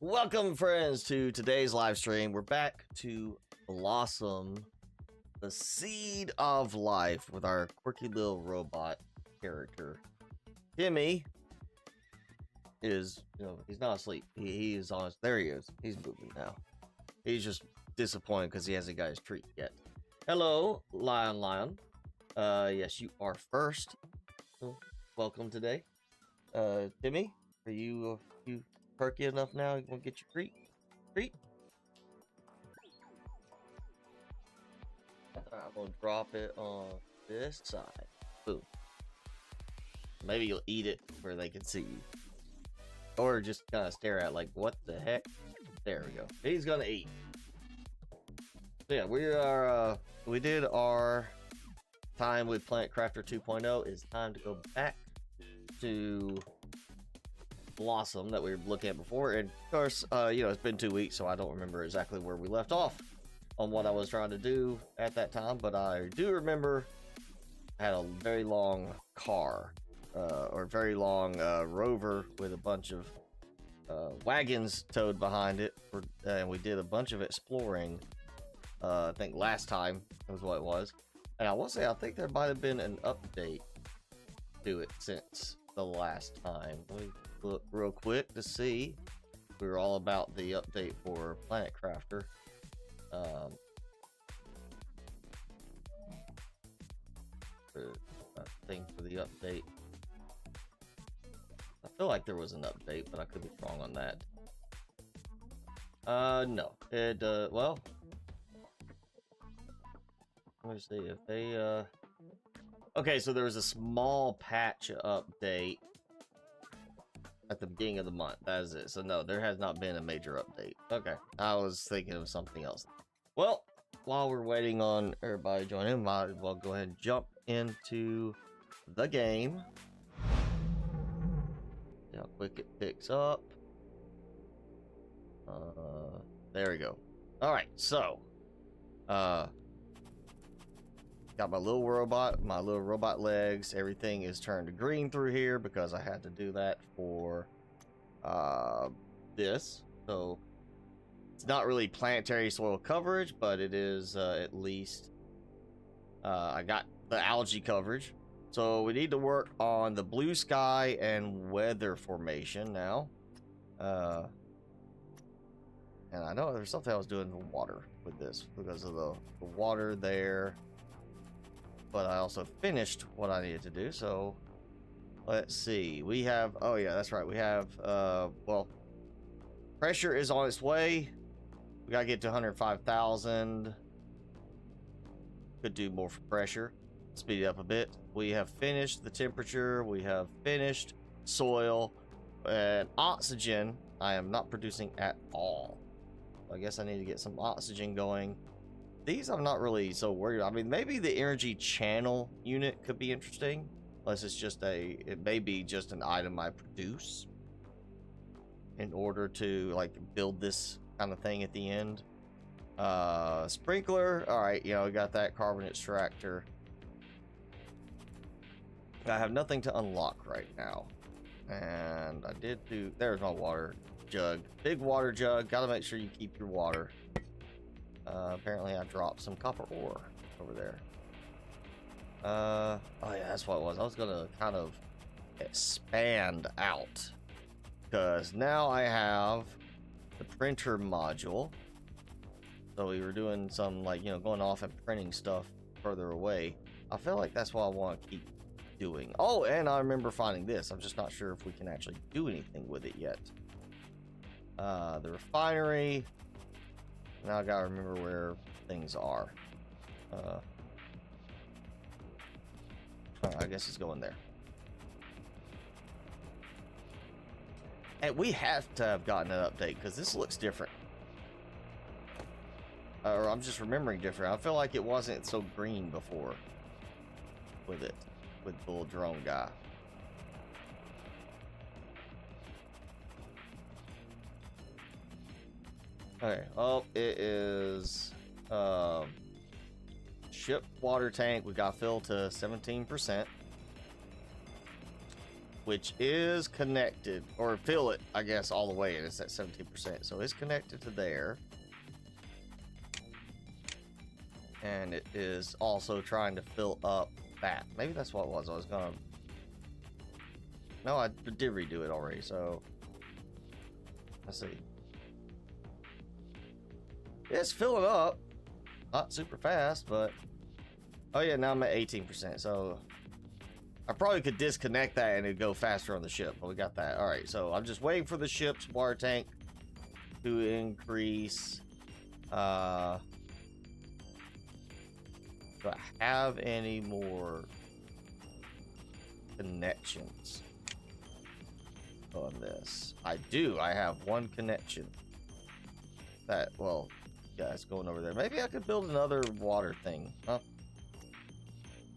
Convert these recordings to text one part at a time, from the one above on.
Welcome, friends, to today's live stream. We're back to Blossom, the seed of life, with our quirky little robot character. Timmy is, he's not asleep. He is on his, there he is. He's moving now. He's just disappointed because he hasn't got his treat yet. Hello, Lion. Yes, you are first. Welcome today. Timmy, are you perky enough now? You want to get your treat? I'm gonna drop it on this side. Boom. Maybe you'll eat it where they can see you, or just kind of stare at like, what the heck? There we go. He's gonna eat. So yeah, we did our time with Planet Crafter 2.0. It's time to go back to Blossom that we were looking at before, and of course, it's been 2 weeks, so I don't remember exactly where we left off on what I was trying to do at that time, but I do remember I had a very long car, or very long rover with a bunch of wagons towed behind it, and we did a bunch of exploring. I think last time was what it was, and I will say I think there might have been an update to it since the last time. Let me look real quick to see. We were all about the update for Planet Crafter. Thing for the update. I feel like there was an update, but I could be wrong on that. No. It, well, let me see if they, okay, so there was a small patch update at the beginning of the month. That is it. So no, there has not been a major update. Okay, I was thinking of something else. Well, while we're waiting on everybody to join in, might as well go ahead and jump into the game. See how quick it picks up. There we go. All right, so got my little robot legs. Everything is turned to green through here because I had to do that for this. So it's not really planetary soil coverage, but it is at least I got the algae coverage. So we need to work on the blue sky and weather formation now. And I know there's something I was doing in the water with this because of the water there. But I also finished what I needed to do. So let's see. We have, oh yeah, that's right. We have, well, pressure is on its way. We gotta get to 105,000. Could do more for pressure. Speed it up a bit. We have finished the temperature. We have finished soil and oxygen. I am not producing at all. I guess I need to get some oxygen going. These I'm not really so worried about. I mean, maybe the energy channel unit could be interesting, unless it's just it may be just an item I produce in order to like build this kind of thing at the end. Sprinkler, all right, we got that carbon extractor. I have nothing to unlock right now, and I did do. There's my water jug, big water jug. Gotta make sure you keep your water. Apparently I dropped some copper ore over there. Oh yeah, that's what it was. I was gonna kind of expand out because now I have the printer module. So we were doing some going off and printing stuff further away. I feel like that's what I want to keep doing. Oh, and I remember finding this. I'm just not sure if we can actually do anything with it yet. The refinery. Now I gotta remember where things are. I guess it's going there. And we have to have gotten an update because this looks different. Or I'm just remembering different. I feel like it wasn't so green before with the little drone guy. Okay, oh, it is ship water tank. We got filled to 17%. which is connected, or fill it, I guess, all the way, and it's at 17%. So it's connected to there. And it is also trying to fill up that. Maybe that's what it was. I was gonna... No, I did redo it already, so... Let's see. It's filling up. Not super fast, but... Oh yeah, now I'm at 18%, so... I probably could disconnect that and it'd go faster on the ship, but we got that. Alright, so I'm just waiting for the ship's water tank to increase. Do I have any more connections on this? I do. I have one connection. That, well, yeah, it's going over there. Maybe I could build another water thing, huh?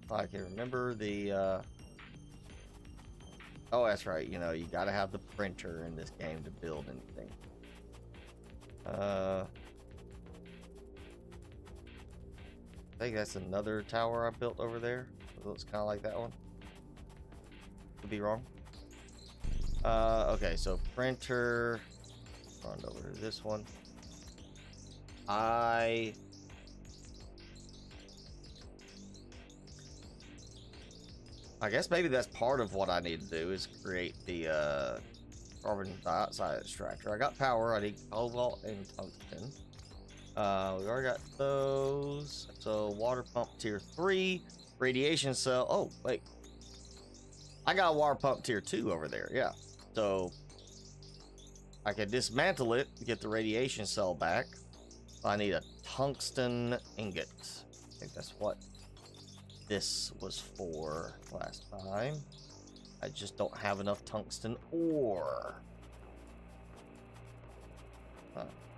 I can remember the, oh, that's right. You know, you gotta have the printer in this game to build anything. I think that's another tower I built over there. It looks kind of like that one. Could be wrong. Okay, so printer. Run over to this one. I guess maybe that's part of what I need to do is create the carbon dioxide extractor. I got power. I need cobalt and tungsten. We already got those. So water pump tier 3, radiation cell. Oh wait, I got a water pump tier 2 over there. Yeah, so I can dismantle it to get the radiation cell back. I need a tungsten ingot. I think that's what this was for last time. I just don't have enough tungsten ore.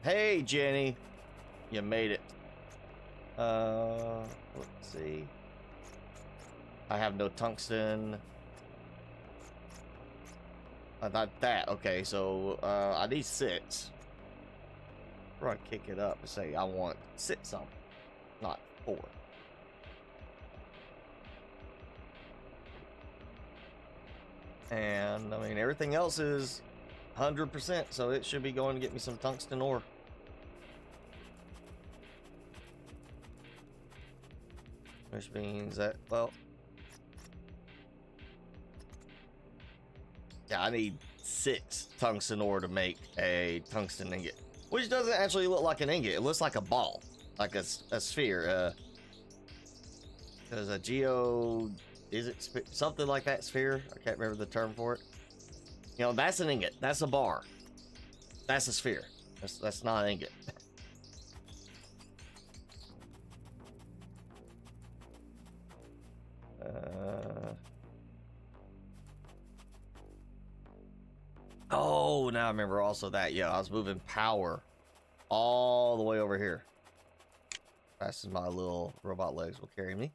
Hey Jenny, you made it. Let's see. I have no tungsten. Not that. Okay, so I need 6. We're gonna kick it up and say I want 6 something, not 4. And I mean everything else is 100%, so it should be going to get me some tungsten ore. Which means that, well, yeah, I need 6 tungsten ore to make a tungsten ingot, which doesn't actually look like an ingot. It looks like a ball, like a sphere. Because a geo, is it something like that sphere? I can't remember the term for it. You know, that's an ingot. That's a bar. That's a sphere. That's not an ingot. Oh, now I remember also that. Yeah, I was moving power all the way over here. Fast as my little robot legs will carry me.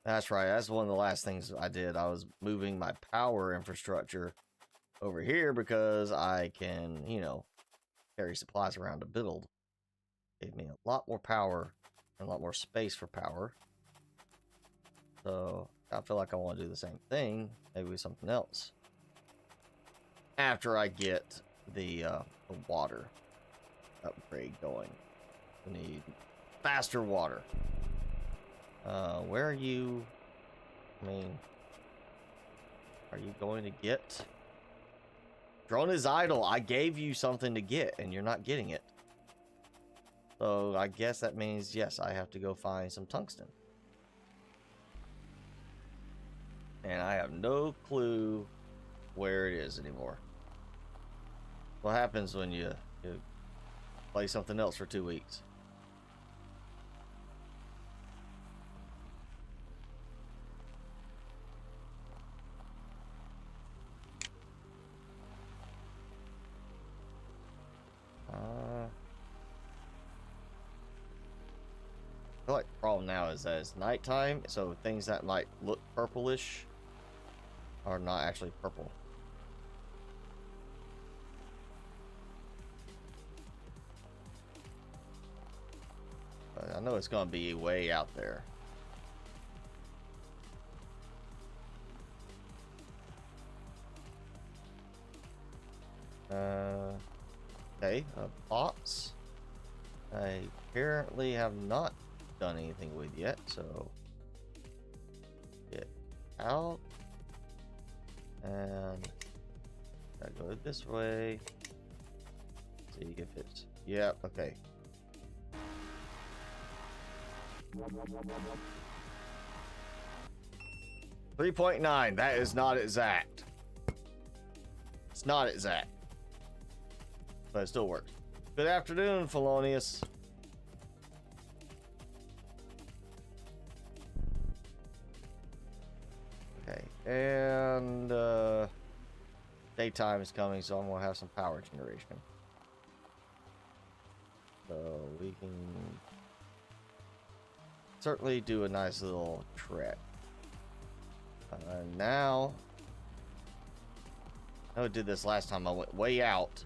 That's right. That's one of the last things I did. I was moving my power infrastructure over here because I can, you know, carry supplies around to build. Gave me a lot more power and a lot more space for power. So I feel like I want to do the same thing, maybe with something else. After I get the water upgrade going. We need faster water. Where are you? I mean, are you going to get? Drone is idle. I gave you something to get and you're not getting it. So I guess that means, yes, I have to go find some tungsten. And I have no clue where it is anymore. What happens when you play something else for 2 weeks? I feel like the problem now is that it's nighttime, so things that might look purplish are not actually purple. But I know it's going to be way out there. Okay, bots. I apparently have not done anything with yet, so get out and gotta go this way. See if it's okay. $3.9. That is not exact. It's not exact, but it still works. Good afternoon, Felonious. Okay, and daytime is coming, so I'm gonna have some power generation. So we can certainly do a nice little trek. Now, I know I did this last time. I went way out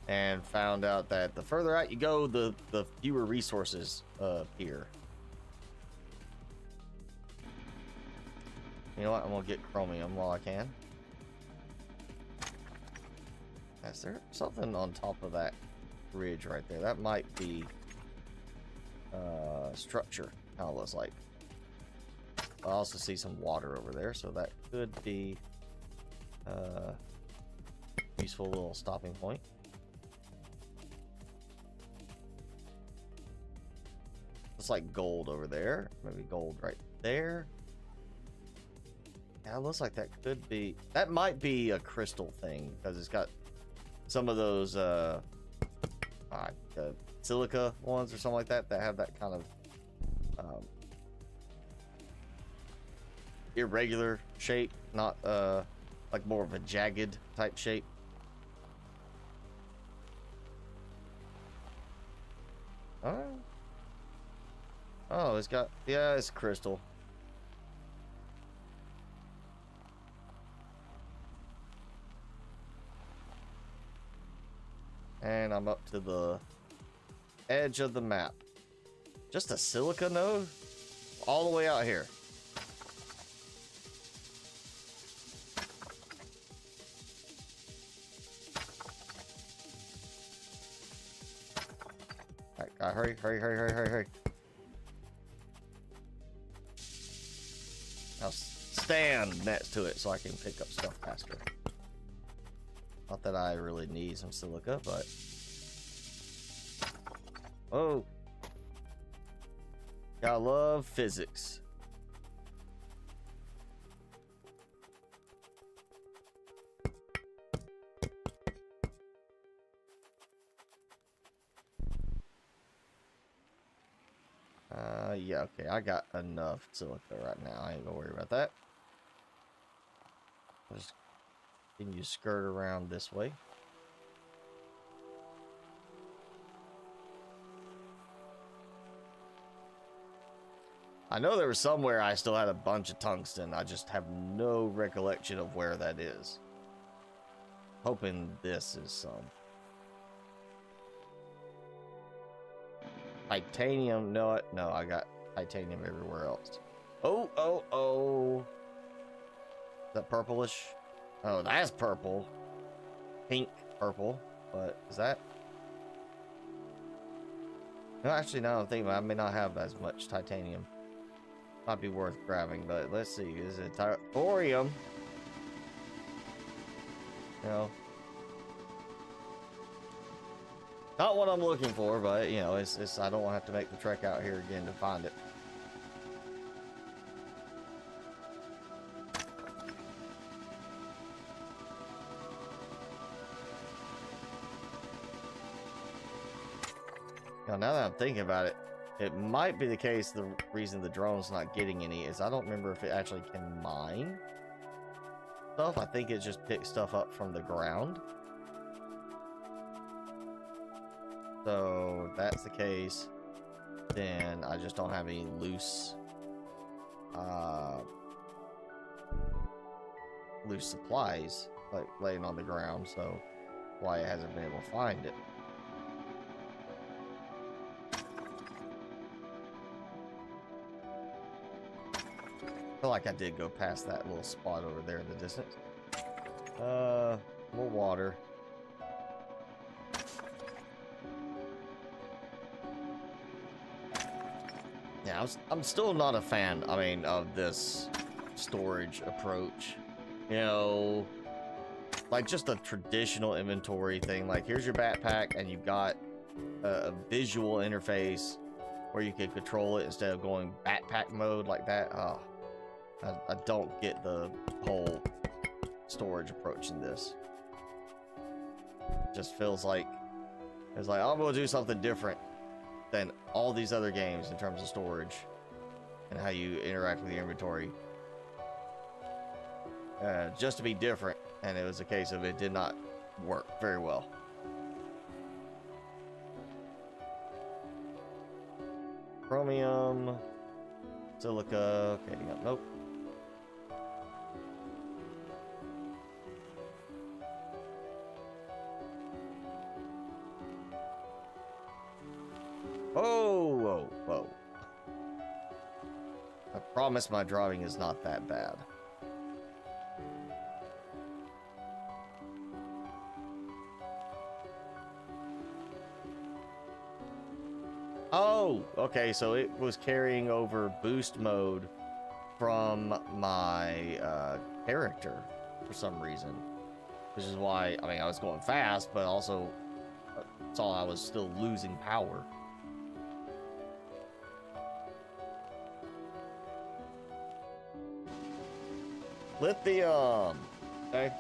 and found out that the further out you go, the fewer resources appear. You know what? I'm gonna get chromium while I can. Is there something on top of that ridge right there? That might be structure. How it looks like. I also see some water over there, so that could be useful little stopping point. Looks like gold over there. Maybe gold right there. Yeah, it looks like that could be. That might be a crystal thing because it's got some of those silica ones or something like that that have that kind of irregular shape, not like more of a jagged type shape. Oh, it's got, yeah, it's crystal. And I'm up to the edge of the map. Just a silica node? All the way out here. Alright, hurry. Now stand next to it so I can pick up stuff faster. Not that I really need some silica, but... Oh! Gotta love physics. Yeah, okay, I got enough silica right now. I ain't gonna worry about that. Just continue to skirt around this way. I know there was somewhere I still had a bunch of tungsten. I just have no recollection of where that is. Hoping this is some. Titanium, no, I got titanium everywhere else. Oh. Is that purplish? Oh, that's purple. Pink purple. But is that? No, actually, now I'm thinking I may not have as much titanium. Might be worth grabbing, but let's see. Is it thorium? You know. Not what I'm looking for, but you know, it's I don't have to make the trek out here again to find it. Now that I'm thinking about it, it might be the case the reason the drone's not getting any is I don't remember if it actually can mine stuff. I think it just picks stuff up from the ground. So if that's the case, then I just don't have any loose supplies like laying on the ground, so why it hasn't been able to find it. I feel like I did go past that little spot over there in the distance. More water. Yeah, I'm still not a fan, I mean, of this storage approach. You know, like just a traditional inventory thing. Like, here's your backpack, and you've got a visual interface where you can control it instead of going backpack mode like that. Oh, I don't get the whole storage approach in this. It just feels like it's like, I'm gonna do something different than all these other games in terms of storage and how you interact with your inventory. Just to be different, and it was a case of it did not work very well. Chromium, silica, okay, yeah, nope. Oh, whoa, whoa. I promise my driving is not that bad. Oh, okay, so it was carrying over boost mode from my character for some reason. Which is why, I mean, I was going fast, but also saw I was still losing power. Lithium. Okay.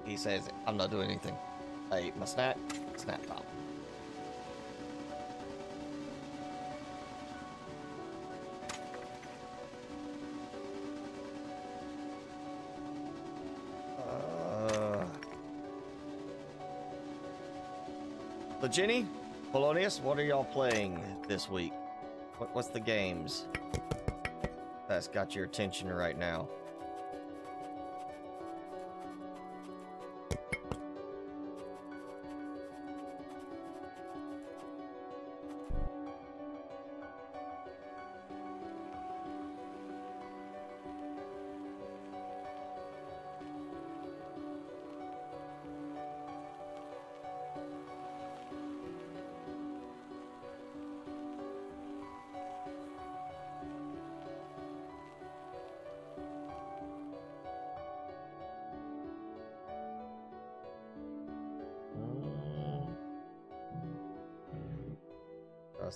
He says, I'm not doing anything. I ate my snack. Snack top. So Jenny, Polonius, what are y'all playing this week? What's the games that's got your attention right now?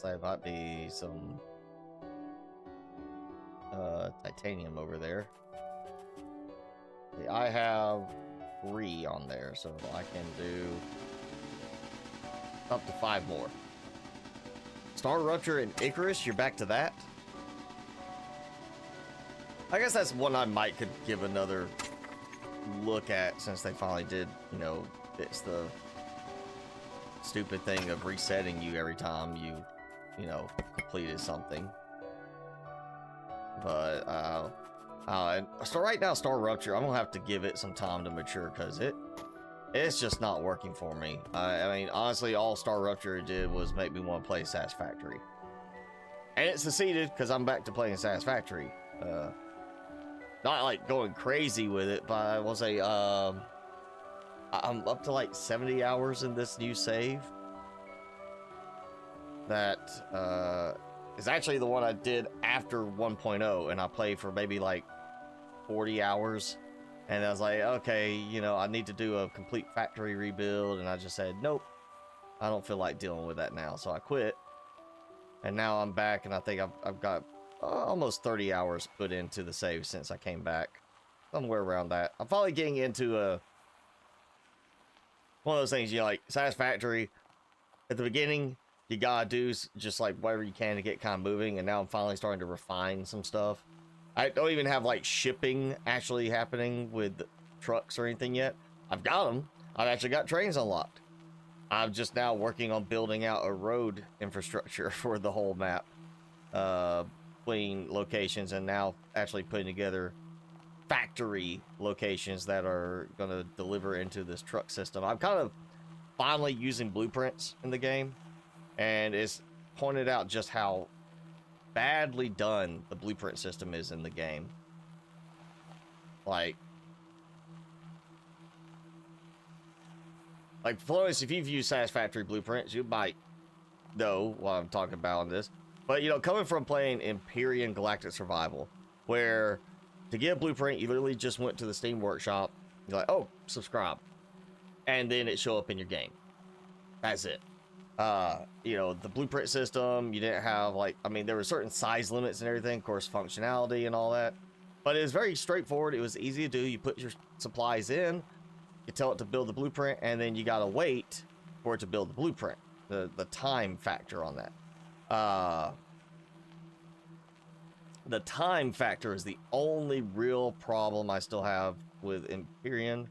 There might be some titanium over there. See, I have 3 on there, so I can do up to 5 more. Star Rupture and Icarus, you're back to that? I guess that's one I might could give another look at, since they finally did, you know, it's the stupid thing of resetting you every time you know, completed something. But so right now, Star Rupture, I'm gonna have to give it some time to mature, because it's just not working for me. I mean, honestly, all Star Rupture did was make me want to play Satisfactory, and it succeeded because I'm back to playing Satisfactory. Not like going crazy with it, but I will say I'm up to like 70 hours in this new save. That is actually the one I did after 1.0, and I played for maybe like 40 hours, and I was like, okay, you know, I need to do a complete factory rebuild, and I just said, nope, I don't feel like dealing with that now, so I quit. And now I'm back, and I think I've got almost 30 hours put into the save since I came back, somewhere around that. I'm finally getting into one of those things, you know, like Satisfactory at the beginning, you gotta do just like whatever you can to get kind of moving, and now I'm finally starting to refine some stuff. I don't even have like shipping actually happening with trucks or anything yet. I've got them. I've actually got trains unlocked. I'm just now working on building out a road infrastructure for the whole map, between locations, and now actually putting together factory locations that are going to deliver into this truck system. I'm kind of finally using blueprints in the game, and it's pointed out just how badly done the blueprint system is in the game. Like Flores, if you've used Satisfactory blueprints, you might know what I'm talking about on this. But, you know, coming from playing Empyrean Galactic Survival, where to get a blueprint, you literally just went to the Steam Workshop, you're like, oh, subscribe. And then it show up in your game. That's it. You know, the blueprint system, you didn't have, like, I mean, there were certain size limits and everything, of course, functionality and all that. But it was very straightforward. It was easy to do. You put your supplies in, you tell it to build the blueprint, and then you gotta wait for it to build the blueprint. The time factor on that. The time factor is the only real problem I still have with Empyrean,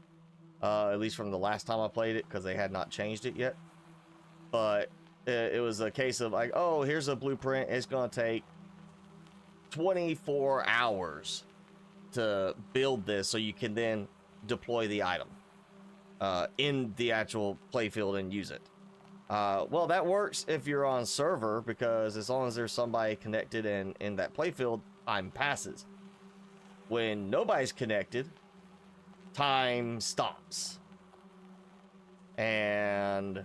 at least from the last time I played it, because they had not changed it yet. But it was a case of like, oh, here's a blueprint. It's gonna take 24 hours to build this, so you can then deploy the item in the actual playfield and use it. Well, that works if you're on server, because as long as there's somebody connected and in that playfield, time passes. When nobody's connected, time stops. And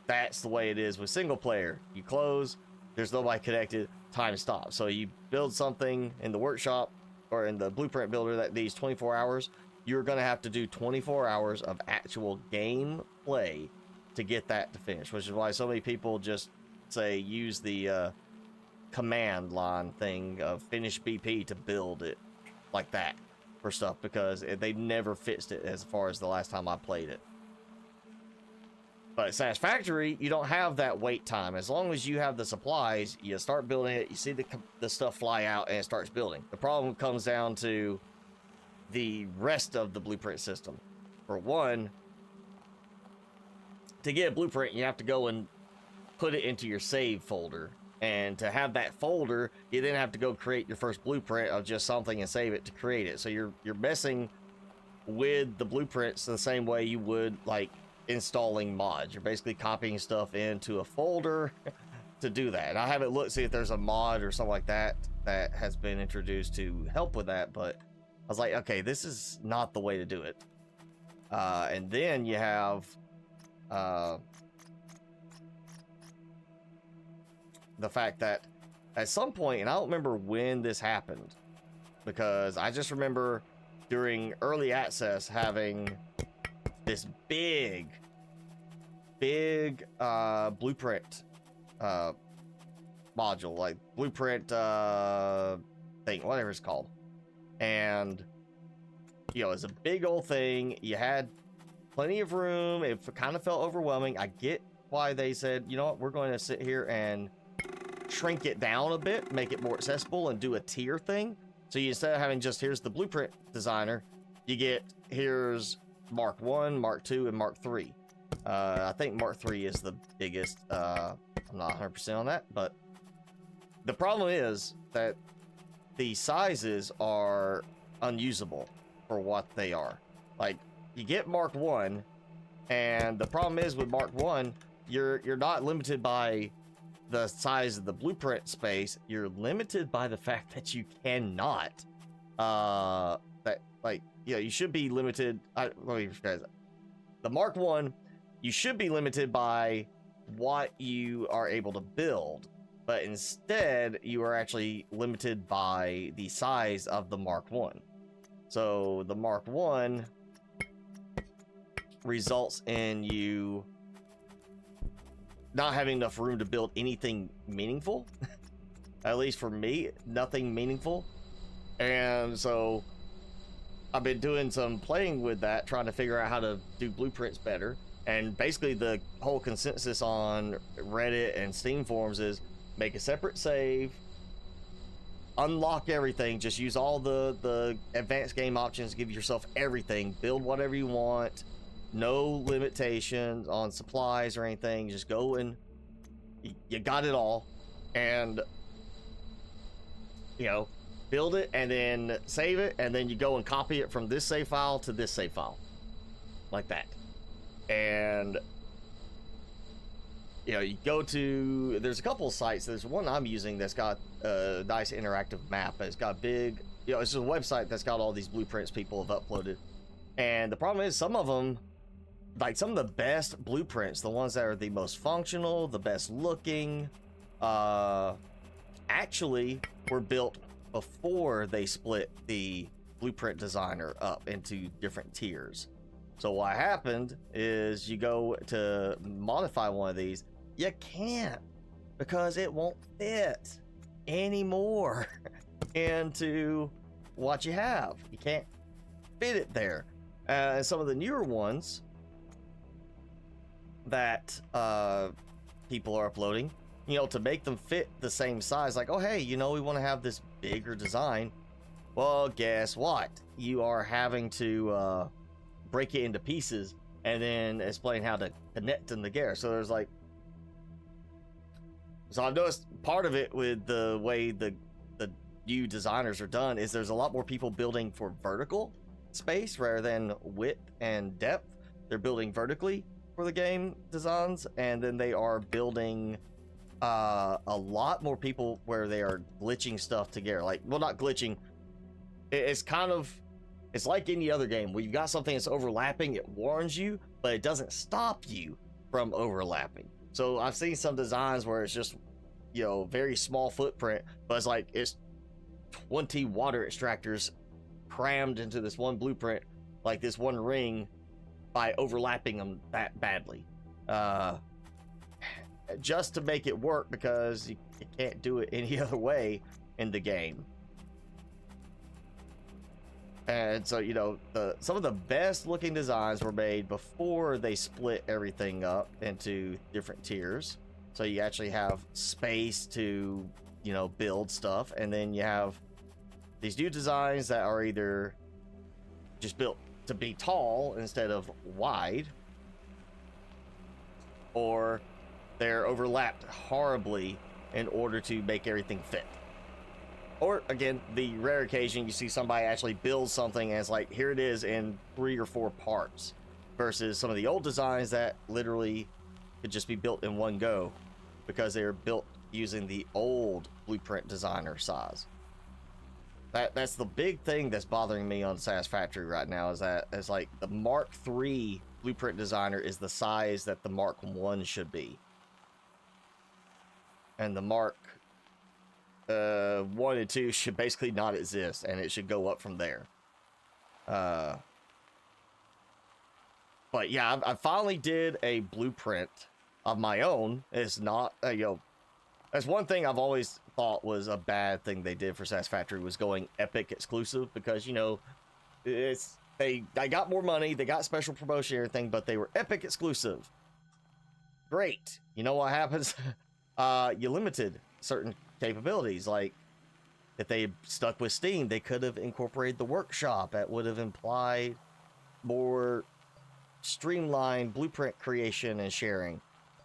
that's the way it is with single player. You close, there's nobody connected, time stops. So you build something in the workshop or in the blueprint builder that needs 24 hours, you're going to have to do 24 hours of actual game play to get that to finish, which is why so many people just say use the command line thing of finish BP to build it like that for stuff, because they never fixed it as far as the last time I played it. But at Satisfactory, you don't have that wait time. As long as you have the supplies, you start building it, you see the stuff fly out, and it starts building. The problem comes down to the rest of the blueprint system. For one, to get a blueprint, you have to go and put it into your save folder. And to have that folder, you then have to go create your first blueprint of just something and save it to create it. So you're messing with the blueprints the same way you would like installing mods. You're basically copying stuff into a folder to do that. And I haven't looked to see if there's a mod or something like that that has been introduced to help with that, but I was like, okay, this is not the way to do it. And then you have the fact that at some point, and I don't remember when this happened, because I just remember during early access having this big blueprint module, like blueprint thing, whatever it's called. And, you know, it's a big old thing. You had plenty of room. It kind of felt overwhelming. I get why they said, you know what, we're going to sit here and shrink it down a bit, make it more accessible, and do a tier thing. So you, instead of having just here's the blueprint designer, you get here's Mark 1, Mark 2, and Mark 3. I think Mark 3 is the biggest. I'm not 100% on that, but the problem is that the sizes are unusable for what they are. Like, you get Mark 1, and the problem is with Mark 1, you're not limited by the size of the blueprint space. You're limited by the fact that you cannot you should be limited. Let me rephrase that. The Mark 1, you should be limited by what you are able to build, but instead you are actually limited by the size of the Mark 1. So the Mark 1 results in you not having enough room to build anything meaningful. At least for me, nothing meaningful. And so I've been doing some playing with that, trying to figure out how to do blueprints better. And basically the whole consensus on Reddit and Steam forums is make a separate save, unlock everything, just use all the advanced game options, give yourself everything, build whatever you want, no limitations on supplies or anything, just go and you got it all, and you know, build it and then save it, and then you go and copy it from this save file to this save file like that. And you know, you go to, there's a couple of sites. There's one I'm using that's got a nice interactive map. It's got a big You know, it's just a website that's got all these blueprints people have uploaded. And the problem is some of them, like some of the best blueprints, the ones that are the most functional, the best looking, actually were built before they split the blueprint designer up into different tiers. So what happened is you go to modify one of these, you can't, because it won't fit anymore into what you have. You can't fit it there. Some of the newer ones that people are uploading, you know, to make them fit the same size, like, oh hey, you know, we want to have this bigger design. Well, guess what? You are having to break it into pieces and then explain how to connect them together. So there's like, so I've noticed part of it with the way the new designers are done is there's a lot more people building for vertical space rather than width and depth. They're building vertically for the game designs, and then they are building a lot more people where they are glitching stuff together. Like, well, not glitching. It's kind of, it's like any other game where you've got something that's overlapping, it warns you, but it doesn't stop you from overlapping. So I've seen some designs where it's just, you know, very small footprint, but it's like it's 20 water extractors crammed into this one blueprint, like this one ring, by overlapping them that badly, just to make it work, because you can't do it any other way in the game. And so, you know, some of the best looking designs were made before they split everything up into different tiers. So you actually have space to, you know, build stuff. And then you have these new designs that are either just built to be tall instead of wide, or they're overlapped horribly in order to make everything fit. Or again, the rare occasion you see somebody actually build something as like, here it is in 3 or 4 parts, versus some of the old designs that literally could just be built in one go because they were built using the old blueprint designer size. That's the big thing that's bothering me on Satisfactory right now, is that it's like the Mark III blueprint designer is the size that the Mark I should be, and the Mark 1 and 2 should basically not exist, and it should go up from there. But yeah, I finally did a blueprint of my own. It's not, you know, that's one thing I've always thought was a bad thing they did for Satisfactory, was going Epic exclusive, because, you know, it's, they got more money, they got special promotion and everything, but they were Epic exclusive. Great. You know what happens? You limited certain capabilities. Like, if they stuck with Steam, they could have incorporated the workshop. That would have implied more streamlined blueprint creation and sharing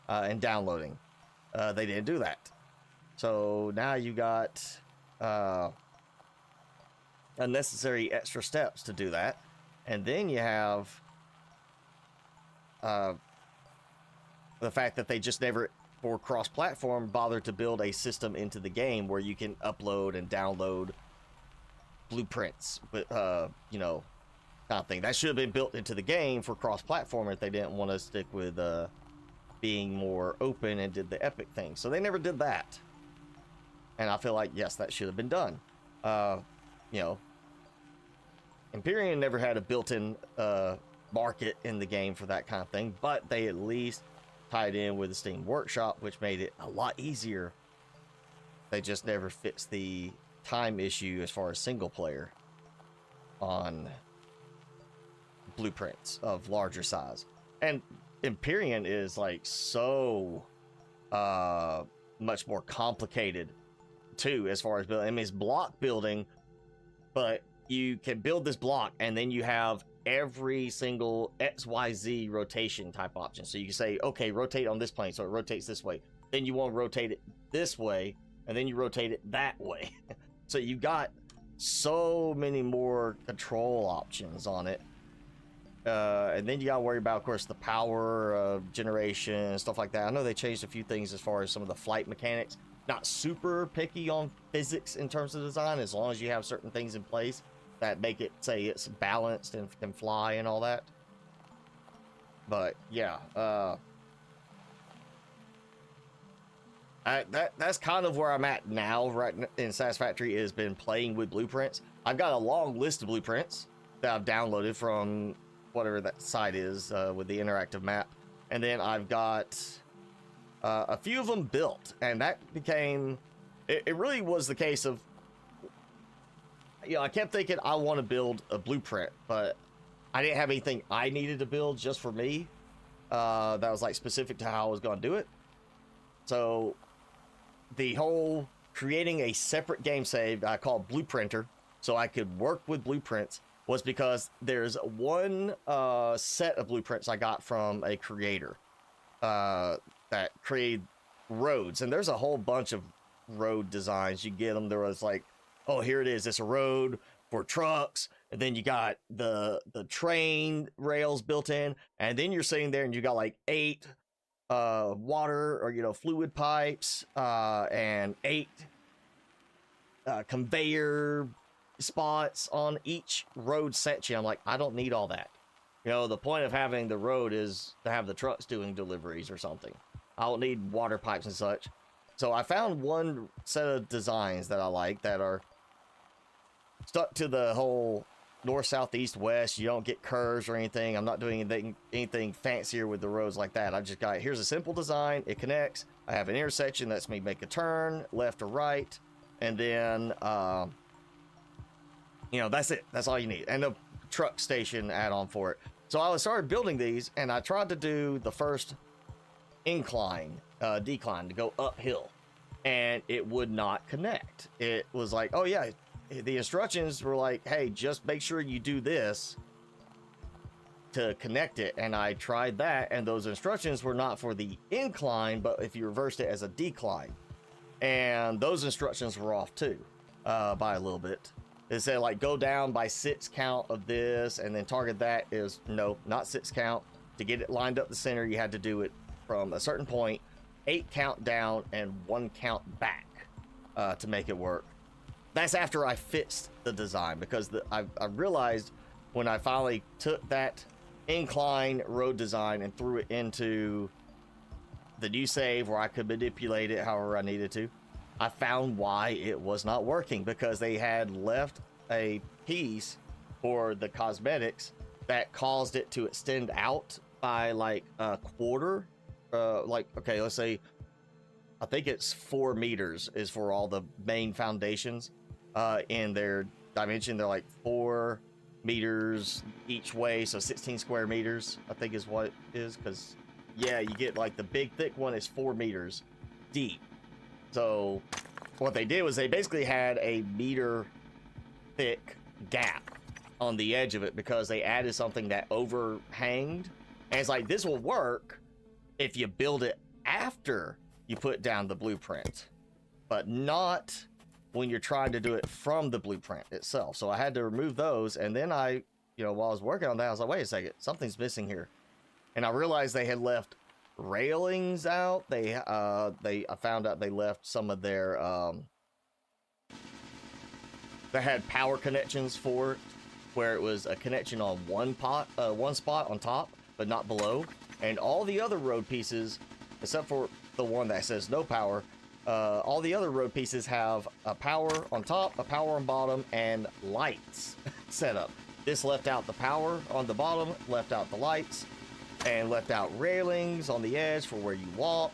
and downloading. They didn't do that. So now you got unnecessary extra steps to do that. And then you have the fact that they just never, for cross-platform, bothered to build a system into the game where you can upload and download blueprints, but you know, kind of thing. That should have been built into the game for cross-platform if they didn't want to stick with being more open and did the Epic thing. So they never did that. And I feel like, yes, that should have been done. You know, Empyrean never had a built-in market in the game for that kind of thing, but they at least tied in with the Steam Workshop, which made it a lot easier. They just never fixed the time issue as far as single player on blueprints of larger size. And Empyrean is like so much more complicated too, as far as building. I mean, it's block building, but you can build this block and then you have every single XYZ rotation type option. So you can say, okay, rotate on this plane, so it rotates this way. Then you want to rotate it this way, and then you rotate it that way. So you've got so many more control options on it. And then you gotta worry about, of course, the power generation and stuff like that. I know they changed a few things as far as some of the flight mechanics. not super picky on physics in terms of design, as long as you have certain things in place that make it, say, it's balanced and can fly and all that. But yeah, that's kind of where I'm at now, right in Satisfactory, has been playing with blueprints. I've got a long list of blueprints that I've downloaded from whatever that site is, with the interactive map. And then I've got a few of them built, and that became, it really was the case of, you know, I kept thinking I want to build a blueprint, but I didn't have anything I needed to build just for me, that was like specific to how I was going to do it. So the whole creating a separate game save I called Blueprinter, so I could work with blueprints, was because there's one set of blueprints I got from a creator that created roads, and there's a whole bunch of road designs. You get them, there was like, oh, here it is, it's a road for trucks, and then you got the train rails built in, and then you're sitting there and you got like 8 water, or, you know, fluid pipes, and 8 conveyor spots on each road section. I'm like, I don't need all that. You know, the point of having the road is to have the trucks doing deliveries or something. I don't need water pipes and such. So I found one set of designs that I like that are stuck to the whole north, south, east, west. You don't get curves or anything. I'm not doing anything fancier with the roads like that. I just got, here's a simple design. It connects. I have an intersection that lets me make a turn left or right, and then you know, that's it. That's all you need. And a truck station add-on for it. So I started building these, and I tried to do the first decline to go uphill, and it would not connect. It was like, oh yeah, the instructions were like, hey, just make sure you do this to connect it. And I tried that, and those instructions were not for the incline, but if you reversed it as a decline. And those instructions were off too, by a little bit. It said like go down by 6 count of this, and then target that is no, not 6 count. To get it lined up the center, you had to do it from a certain point, 8 count down and 1 count back, to make it work. That's after I fixed the design, because I realized when I finally took that incline road design and threw it into the new save where I could manipulate it however I needed to, I found why it was not working, because they had left a piece for the cosmetics that caused it to extend out by like a quarter. Like, okay, let's say, I think it's 4 meters is for all the main foundations. In their dimension, they're like 4 meters each way, so 16 square meters, I think is what it is, because yeah, you get like the big thick one is 4 meters deep. So what they did was they basically had a meter thick gap on the edge of it, because they added something that overhanged. And it's like, this will work if you build it after you put down the blueprint, but not when you're trying to do it from the blueprint itself. So I had to remove those, and then I, you know, while I was working on that, I was like, wait a second, something's missing here. And I realized they had left railings out. I found out they left some of their they had power connections for it, where it was a connection on one spot on top but not below, and all the other road pieces, except for the one that says no power, all the other road pieces have a power on top, a power on bottom, and lights set up. This left out the power on the bottom, left out the lights, and left out railings on the edge for where you walk.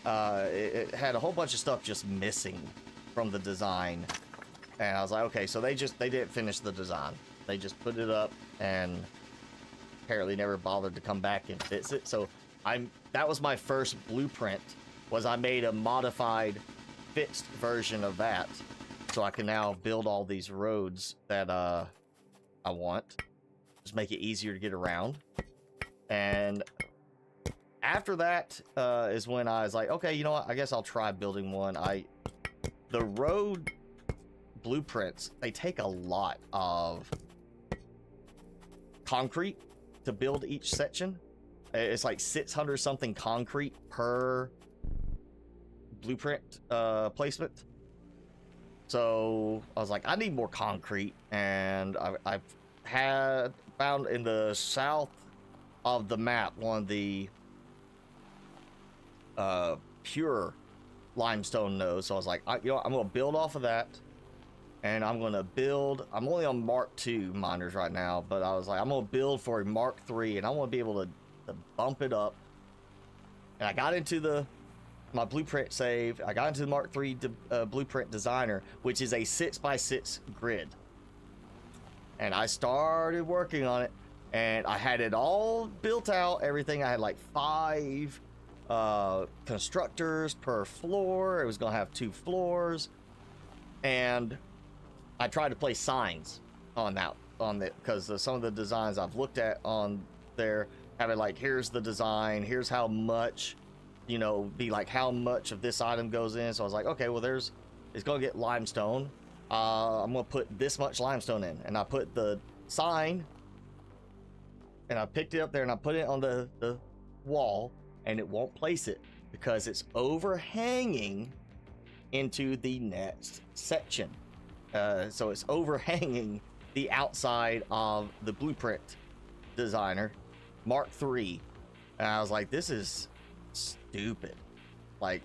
It had a whole bunch of stuff just missing from the design. And I was like, okay, so they didn't finish the design. They just put it up and apparently never bothered to come back and fix it. So that was my first blueprint, was I made a modified fixed version of that, so I can now build all these roads that I want. Just make it easier to get around. And after that is when I was like, okay, you know what? I guess I'll try building one. The road blueprints, they take a lot of concrete to build each section. It's like 600 something concrete per blueprint placement. So I was like, I need more concrete, and I've had found in the south of the map one of the pure limestone nodes. So I was like, you know, I'm gonna build off of that, and I'm gonna build. I'm only on Mark II miners right now, but I was like, I'm gonna build for a Mark III, and I want to be able to bump it up. And I got into my blueprint save. I got into the Mark III blueprint designer, which is a 6x6 grid. And I started working on it, and I had it all built out, everything. I had like 5 constructors per floor. It was gonna have 2 floors, and I tried to place signs on because some of the designs I've looked at on there have it like, here's the design, here's how much, you know, be like how much of this item goes in. So I was like, okay, well, it's gonna get limestone. I'm gonna put this much limestone in, and I put the sign, and I picked it up there, and I put it on the wall, and it won't place it because it's overhanging into the next section. So it's overhanging the outside of the blueprint designer Mark III, and I was like, this is stupid. Like,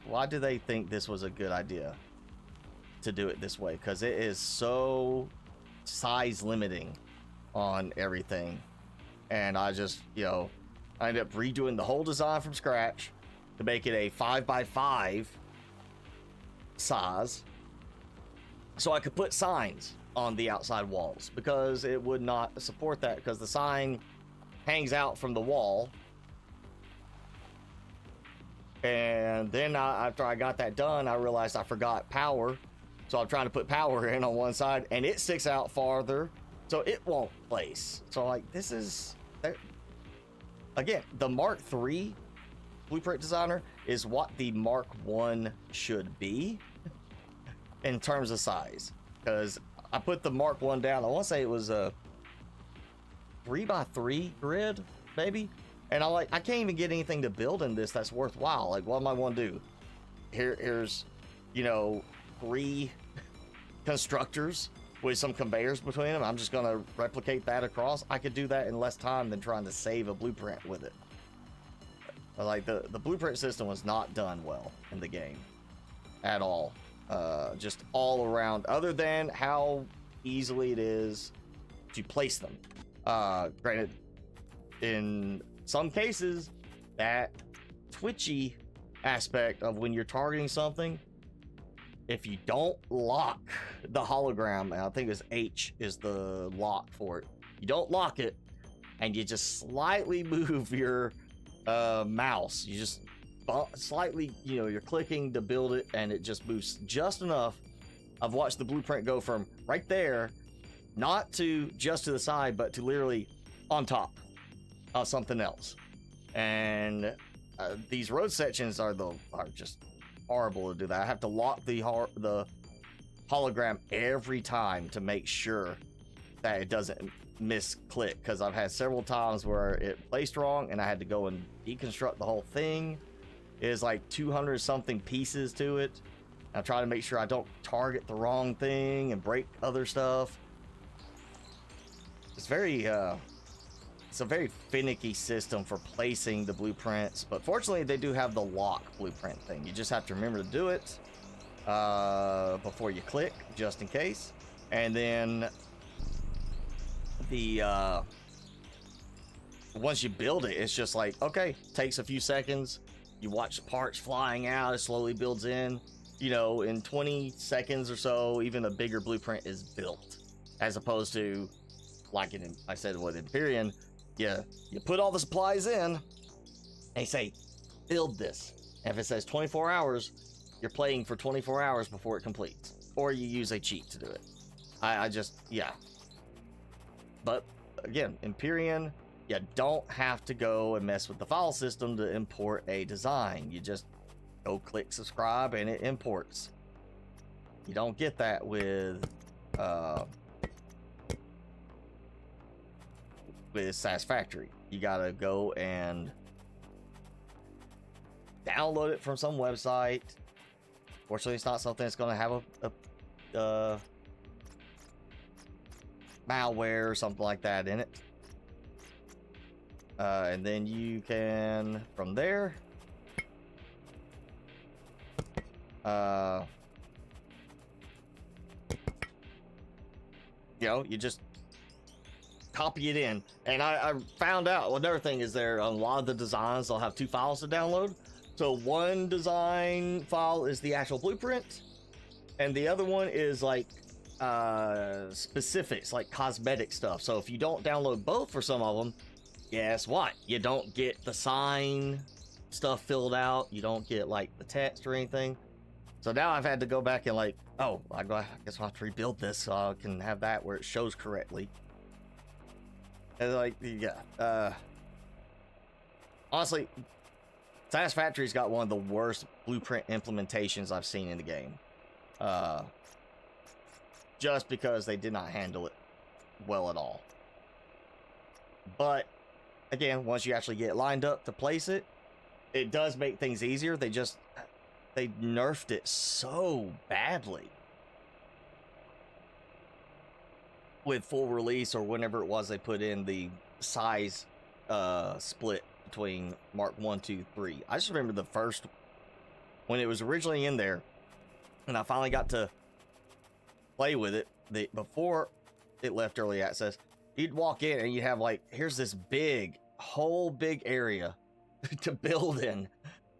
why do they think this was a good idea to do it this way? Because it is so size limiting on everything. And I just, you know, I ended up redoing the whole design from scratch to make it a 5x5 size, so I could put signs on the outside walls, because it would not support that, because the sign hangs out from the wall. And then after I got that done, I realized I forgot power. So I'm trying to put power in on one side, and it sticks out farther, so it won't place. So like, this is, again, the Mark III blueprint designer is what the Mark I should be in terms of size. Because I put the Mark I down, I want to say it was a 3x3 grid, maybe. And I can't even get anything to build in this that's worthwhile. Like, what am I going to do? Here's, you know, 3 constructors with some conveyors between them. I'm just going to replicate that across. I could do that in less time than trying to save a blueprint with it. But like, the blueprint system was not done well in the game at all. Just all around, other than how easily it is to place them. Granted, in some cases, that twitchy aspect of when you're targeting something, if you don't lock the hologram, and I think it's H is the lock for it, you don't lock it, and you just slightly move your mouse, you just slightly, you know, you're clicking to build it, and it just moves just enough. I've watched the blueprint go from right there, not to just to the side, but to literally on top of something else. And these road sections are just horrible to do that. I have to lock the hologram every time to make sure that it doesn't misclick, because I've had several times where it placed wrong and I had to go and deconstruct the whole thing. It is like 200 something pieces to it. I try to make sure I don't target the wrong thing and break other stuff. It's a very finicky system for placing the blueprints, but fortunately they do have the lock blueprint thing. You just have to remember to do it before you click, just in case. And then once you build it, it's just like, okay, takes a few seconds. You watch the parts flying out, it slowly builds in. You know, in 20 seconds or so, even a bigger blueprint is built, as opposed to, like I said with Empyrean, you put all the supplies in, and you say, build this. And if it says 24 hours, you're playing for 24 hours before it completes. Or you use a cheat to do it. I just, yeah. But, again, Empyrean, you don't have to go and mess with the file system to import a design. You just go click subscribe and it imports. You don't get that with Satisfactory. You gotta go and download it from some website. Fortunately, it's not something that's going to have a malware or something like that in it. And then you can, from there, you know, you just copy it in. And I found out, well, another thing is there, a lot of the designs, they'll have 2 files to download. So one design file is the actual blueprint, and the other one is like specifics, like cosmetic stuff. So if you don't download both for some of them, guess what? You don't get the sign stuff filled out. You don't get like the text or anything. So now I've had to go back and like, oh, I guess I'll have to rebuild this so I can have that where it shows correctly. And like, yeah, honestly, Satisfactory's got one of the worst blueprint implementations I've seen in the game. Just because they did not handle it well at all. But again, once you actually get lined up to place it, it does make things easier. They nerfed it so badly with full release, or whenever it was they put in the size split between Mark 1, 2, 3. I just remember the first, when it was originally in there, and I finally got to play with it, before it left early access, you'd walk in and you'd have like, here's this whole big area to build in.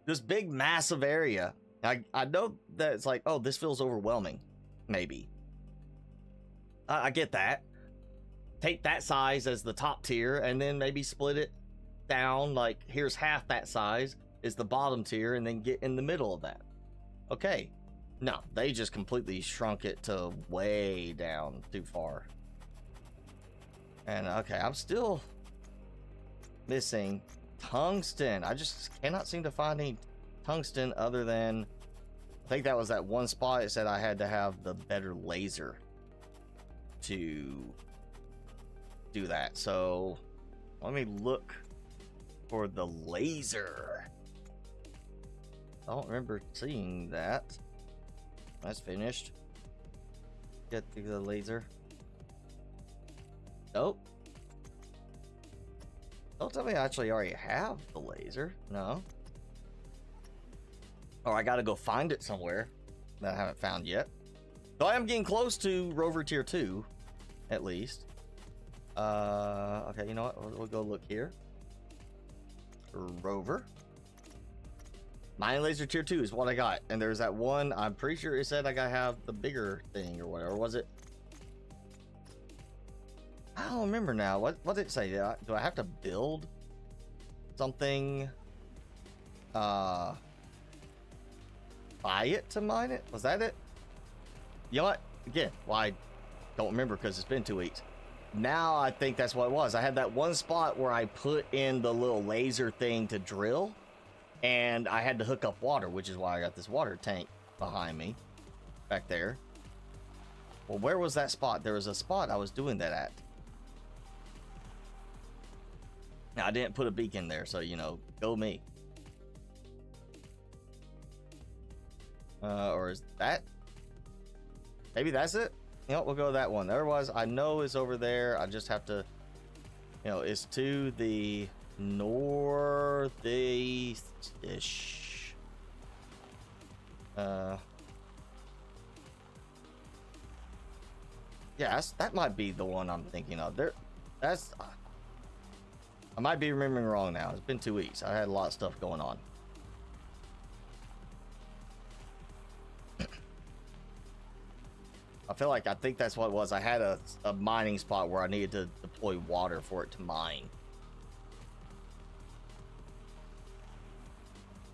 This big, massive area. I know that it's like, oh, this feels overwhelming, maybe. I get that. Take that size as the top tier, and then maybe split it down, like here's half that size is the bottom tier, and then get in the middle of that. Okay. No, they just completely shrunk it to way down too far. And okay, I'm still missing tungsten. I just cannot seem to find any tungsten other than, I think that was that one spot it said I had to have the better laser to do that. So let me look for the laser. I don't remember seeing that. That's finished. Get the laser. Nope. Don't tell me I actually already have the laser. No. Or I gotta go find it somewhere that I haven't found yet. So I am getting close to Rover Tier 2, at least. Okay, you know what? We'll go look here. Rover. Mining Laser Tier 2 is what I got. And there's that one, I'm pretty sure it said I gotta have the bigger thing or whatever. Was it? I don't remember now. What did it say? Do I have to build something? Buy it to mine it? Was that it? You know what? Again, well, I don't remember because it's been 2 weeks. Now I think that's what it was. I had that one spot where I put in the little laser thing to drill, and I had to hook up water, which is why I got this water tank behind me back there. Well, where was that spot? There was a spot I was doing that at. Now, I didn't put a beacon there, so, you know, go me. Or is that? Maybe that's it? You know, we'll go with that one. Otherwise, I know it's over there. I just have to, you know, it's to the northeast-ish. Yeah, that might be the one I'm thinking of. I might be remembering wrong now. It's been 2 weeks. I had a lot of stuff going on. I think that's what it was. I had a mining spot where I needed to deploy water for it to mine.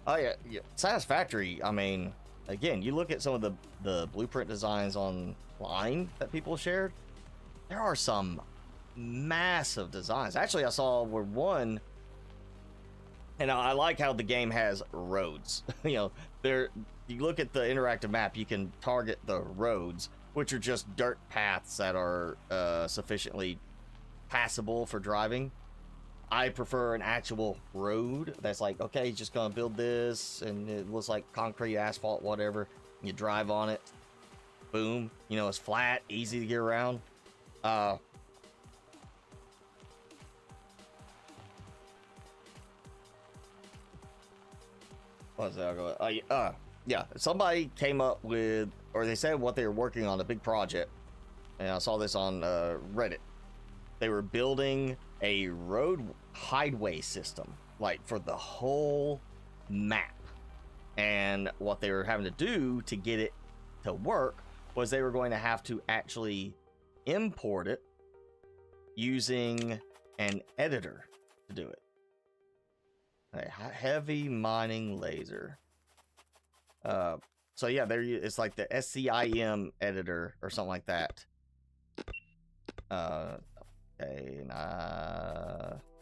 Oh yeah. Satisfactory. I mean, again, you look at some of the blueprint designs online that people shared. There are some massive designs. Actually, I saw where one, and I like how the game has roads. You know, you look at the interactive map, you can target the roads, which are just dirt paths that are sufficiently passable for driving. I prefer an actual road that's like, okay, just gonna build this, and it looks like concrete, asphalt, whatever. You drive on it, boom. You know, it's flat, easy to get around. What's that? Yeah. Somebody came up with, or they said what they were working on, a big project, and I saw this on Reddit. They were building a road highway system, like for the whole map. And what they were having to do to get it to work was they were going to have to actually import it using an editor to do it. A heavy mining laser. So yeah, it's like the SCIM editor or something like that. Okay,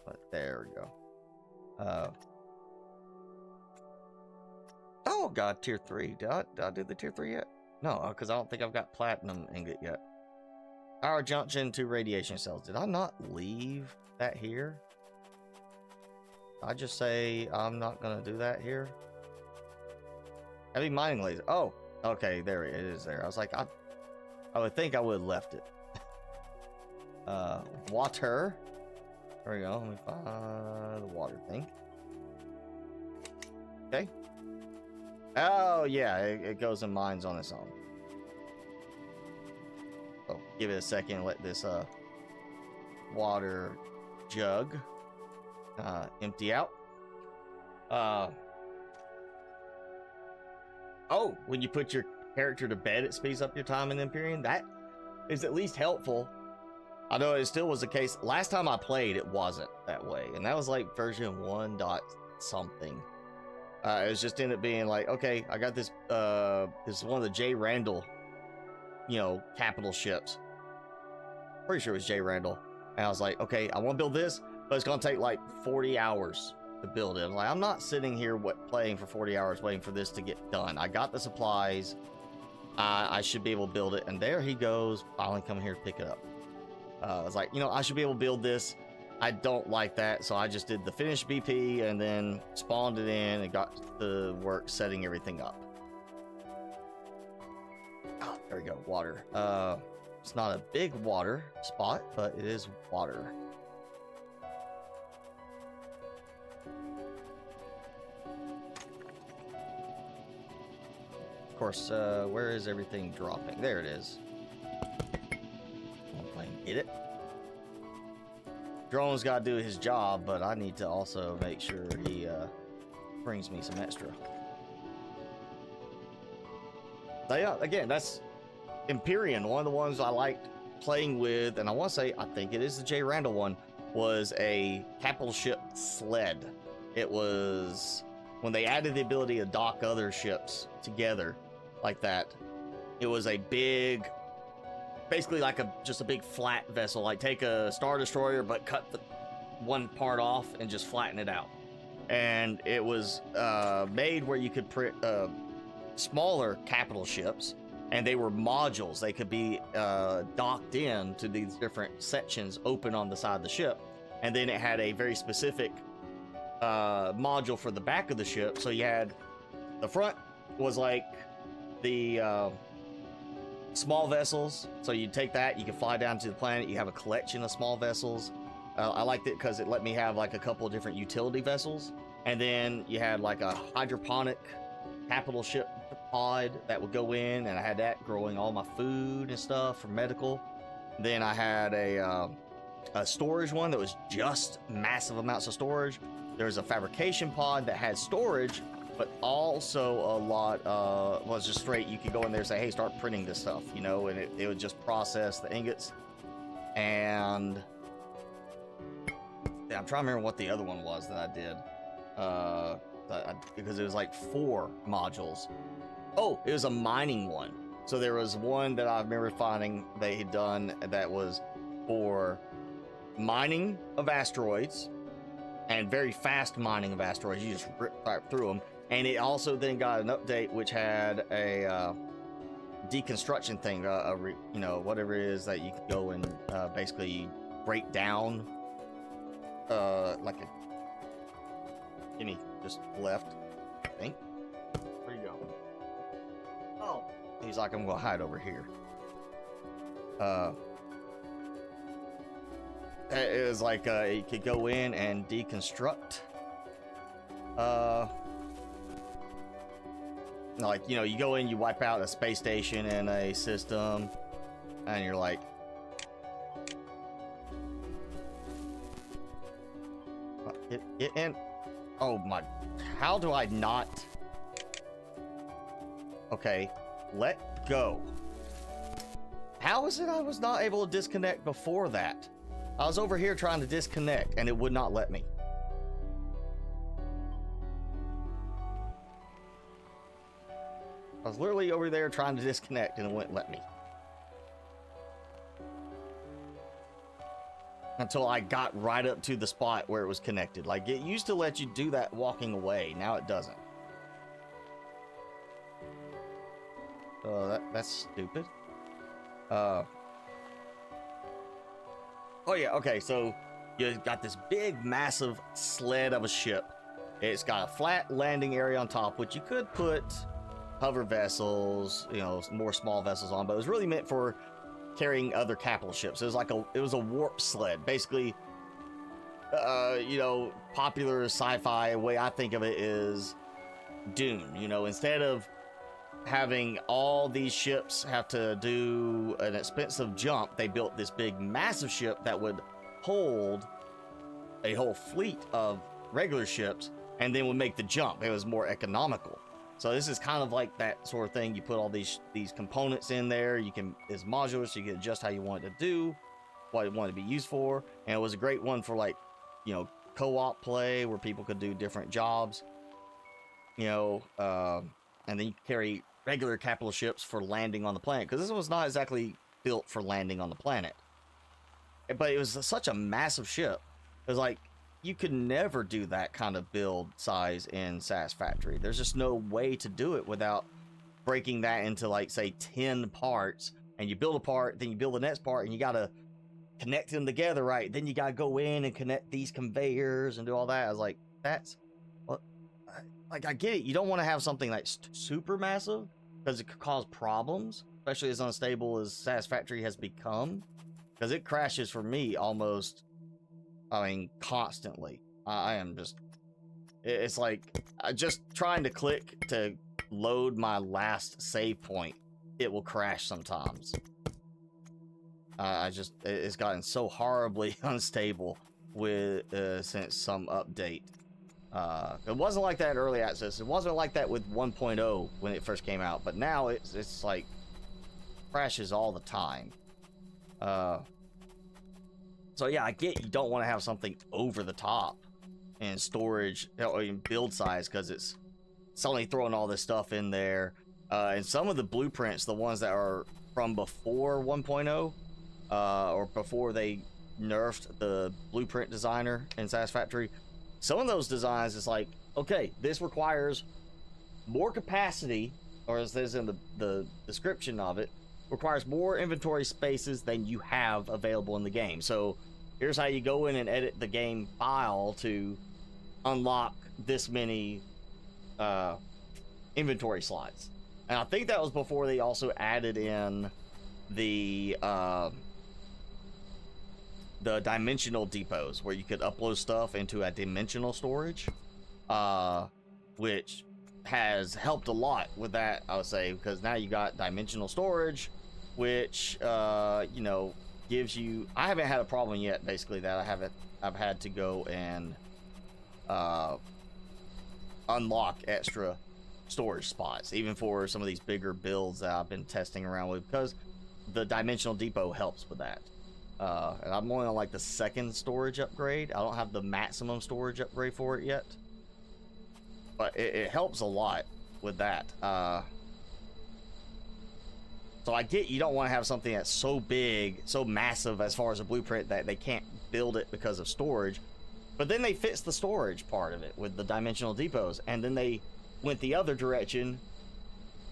but there we go. Oh god, tier 3. Did I do the tier 3 yet? No, because I don't think I've got platinum ingot yet. Power junction to radiation cells. Did I not leave that here? I just say I'm not gonna do that here. Heavy mining laser. Oh, okay, there it is. There. I was like, I would think I would have left it. Water. There we go. Let me find the water thing. Okay. Oh yeah, it goes in mines on its own. Oh, give it a second. Let this water jug empty out. Oh, when you put your character to bed, it speeds up your time in Empyrean. That is at least helpful. I know it still was the case. Last time I played, it wasn't that way. And that was like version 1 dot something. It was just ended up being like, okay, I got this, this is one of the J. Randall, you know, capital ships. Pretty sure it was J. Randall. And I was like, okay, I want to build this, but it's going to take like 40 hours to build it. I'm like, I'm not sitting here playing for 40 hours waiting for this to get done. I got the supplies. I should be able to build it. And there he goes, finally coming here to pick it up. I was like, you know, I should be able to build this. I don't like that, so I just did the finished BP and then spawned it in and got to work setting everything up. Oh, there we go, water. It's not a big water spot, but it is water. Of course, where is everything dropping? There it is. I'll play and get it. Drone's got to do his job, but I need to also make sure he brings me some extra. So yeah, again, that's Empyrean. One of the ones I liked playing with, and I want to say, I think it is the J. Randall one, was a capital ship sled. It was when they added the ability to dock other ships together like that. It was a big, basically like just a big flat vessel. Like take a Star Destroyer, but cut the one part off and just flatten it out. And it was made where you could print smaller capital ships, and they were modules. They could be docked in to these different sections open on the side of the ship. And then it had a very specific module for the back of the ship. So you had the front was like the small vessels, so you take that, you can fly down to the planet, you have a collection of small vessels. I liked it because it let me have like a couple of different utility vessels, and then you had like a hydroponic capital ship pod that would go in, and I had that growing all my food and stuff for medical. Then I had a storage one that was just massive amounts of storage. There was a fabrication pod that had storage, but also a lot was just straight. You could go in there and say, hey, start printing this stuff, you know, and it would just process the ingots. And yeah, I'm trying to remember what the other one was that I did, because it was like 4 modules. Oh, it was a mining one. So there was one that I remember finding they had done that was for mining of asteroids, and very fast mining of asteroids. You just rip right through them. And it also then got an update which had a deconstruction thing, you know, whatever it is that you could go and basically break down like a... And he just left, I think. Where'd he go? Oh. He's like, I'm gonna hide over here. It was like, you could go in and deconstruct. Like, you know, you go in, you wipe out a space station and a system, and you're like, get in. Oh my, how do I not? Okay, let go. How is it I was not able to disconnect before that? I was over here trying to disconnect and it would not let me. I was literally over there trying to disconnect and it wouldn't let me. Until I got right up to the spot where it was connected. Like, it used to let you do that walking away. Now it doesn't. That's stupid. Oh yeah, okay, so you got this big, massive sled of a ship. It's got a flat landing area on top, which you could put hover vessels, you know, more small vessels on, but it was really meant for carrying other capital ships. It was a warp sled. Basically, you know, popular sci-fi way I think of it is Dune. You know, instead of having all these ships have to do an expensive jump, they built this big massive ship that would hold a whole fleet of regular ships and then would make the jump. It was more economical. So this is kind of like that sort of thing. You put all these components in there. It's modular, so you can adjust how you want it to do, what you want it to be used for. And it was a great one for, like, you know, co-op play where people could do different jobs, you know, and then you carry regular capital ships for landing on the planet, because this was not exactly built for landing on the planet, but it was such a massive ship. It was like, you could never do that kind of build size in Satisfactory. There's just no way to do it without breaking that into, like, say 10 parts, and you build a part, then you build the next part, and you gotta connect them together, right? Then you gotta go in and connect these conveyors and do all that. I was like, that's what, like, I get it. You don't want to have something like super massive because it could cause problems, especially as unstable as Satisfactory has become, because it crashes for me almost, I mean, constantly. I am just, it's like, just trying to click to load my last save point, it will crash sometimes. It's gotten so horribly unstable with since some update. It wasn't like that in early access. It wasn't like that with 1.0 when it first came out, but now it's like crashes all the time. So yeah, I get you don't want to have something over the top in storage or in build size, because it's only throwing all this stuff in there. And some of the blueprints, the ones that are from before 1.0, or before they nerfed the blueprint designer in Satisfactory, some of those designs is like, okay, this requires more capacity, or as there's in the description of it, requires more inventory spaces than you have available in the game. So here's how you go in and edit the game file to unlock this many inventory slots. And I think that was before they also added in the dimensional depots, where you could upload stuff into a dimensional storage, which has helped a lot with that, I would say, because now you got dimensional storage, which you know, gives you, I haven't had a problem yet, basically, that I've had to go and unlock extra storage spots, even for some of these bigger builds that I've been testing around with, because the dimensional depot helps with that. And I'm only on, like, the second storage upgrade. I don't have the maximum storage upgrade for it yet, but it helps a lot with that. So I get you don't want to have something that's so big, so massive as far as a blueprint that they can't build it because of storage. But then they fixed the storage part of it with the dimensional depots, and then they went the other direction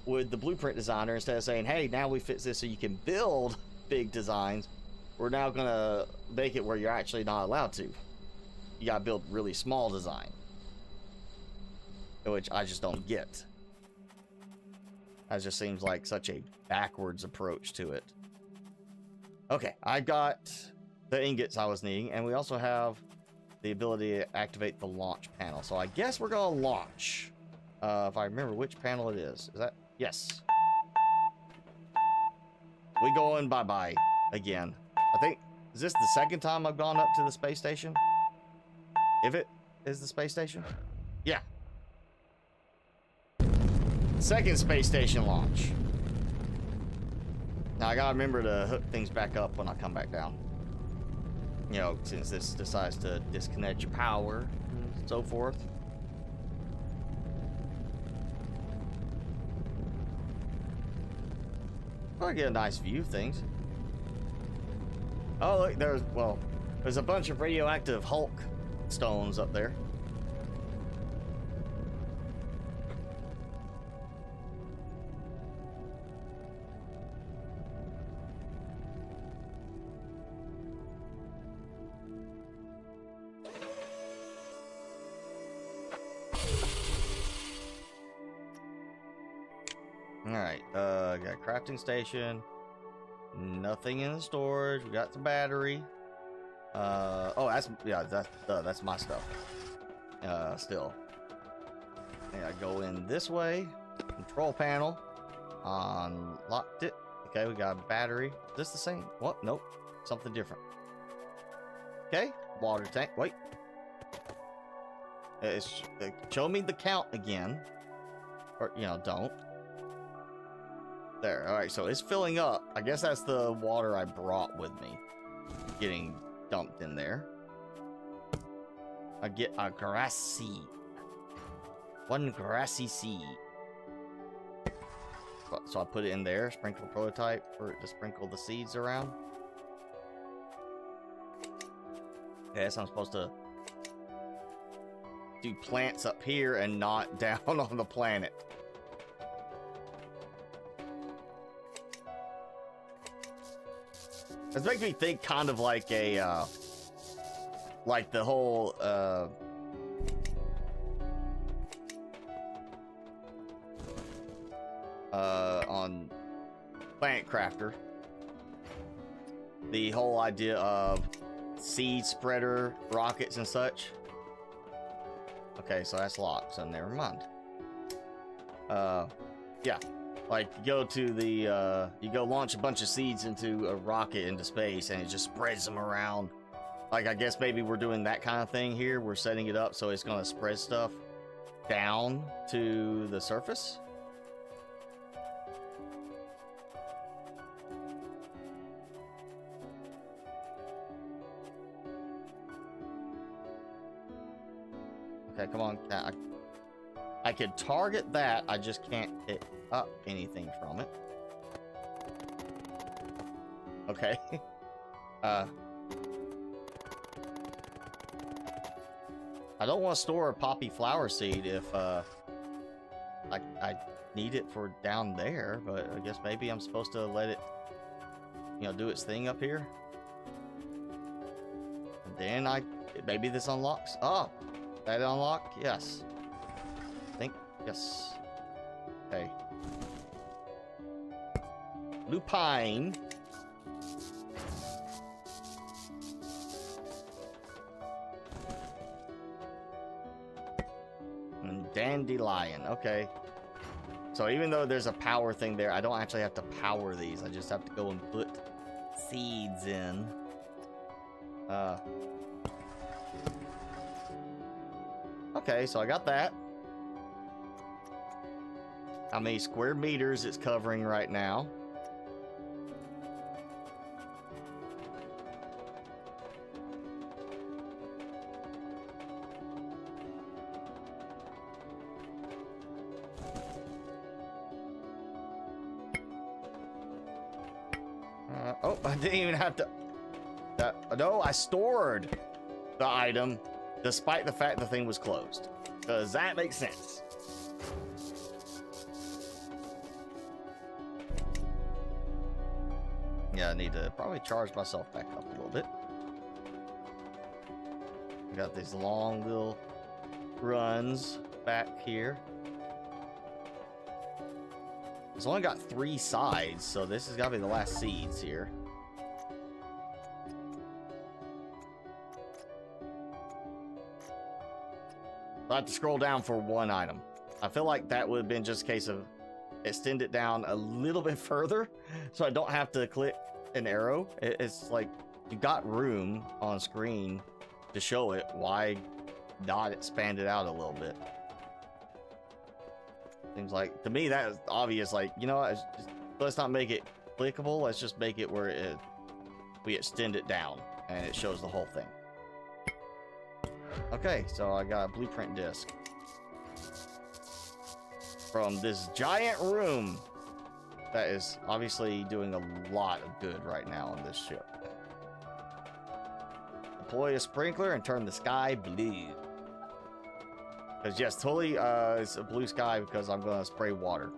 with the blueprint designer. Instead of saying, hey, now we fix this so you can build big designs, we're now gonna make it where you're actually not allowed to. you gotta build really small design, which I just don't get. That just seems like such a backwards approach to it. Okay, I got the ingots I was needing, and we also have the ability to activate the launch panel. So I guess we're gonna launch. If I remember which panel it is. Is that? Yes. We going bye-bye again. I think, is this the second time I've gone up to the space station? If it is the space station? Yeah. Second space station launch. Now I gotta remember to hook things back up when I come back down. You know, since this decides to disconnect your power and so forth. I get a nice view of things. Oh, look, there's a bunch of radioactive Hulk stones up there. Alright, got a crafting station. Nothing in the storage. We got the battery. Oh, that's my stuff. Still. Yeah, go in this way. Control panel. Unlocked it. Okay, we got a battery. Is this the same? What? Nope. Something different. Okay, water tank. Wait. Show me the count again. Or, you know, don't. There. Alright, so it's filling up. I guess that's the water I brought with me. Getting dumped in there. I get a grass seed. One grassy seed. So I put it in there. Sprinkle prototype for it to sprinkle the seeds around. Okay, so I'm supposed to do plants up here and not down on the planet. This makes me think kind of like a, like the whole, on Planet Crafter. The whole idea of seed spreader rockets and such. Okay, so that's locked, so never mind. Yeah. Like, you go to the, you go launch a bunch of seeds into a rocket into space, and it just spreads them around. Like, I guess maybe we're doing that kind of thing here. We're setting it up so it's going to spread stuff down to the surface. Okay, come on. I could target that. I just can't hit up anything from it. Okay. I don't want to store a poppy flower seed if I need it for down there, but I guess maybe I'm supposed to let it, you know, do its thing up here. And then maybe this unlocks. Oh, that unlocked? Yes. I think, yes. Okay. Lupine. And dandelion. Okay. So even though there's a power thing there, I don't actually have to power these. I just have to go and put seeds in. Okay, so I got that. How many square meters it's covering right now? Oh, I didn't even have to... no, I stored the item despite the fact the thing was closed. Does that make sense? Yeah, I need to probably charge myself back up a little bit. We got these long little runs back here. It's only got 3 sides, so this has got to be the last seeds here. I have to scroll down for one item. I feel like that would have been just a case of extend it down a little bit further so I don't have to click an arrow. It's like you got room on screen to show it. Why not expand it out a little bit? Seems like, to me, that is obvious. Like, you know what? Let's not make it clickable. Let's just make it where we extend it down and it shows the whole thing. Okay, so I got a blueprint disc from this giant room that is obviously doing a lot of good right now on this ship. Deploy a sprinkler and turn the sky blue. Because yes, totally it's a blue sky because I'm going to spray water.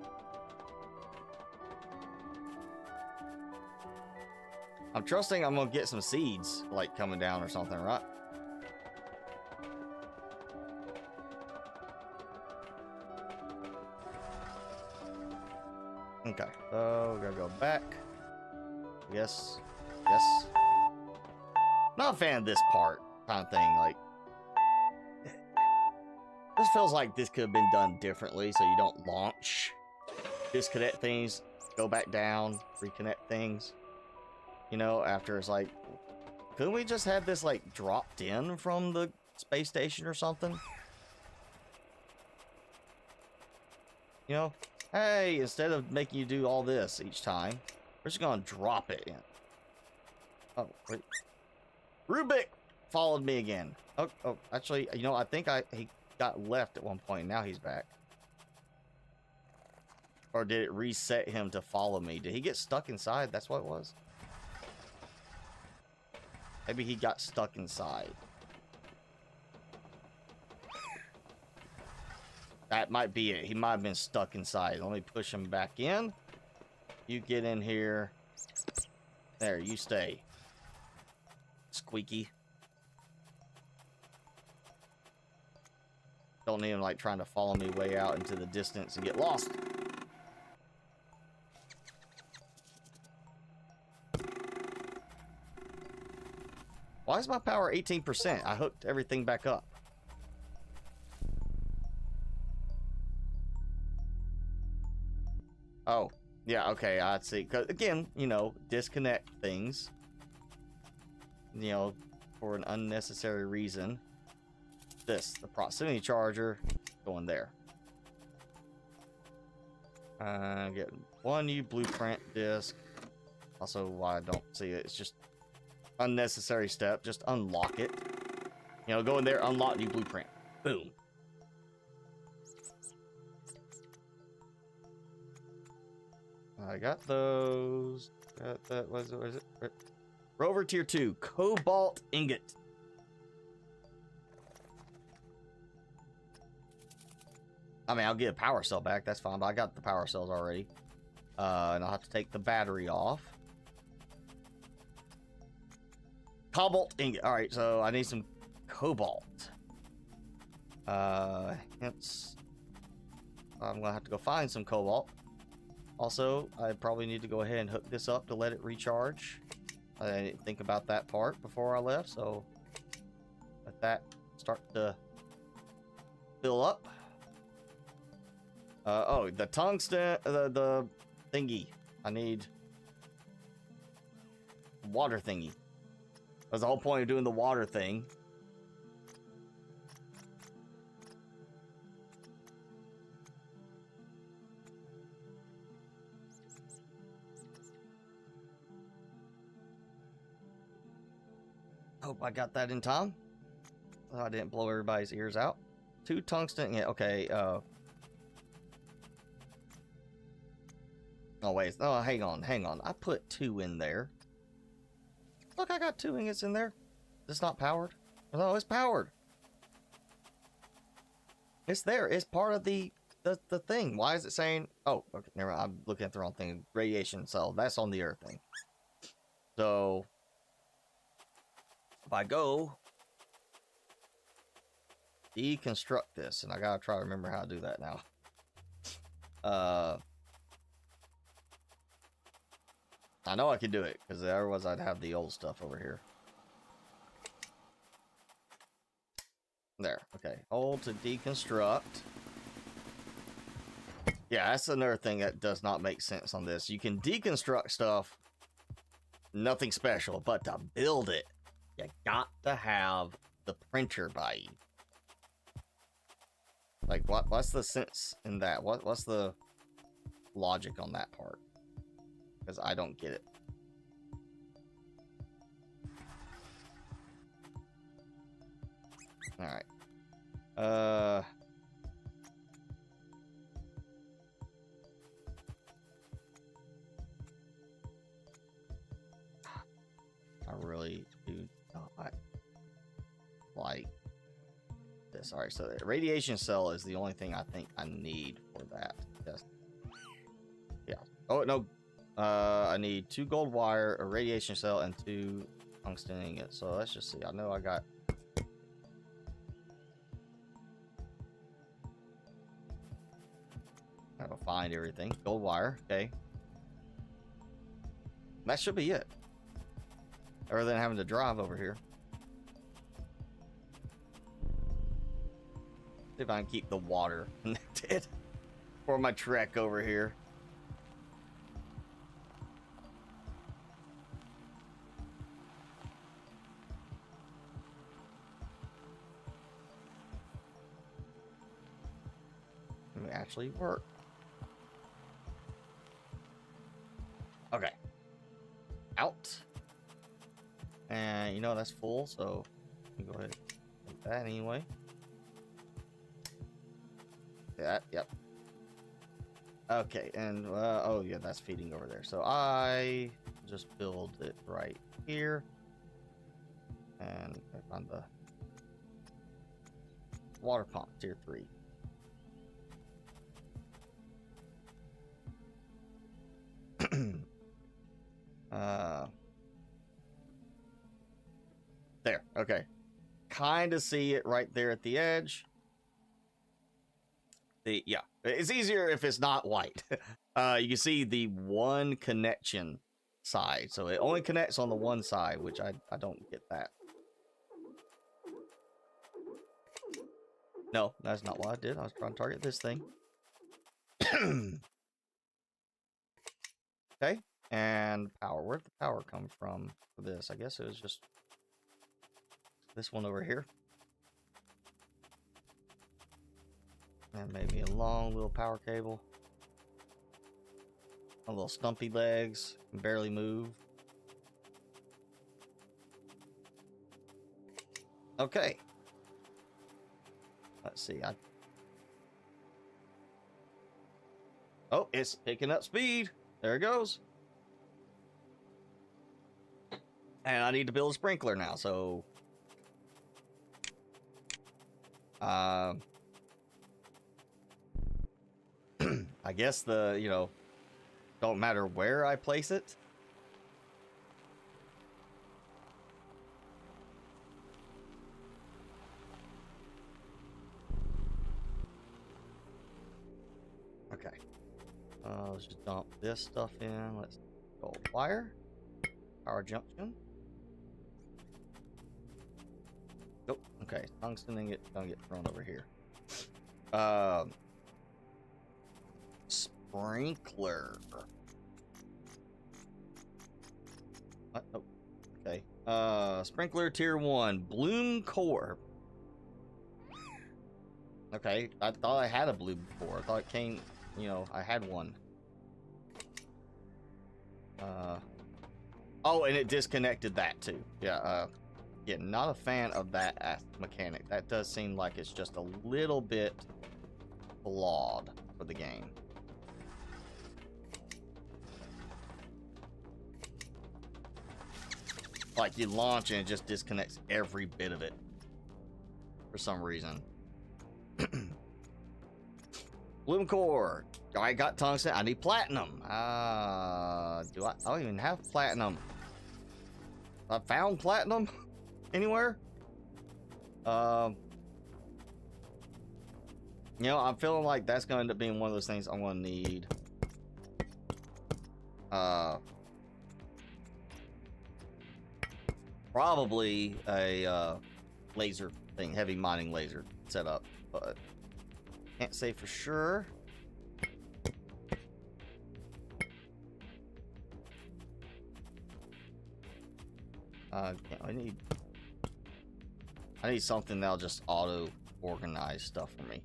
I'm trusting I'm going to get some seeds like coming down or something, right? Okay, so we gotta go back. Yes, yes. Not a fan of this part, kind of thing. Like, this feels like this could have been done differently, so you don't launch, disconnect things, go back down, reconnect things. You know, after it's like, couldn't we just have this like dropped in from the space station or something? You know? Hey, instead of making you do all this each time, we're just gonna drop it in. Oh, wait. Rubik followed me again. Oh, actually, you know, I think he got left at one point. Now he's back. Or did it reset him to follow me? Did he get stuck inside? That's what it was. Maybe he got stuck inside. That might be it. He might have been stuck inside. Let me push him back in. You get in here. There, you stay. Squeaky. Don't need him like trying to follow me way out into the distance and get lost. Why is my power 18%? I hooked everything back up. Oh, yeah, okay, I see. 'Cause again, you know, disconnect things. You know, for an unnecessary reason. The proximity charger, going there. Get one new blueprint disc. Also, why I don't see it, it's just unnecessary step. Just unlock it. You know, go in there, unlock new blueprint. Boom. I got those. Got that. What is it? Rover Tier 2. Cobalt Ingot. I mean, I'll get a power cell back. That's fine, but I got the power cells already. And I'll have to take the battery off. Cobalt Ingot. Alright, so I need some cobalt. Hence, I'm going to have to go find some cobalt. Also, I probably need to go ahead and hook this up to let it recharge. I didn't think about that part before I left, so let that start to fill up. Oh, the tungsten, the thingy. I need water thingy. That's the whole point of doing the water thing. Hope I got that in time. So I didn't blow everybody's ears out. 2 tungsten. Yeah, okay. Oh wait. Oh, hang on. I put 2 in there. Look, I got 2 ingots in there. It's not powered. No, it's powered. It's there. It's part of the thing. Why is it saying? Oh, okay. Never mind. I'm looking at the wrong thing. Radiation cell. That's on the Earth thing. So if I go deconstruct this, and I gotta try to remember how to do that now. I know I can do it, because otherwise I'd have the old stuff over here. There, okay. Hold to deconstruct. Yeah, that's another thing that does not make sense on this. You can deconstruct stuff, nothing special, but to build it, you got to have the printer by you. Like, what's the sense in that? What's the logic on that part? Because I don't get it. All right. I really do not like this. All right, so the radiation cell is the only thing I think I need for that. Yes. Yeah. Oh no. I need 2 gold wire, a radiation cell, and 2 tungsten ingots. So let's just see. I know I got. I gotta find everything. Gold wire. Okay. That should be it. Other than having to drive over here. See if I can keep the water connected for my trek over here. Let me actually work. Okay. Out. And you know that's full, so let me go ahead and take that anyway. That, yep. Okay, and oh yeah, that's feeding over there. So I just build it right here, and I find the water pump tier 3. There, okay. Kind of see it right there at the edge. Yeah, it's easier if it's not white. You can see the one connection side. So it only connects on the one side, which I don't get that. No, that's not what I did. I was trying to target this thing. Okay, and power. Where'd the power come from for this? I guess it was just this one over here. And maybe a long little power cable. A little stumpy legs, can barely move. Okay. Let's see. Oh, it's picking up speed. There it goes. And I need to build a sprinkler now, so I guess don't matter where I place it. Okay. Let's just dump this stuff in. Let's go wire. Power junction. Nope. Okay. Tungsten ingot gonna get thrown over here. Sprinkler. What? Oh, okay. Sprinkler tier 1. Bloom core. Okay. I thought I had a bloom core. I thought it came, I had one. Oh, and it disconnected that too. Yeah, not a fan of that mechanic. That does seem like it's just a little bit flawed for the game. Like you launch and it just disconnects every bit of it for some reason. Bloom core. I got tungsten. I need platinum. I don't even have platinum. I found platinum anywhere. You know, I'm feeling like that's going to end up being one of those things I'm going to need. Probably a laser thing, heavy mining laser set up, but can't say for sure. I need something that'll just auto organize stuff for me.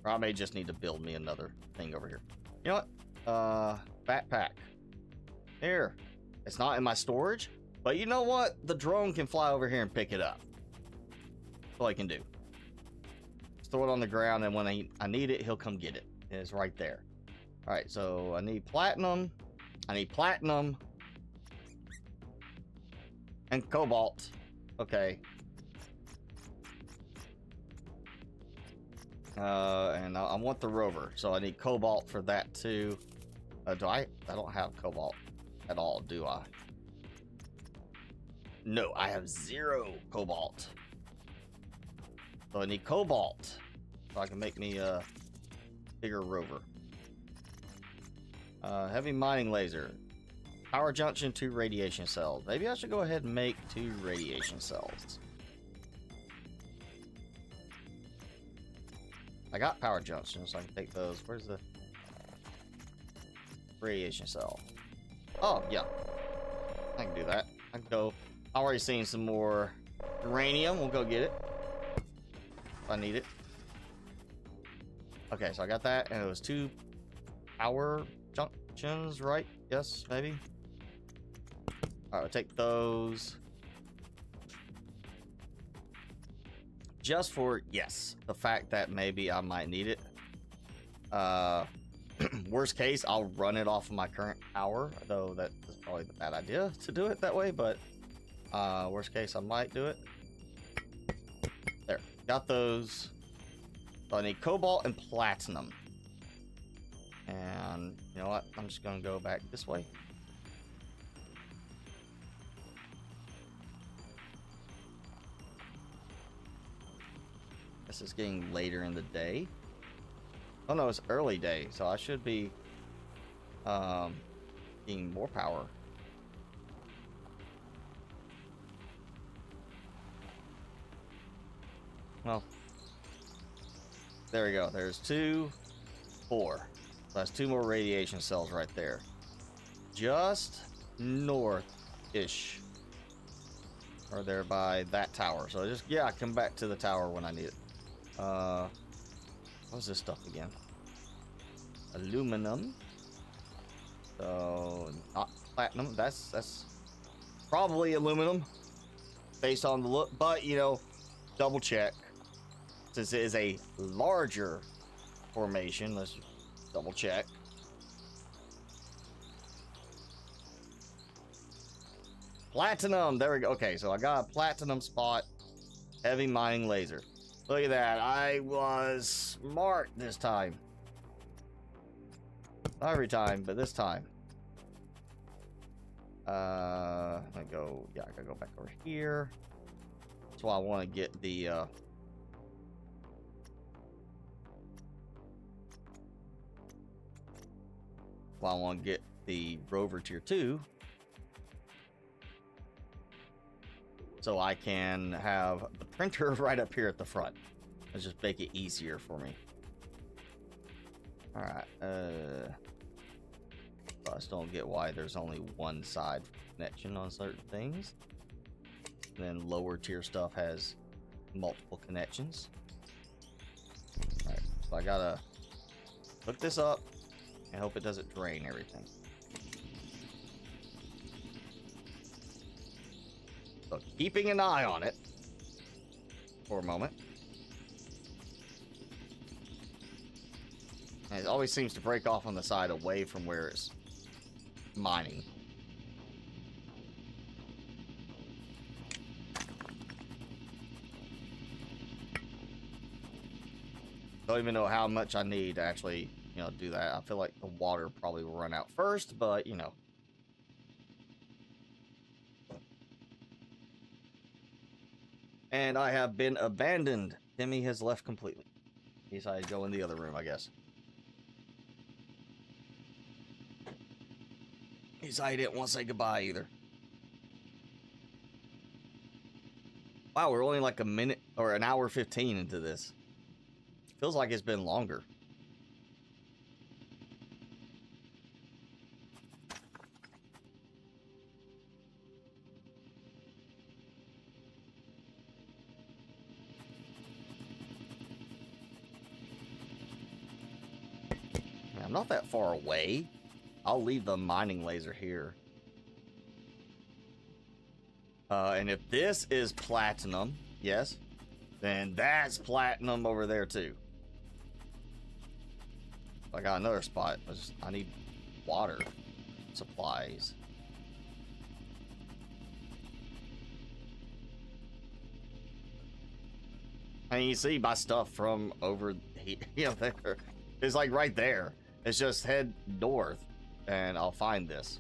Or I may just need to build me another thing over here. You know what? Backpack. Here. It's not in my storage, but you know what? The drone can fly over here and pick it up. That's all I can do. Just throw it on the ground, and when I need it, he'll come get it. It's right there. All right, so I need platinum. I need platinum. And cobalt. Okay. And I want the rover, so I need cobalt for that too. I don't have cobalt at all, do I? No, I have 0 cobalt. So I need cobalt so I can make me a bigger rover. Heavy mining laser. Power junction, 2 radiation cells. Maybe I should go ahead and make 2 radiation cells. I got power junctions, so I can take those. Where's the radiation cell? Oh, yeah. I can do that. I can go. I've already seen some more uranium. We'll go get it if I need it. Okay, so I got that, and it was 2 power junctions, right? Yes, maybe. All right, I'll take those. Just for, yes, the fact that maybe I might need it. Worst case, I'll run it off of my current power, though that is probably the bad idea to do it that way, but worst case, I might do it. There, got those. So I need cobalt and platinum. And you know what? I'm just gonna go back this way. This is getting later in the day. Oh no, it's early day, so I should be getting more power. Well, there we go. There's 2, 4. So that's 2 more radiation cells right there. Just north-ish. Or there by that tower. So just, yeah, come back to the tower when I need it. What's this stuff again? Aluminum. So not platinum. That's probably aluminum based on the look, but you know, double check since it is a larger formation. Let's double check. Platinum. There we go. Okay, so I got a platinum spot. Heavy mining laser. Look at that. I was smart this time. Not every time, but this time. I go. Yeah, I gotta go back over here. That's why I want to get the. Well, I want to get the rover tier 2. So I can have the printer right up here at the front. Let's just make it easier for me. Alright, I just don't get why there's only one side connection on certain things. And then lower tier stuff has multiple connections. Alright, so I gotta hook this up and hope it doesn't drain everything. So keeping an eye on it for a moment. And it always seems to break off on the side away from where it's mining. Don't even know how much I need to actually, you know, do that. I feel like the water probably will run out first, but you know. And I have been abandoned Timmy has left completely. He decided to go in the other room, I guess. He decided he didn't want to say goodbye either. Wow, we're only like a minute or an hour 15 into this. Feels like it's been longer. I'm not that far away. I'll leave the mining laser here. And if this is platinum, yes, then that's platinum over there too. I got another spot. I need water supplies. And you see my stuff from over here, you know, there. It's like right there. It's just head north, and I'll find this.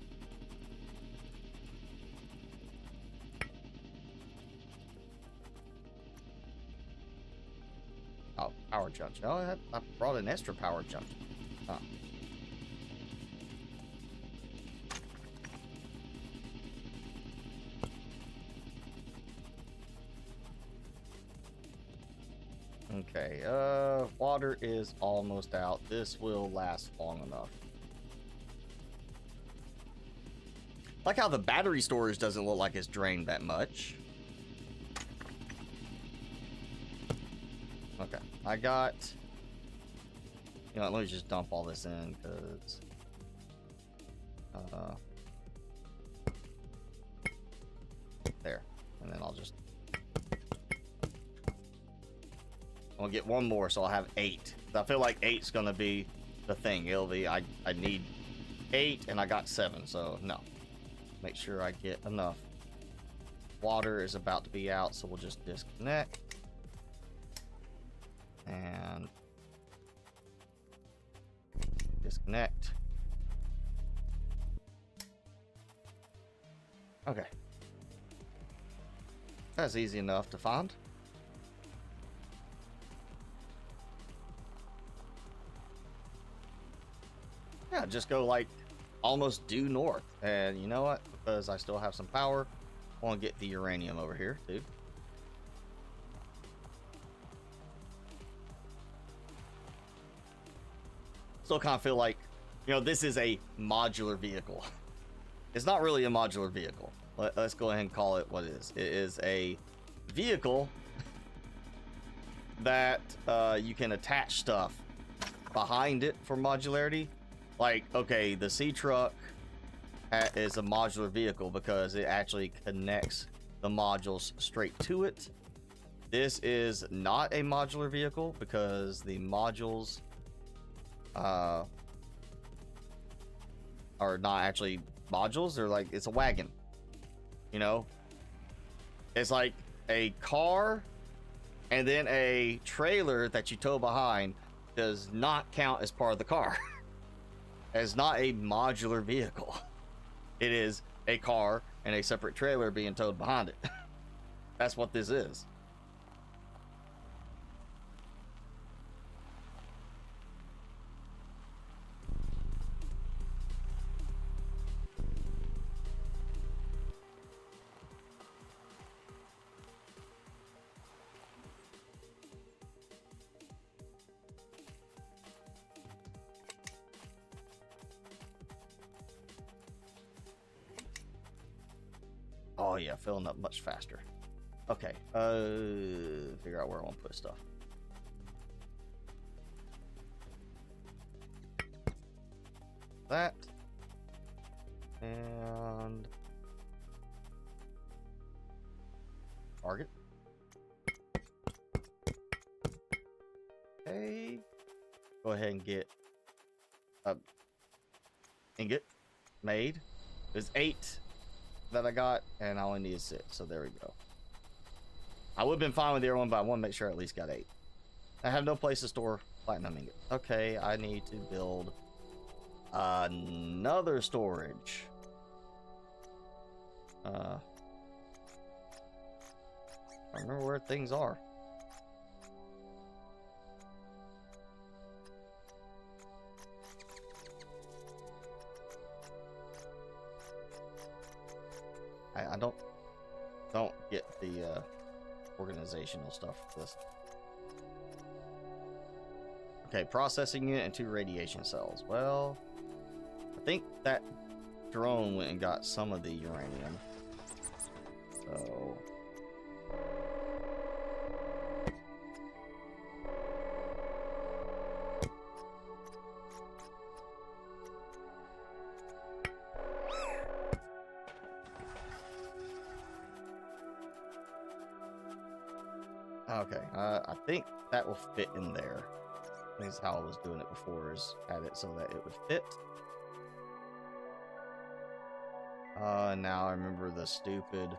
Oh, power junction. Oh, I brought an extra power junction. Huh. Okay, water is almost out. This will last long enough. Like how the battery storage doesn't look like it's drained that much. Okay, I got... You know, let me just dump all this in, because... there. And then I'll just... I'll get one more, so I'll have 8. I feel like 8's gonna be the thing. It'll be... I need 8, and I got 7, so no. Make sure I get enough. Water is about to be out, so we'll just disconnect. And... disconnect. Okay. That's easy enough to find. Yeah, just go like almost due north. And you know what? Because I still have some power, I want to get the uranium over here too. Still kind of feel like, you know, this is a modular vehicle. It's not really a modular vehicle. Let's go ahead and call it what it is. It is a vehicle that you can attach stuff behind it for modularity. Like, okay, the C truck is a modular vehicle because it actually connects the modules straight to it. This is not a modular vehicle because the modules are not actually modules. They're like, it's a wagon, you know. It's like a car, and then a trailer that you tow behind does not count as part of the car. It's not a modular vehicle. It is a car and a separate trailer being towed behind it. That's what this is. Oh yeah, filling up much faster. Okay, figure out where I want to put stuff. That. And... target. Okay. Go ahead and get a ingot made. There's 8 that I got, and I only need 6, so there we go. I would have been fine with the other one, but I want to make sure I at least got 8. I have no place to store platinum ingot. Okay, I need to build another storage. I remember where things are. I don't get the organizational stuff for this. Okay, processing unit and 2 radiation cells. Well, I think that drone went and got some of the uranium. So okay, I think that will fit in there. This is how I was doing it before, is had it so that it would fit. Now I remember the stupid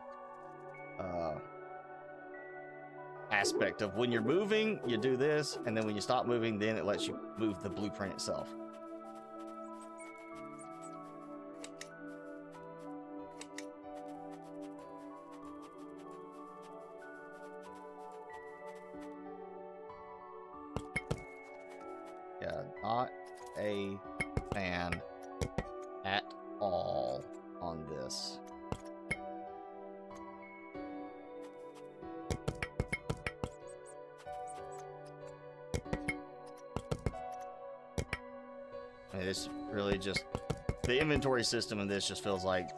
aspect of when you're moving, you do this, and then when you stop moving, then it lets you move the blueprint itself. Yeah, not a fan at all on this. I mean, this really just, the inventory system in this just feels like,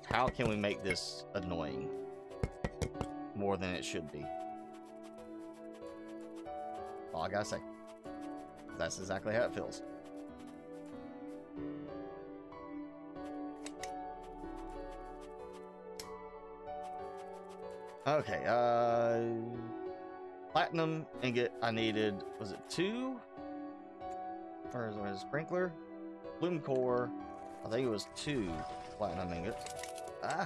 how can we make this annoying more than it should be? All I gotta say. That's exactly how it feels. Okay, platinum ingot I needed, was it 2? Or is it a sprinkler? Bloom core, I think it was 2 platinum ingot. Ah!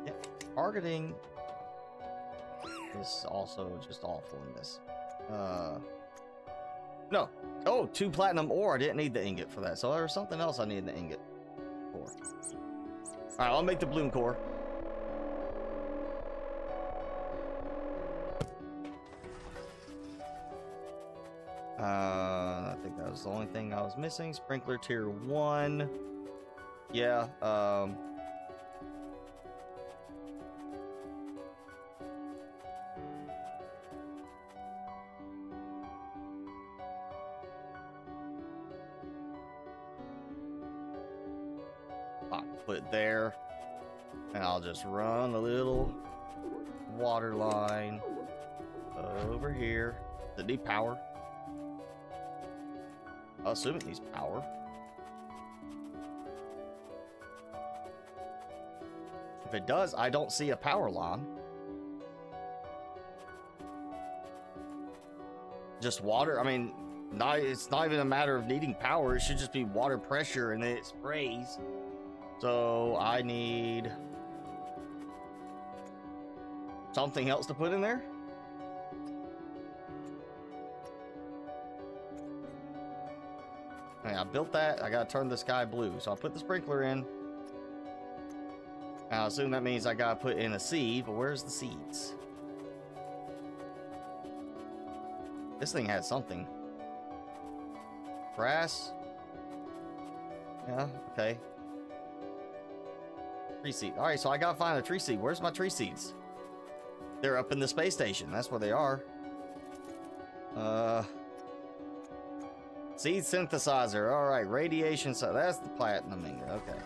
Yeah, targeting is also just awful in this. No. Oh, 2 platinum ore. I didn't need the ingot for that. So there was something else I needed the ingot for. Alright, I'll make the bloom core. I think that was the only thing I was missing. Sprinkler tier 1. Yeah, I'll put it there, and I'll just run a little water line over here. Does it need power? I'll assume it needs power. If it does, I don't see a power line. Just water. I mean, it's not even a matter of needing power. It should just be water pressure and then it sprays. So I need something else to put in there. I built that. I gotta turn the sky blue. So I'll put the sprinkler in. And I assume that means I gotta put in a seed, but where's the seeds? This thing has something. Grass. Yeah, okay. Tree seed. Alright, so I gotta find a tree seed. Where's my tree seeds? They're up in the space station. That's where they are. Seed synthesizer. Alright, radiation. So that's the platinum ingot. Okay.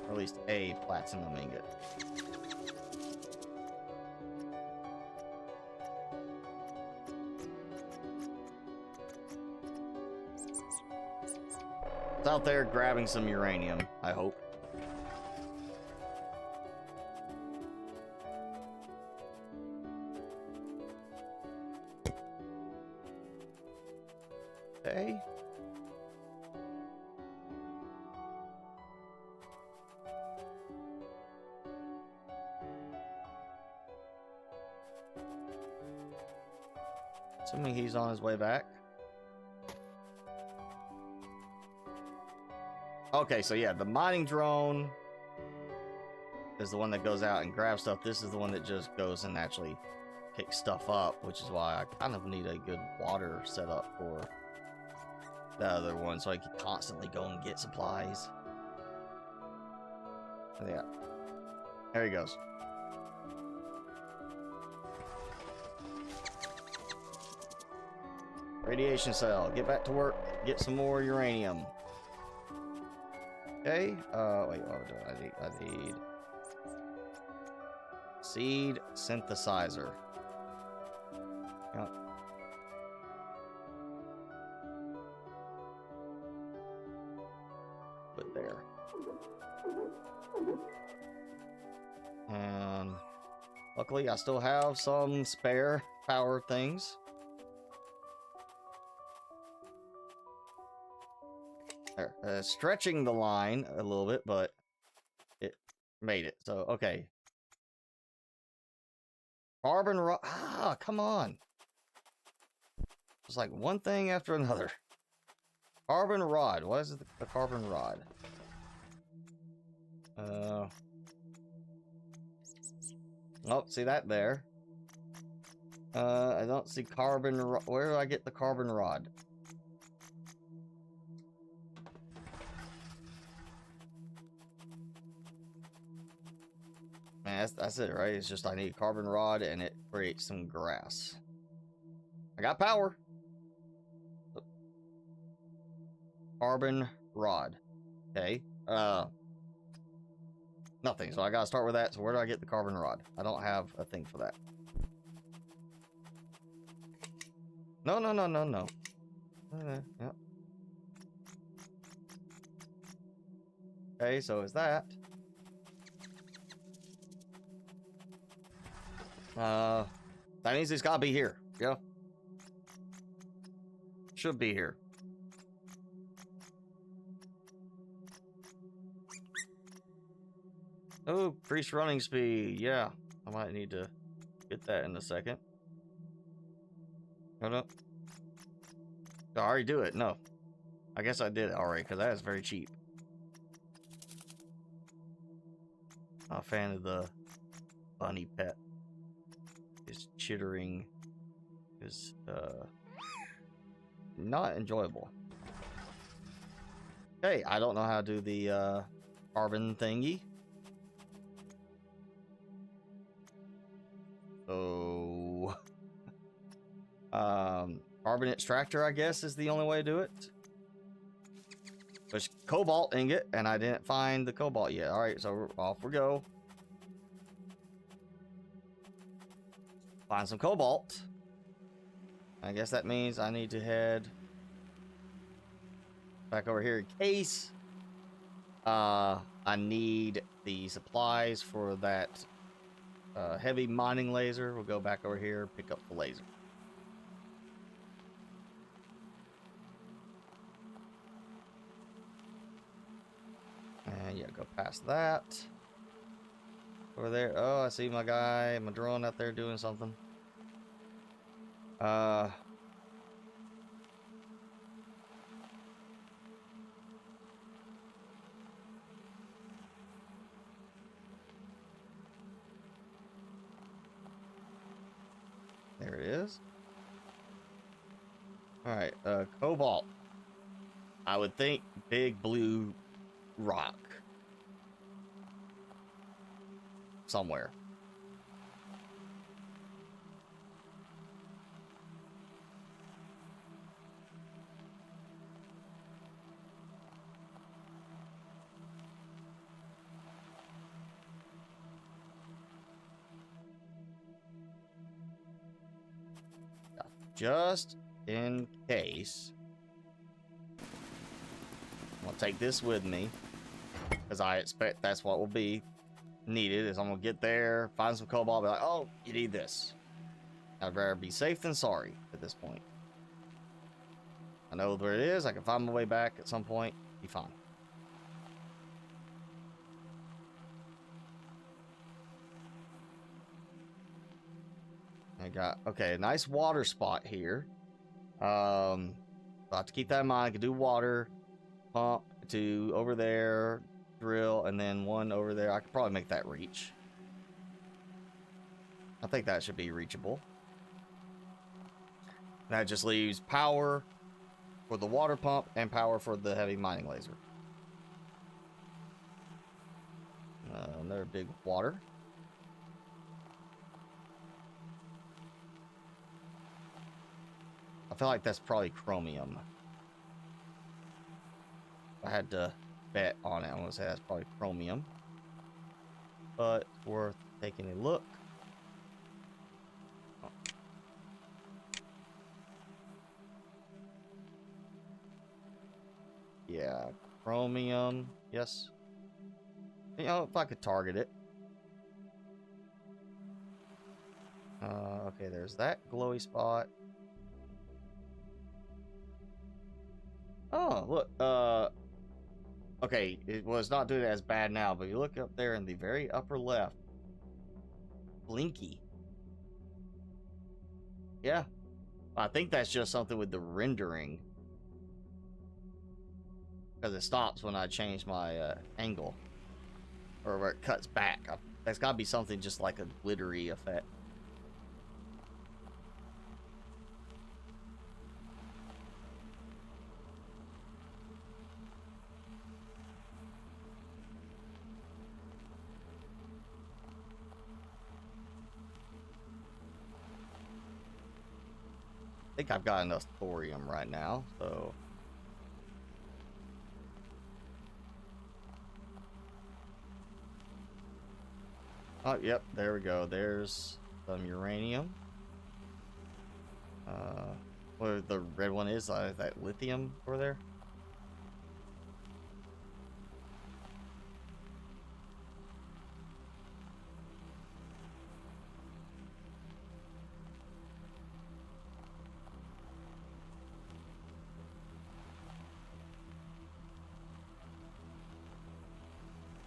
Or at least a platinum ingot. It's out there grabbing some uranium, I hope. Okay. Assuming he's on his way back. Okay, so yeah, the mining drone is the one that goes out and grabs stuff. This is the one that just goes and actually picks stuff up, which is why I kind of need a good water setup for the other one, so I can constantly go and get supplies. Yeah. There he goes. Radiation cell. Get back to work. Get some more uranium. Okay. Wait. What do I need? I need seed synthesizer. Yep. Put there. And luckily, I still have some spare power things. There. Stretching the line a little bit, but it made it. So, okay. Carbon rod. Ah, come on. It's like one thing after another. Carbon rod. What is the carbon rod? Oh, see that there. I don't see carbon rod. Where do I get the carbon rod? Man, that's it, right? It's just I need carbon rod and it creates some grass. I got power. Carbon rod. Okay. Nothing. So I gotta start with that. So where do I get the carbon rod? I don't have a thing for that. No. Yep. Okay, so is that. That means it's gotta be here. Yeah. Should be here. Oh, increased running speed. Yeah. I might need to get that in a second. Hold up. Did I already do it? No. I guess I did it already, because that is very cheap. I'm a fan of the bunny pet. His chittering is not enjoyable. Hey, I don't know how to do the carbon thingy. So carbon extractor, I guess, is the only way to do it. There's cobalt ingot, and I didn't find the cobalt yet. Alright, so off we go. Find some cobalt. I guess that means I need to head back over here in case I need the supplies for that heavy mining laser. We'll go back over here, pick up the laser. And yeah, go past that. Over there. Oh, I see my guy, my drone out there doing something. There it is. Alright, cobalt. I would think big blue rock. Somewhere. Just in case. I'm gonna take this with me, because I expect that's what will be needed. Is I'm gonna get there, find some cobalt, be like, oh, you need this. I'd rather be safe than sorry at this point. I know where it is. I can find my way back at some point. Be fine. I got, okay, a nice water spot here. I'll have to keep that in mind. I can do water pump to over there, drill, and then one over there. I could probably make that reach. I think that should be reachable. That just leaves power for the water pump and power for the heavy mining laser. Another big water. I feel like that's probably chromium. If I had to bet on it, I'm gonna say that's probably chromium. But it's worth taking a look. Oh. Yeah, chromium. Yes. You know, if I could target it. Okay, there's that glowy spot. Oh, look. Okay, it was not doing it as bad now, but you look up there in the very upper left. Blinky. Yeah. I think that's just something with the rendering. Because it stops when I change my angle. Or where it cuts back. That's got to be something just like a glittery effect. I think I've got enough thorium right now, so... Oh, yep, there we go. There's some uranium. What the red one is, that lithium over there.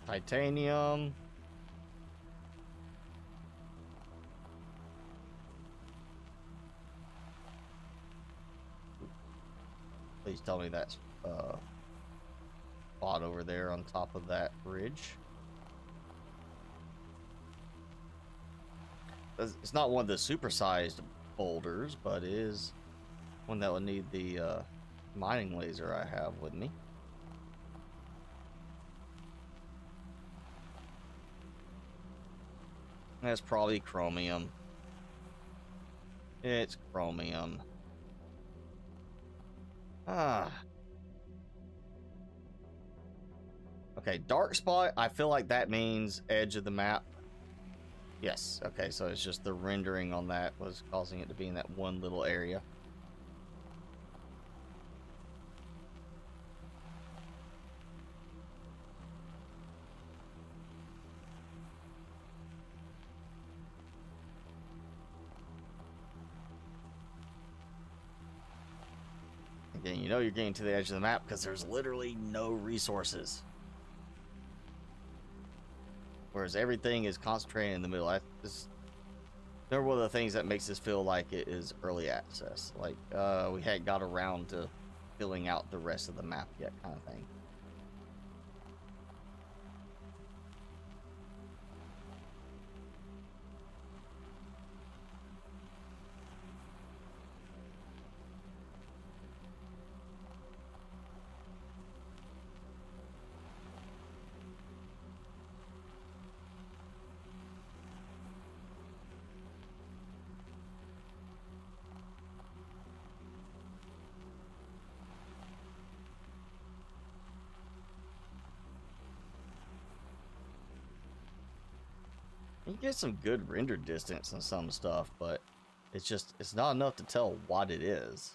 Titanium. Please tell me that's spot over there on top of that bridge. It's not one of the supersized boulders, but it is one that would need the mining laser I have with me. That's probably chromium. It's chromium. Ah. Okay, dark spot, I feel like that means edge of the map. Yes, okay, so it's just the rendering on that was causing it to be in that one little area. Again, you know you're getting to the edge of the map because there's literally no resources. Whereas everything is concentrated in the middle. They're one of the things that makes this feel like it is early access. Like, we hadn't got around to filling out the rest of the map yet, kind of thing. You get some good render distance and some stuff, but it's not enough to tell what it is.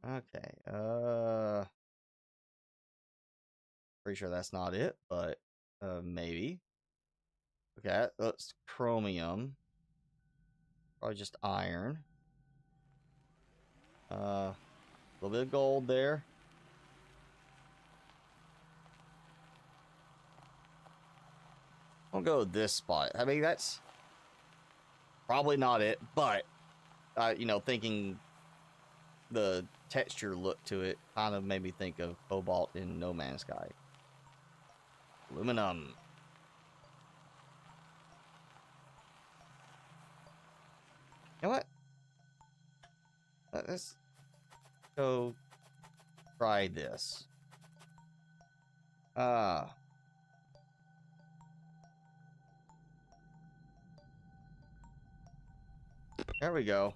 Okay, pretty sure that's not it, but maybe. Okay, that's chromium. Probably just iron. A little bit of gold there. I'll go with this spot. I mean, that's probably not it, but you know, thinking the texture look to it kind of made me think of cobalt in No Man's Sky. Aluminum. You know what? This go try this. Ah. There we go.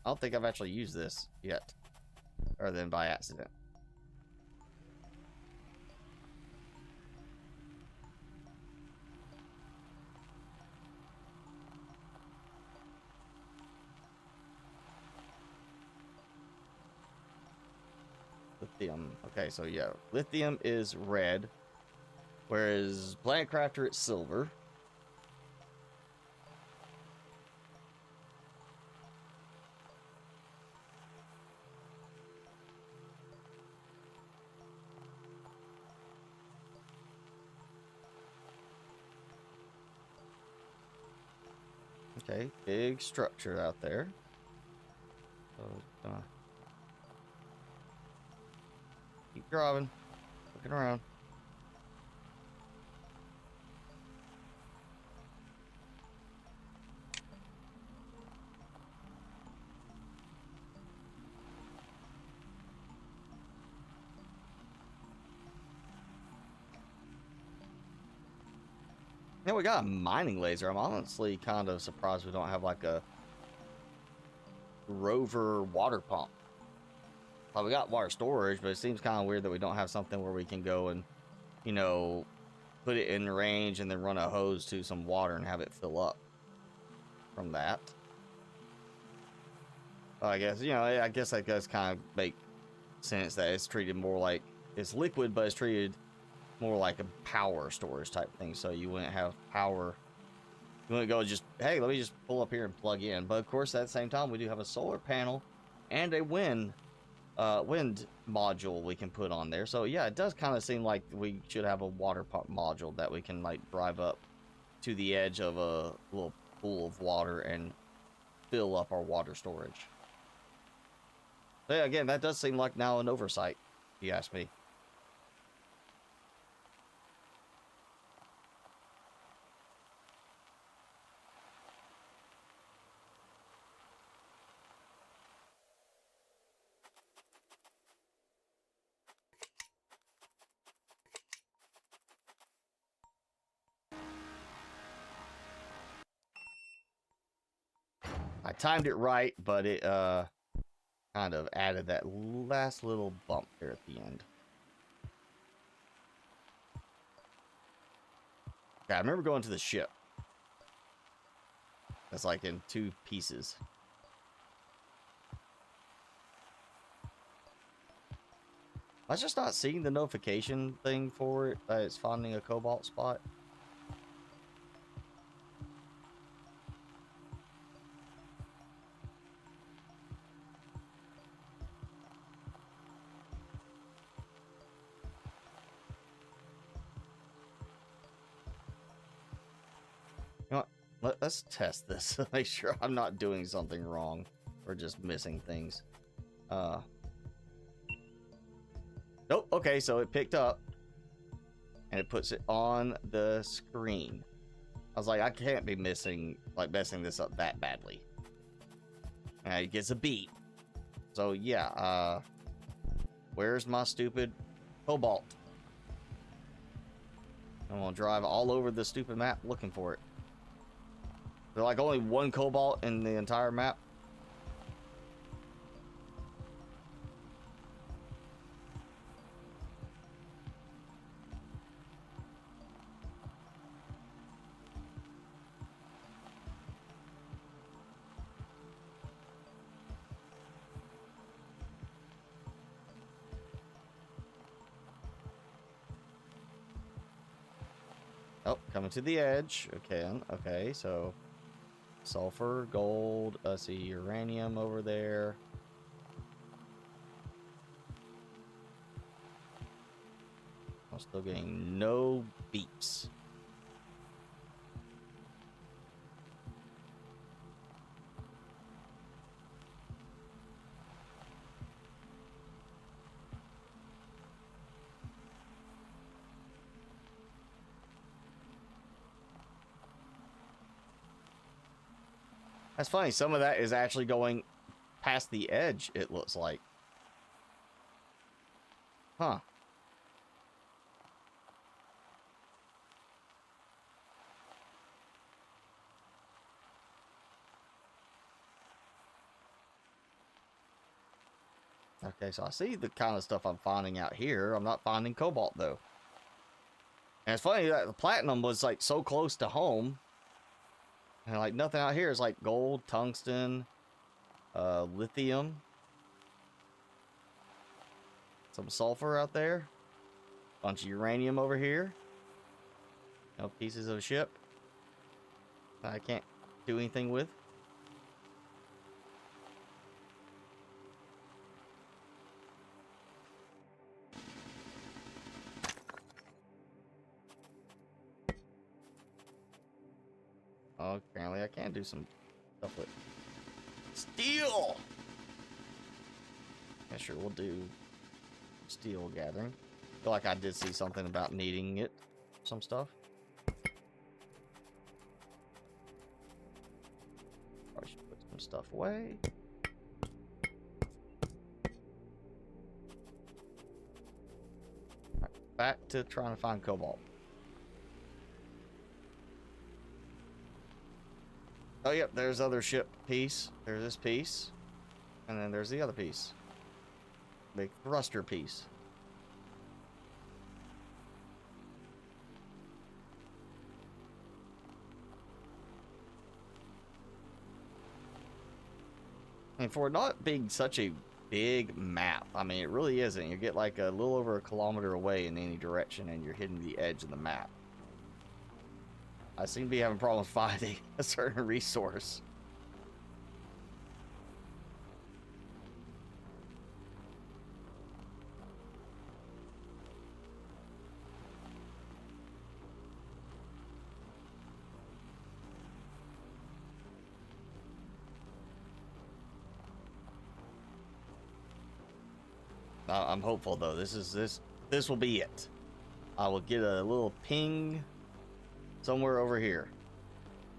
I don't think I've actually used this yet. Other than by accident. Lithium. Okay, so yeah. Lithium is red. Whereas Plant Crafter, it's silver. Okay, big structure out there. So, keep driving, looking around. Yeah, we got a mining laser. I'm honestly kind of surprised we don't have like a rover water pump. Well, we got water storage, but it seems kind of weird that we don't have something where we can go and, you know, put it in range and then run a hose to some water and have it fill up from that. I guess, you know, I guess that does kind of make sense that it's treated more like it's liquid, but it's treated more like a power storage type thing. So you wouldn't have power. You wouldn't go just, hey, let me just pull up here and plug in. But of course, at the same time, we do have a solar panel and a wind module we can put on there. So yeah, it does kind of seem like we should have a water pump module that we can like drive up to the edge of a little pool of water and fill up our water storage. But yeah, again, that does seem like now an oversight, if you ask me. I timed it right, but it kind of added that last little bump there at the end. Okay, I remember going to the ship. That's like in 2 pieces. I was just not seeing the notification thing for it that it's finding a cobalt spot. You know what? Let's test this. Make sure I'm not doing something wrong or just missing things. Nope. Okay, so it picked up and it puts it on the screen. I was like, I can't be messing this up that badly. And it gets a beat. So yeah, where's my stupid cobalt? I'm gonna drive all over the stupid map looking for it. There's like only 1 cobalt in the entire map. Oh, coming to the edge. Okay, so sulfur, gold, I see uranium over there. I'm still getting no beeps. That's funny. Some of that is actually going past the edge, it looks like. Huh. Okay, so I see the kind of stuff I'm finding out here. I'm not finding cobalt, though. And it's funny that the platinum was, like, so close to home. And, like, nothing out here is, like, gold, tungsten, lithium. Some sulfur out there. Bunch of uranium over here. You know, pieces of a ship that I can't do anything with. Oh, apparently I can do some stuff with steel. Yeah, sure, we'll do steel gathering. I feel like I did see something about needing it. Some stuff. Probably should put some stuff away. Right, back to trying to find cobalt. Oh, yep, there's other ship piece. There's this piece. And then there's the other piece. Big thruster piece. And for it not being such a big map, I mean, it really isn't. You get like a little over a kilometer away in any direction and you're hitting the edge of the map. I seem to be having problems finding a certain resource. I'm hopeful though. This will be it. I will get a little ping somewhere over here.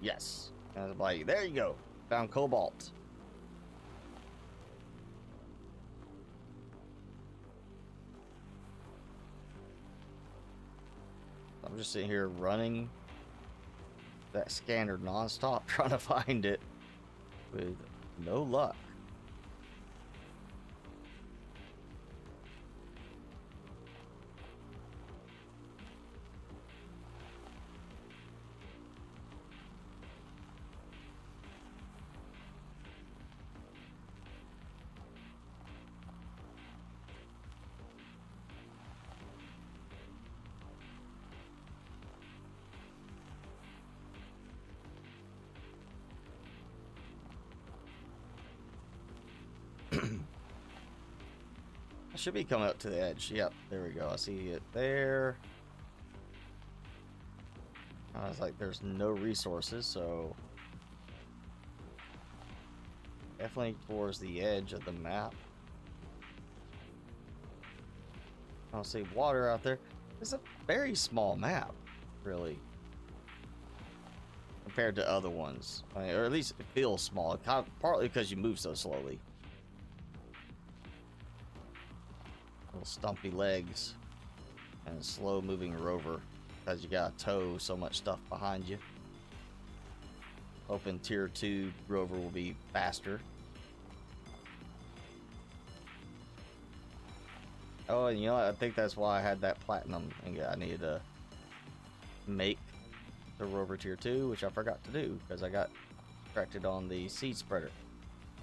Yes. And I'm like, there you go. Found cobalt. I'm just sitting here running that scanner nonstop trying to find it with no luck. I should be coming up to the edge. Yep, there we go. I see it there. I was like, there's no resources, so definitely towards the edge of the map. I don't see water out there. It's a very small map, really, compared to other ones. I mean, or at least it feels small, partly because you move so slowly. Little stumpy legs and a slow moving rover because you gotta tow so much stuff behind you. Hoping tier 2 rover will be faster. Oh, and you know what? I think that's why I had that platinum ingot. I needed to make the rover tier 2, which I forgot to do because I got corrected on the seed spreader.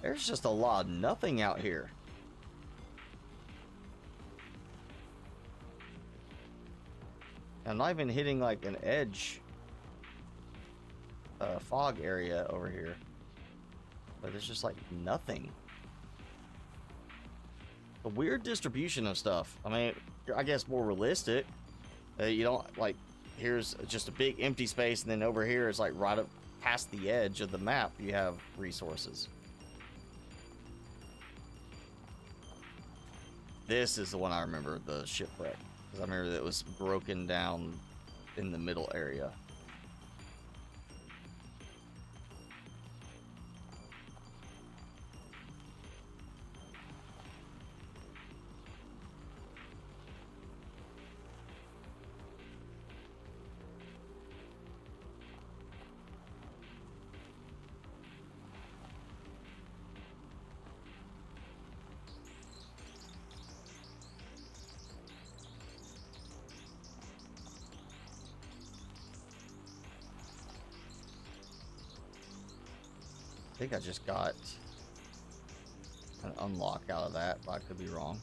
There's just a lot of nothing out here. I'm not even hitting like an edge fog area over here, but there's just like nothing. A weird distribution of stuff. I mean, I guess more realistic. You don't like, here's just a big empty space, and then over here is like right up past the edge of the map you have resources. This is the one I remember, the shipwreck. Because I remember that it was broken down in the middle area. think I just got an unlock out of that, but I could be wrong.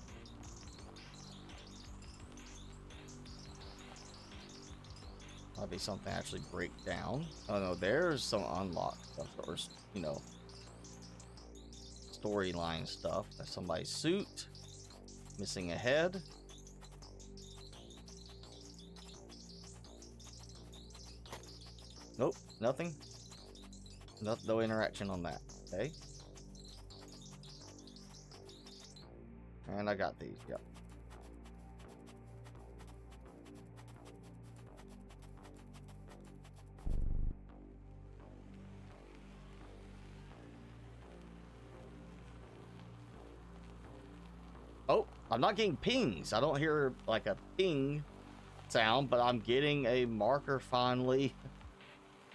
Might be something actually break down. Oh no, there's some unlock stuff, or you know, storyline stuff. That's somebody's suit, missing a head. Nope, nothing. No interaction on that. Okay. And I got these. Yep. Oh, I'm not getting pings. I don't hear like a ping sound, but I'm getting a marker finally.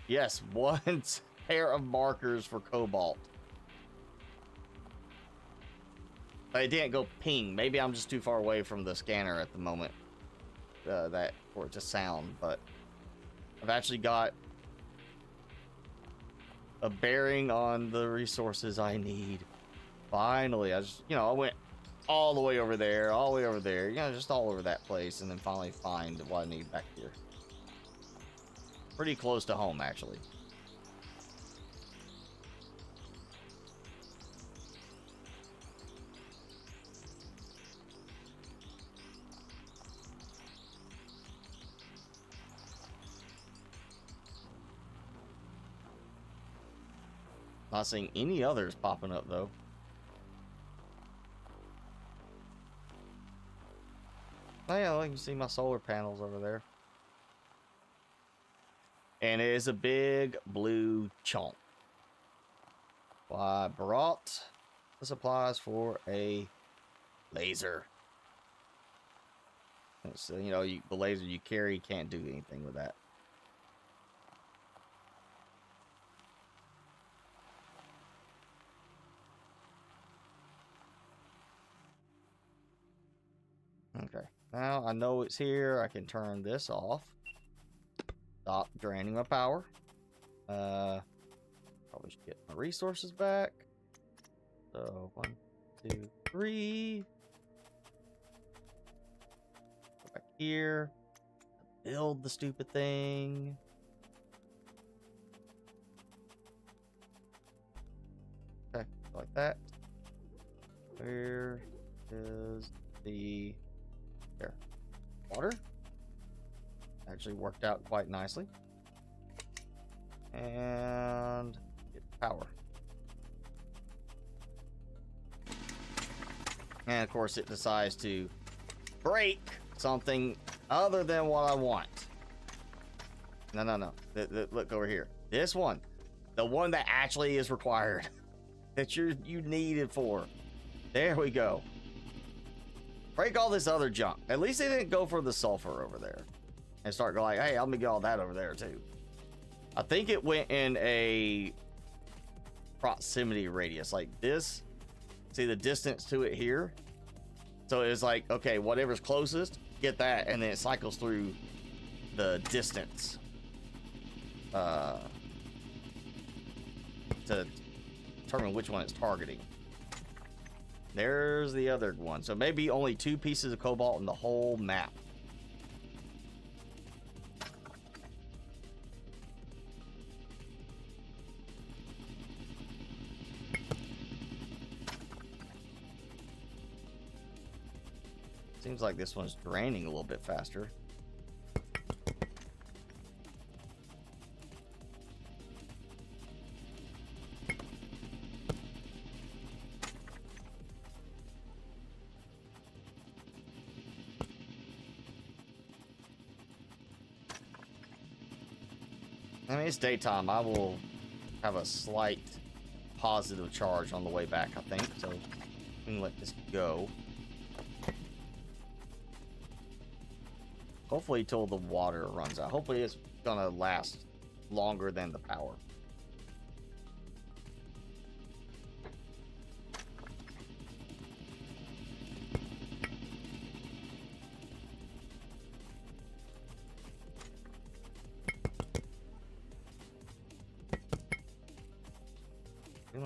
Yes, one pair of markers for Cobalt. But it didn't go ping. Maybe I'm just too far away from the scanner at the moment that for it to sound. But I've actually got a bearing on the resources I need. Finally, I just, you know, I went all the way over there, all the way over there, you know, just all over that place, and then finally find what I need back here. Pretty close to home, actually. Not seeing any others popping up, though. Oh yeah, well, you can see my solar panels over there. And it is a big blue chunk. Well, I brought the supplies for a laser. So, you know, the laser you carry can't do anything with that. Okay, now I know it's here. I can turn this off. Stop draining my power. Probably should get my resources back. So 1, 2, 3. Go back here. Build the stupid thing. Okay, like that. Where is the... There. Water. Actually worked out quite nicely. And get power. And of course it decides to break something other than what I want. No. Look over here. This one. The one that actually is required. That you need it for. There we go. Break all this other junk. At least they didn't go for the sulfur over there. And start going, hey, I'm gonna get all that over there too. I think it went in a proximity radius like this. See the distance to it here? So it's like, okay, whatever's closest, get that, and then it cycles through the distance to determine which one it's targeting. There's the other one. So maybe only 2 pieces of cobalt in the whole map. Seems like this one's draining a little bit faster. I mean, it's daytime. I will have a slight positive charge on the way back, I think. So we can let this go. Hopefully till the water runs out. Hopefully it's gonna last longer than the power.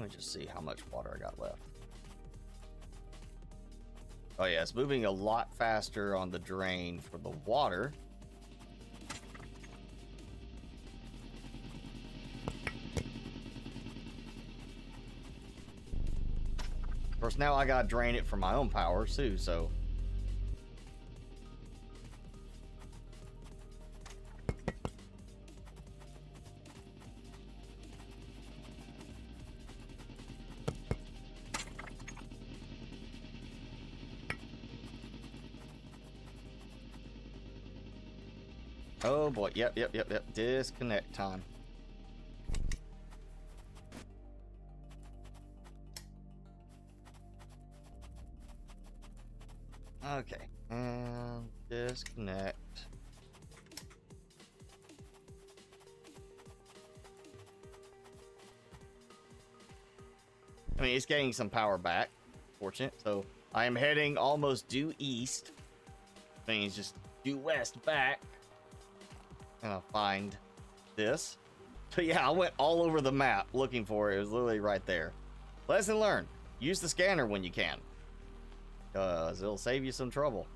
me just see how much water I got left. Oh yeah, it's moving a lot faster on the drain for the water. Of course, now I gotta drain it for my own power too, so. Oh boy, yep. Disconnect time. Okay, and disconnect. I mean, it's getting some power back, fortunate. So I am heading almost due east. I mean, it's just due west back. And I'll find this. But yeah, I went all over the map looking for it. It was literally right there. Lesson learned. Use the scanner when you can. Because it'll save you some trouble.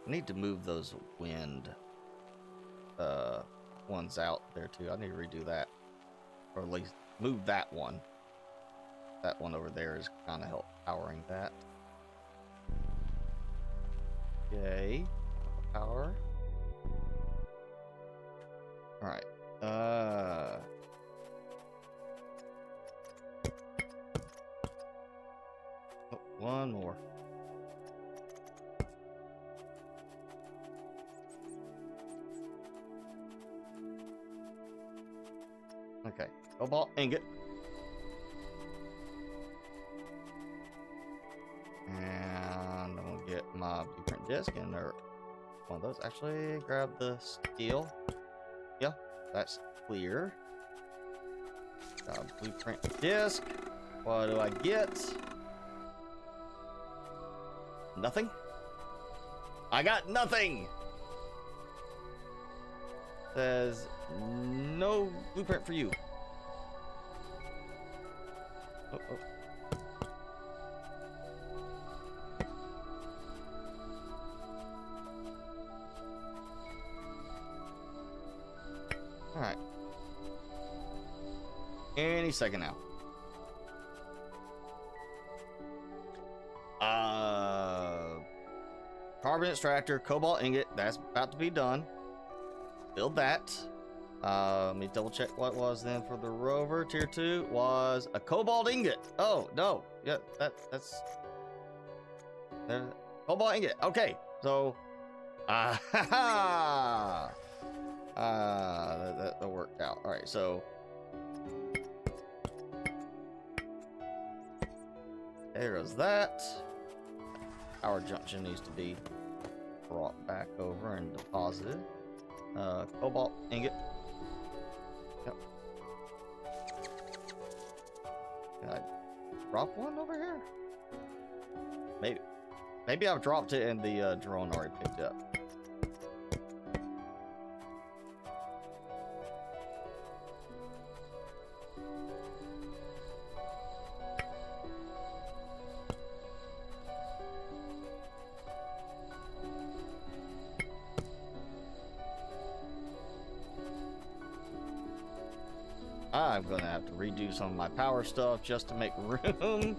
I need to move those wind ones out there too. I need to redo that, or at least move that one. That one over there is kind of help powering that. Okay, power. All right. Oh, one more. Okay, cobalt ingot. And I'm gonna get my blueprint disc and there. One of those. Actually, grab the steel. Yeah, that's clear. Got a blueprint disc. What do I get? Nothing. I got nothing. Says no blueprint for you. Oh. All right. Any second now. Carbon extractor, cobalt ingot. That's about to be done. Build that. Let me double check what it was then for the rover. Tier 2 was a cobalt ingot. Oh, no. Yeah, that's... cobalt ingot. Okay, so... that worked out. Alright, so... there goes that. Power junction needs to be brought back over and deposited. Cobalt ingot. Yep. Can I drop one over here? Maybe I've dropped it and the drone already picked it up. I'm gonna have to redo some of my power stuff just to make room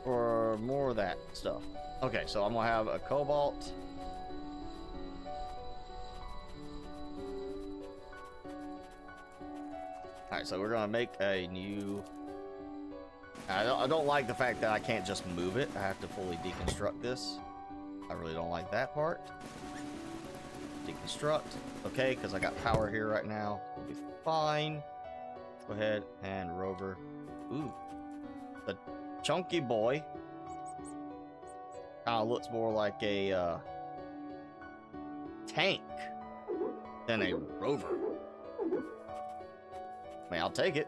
for more of that stuff. Okay, so I'm gonna have a cobalt. Alright, so we're gonna make a new... I don't like the fact that I can't just move it. I have to fully deconstruct this. I really don't like that part. Deconstruct. Okay, because I got power here right now. We'll be fine. Go ahead and rover Ooh. The chunky boy. Looks more like a tank than a rover. I mean, I'll take it.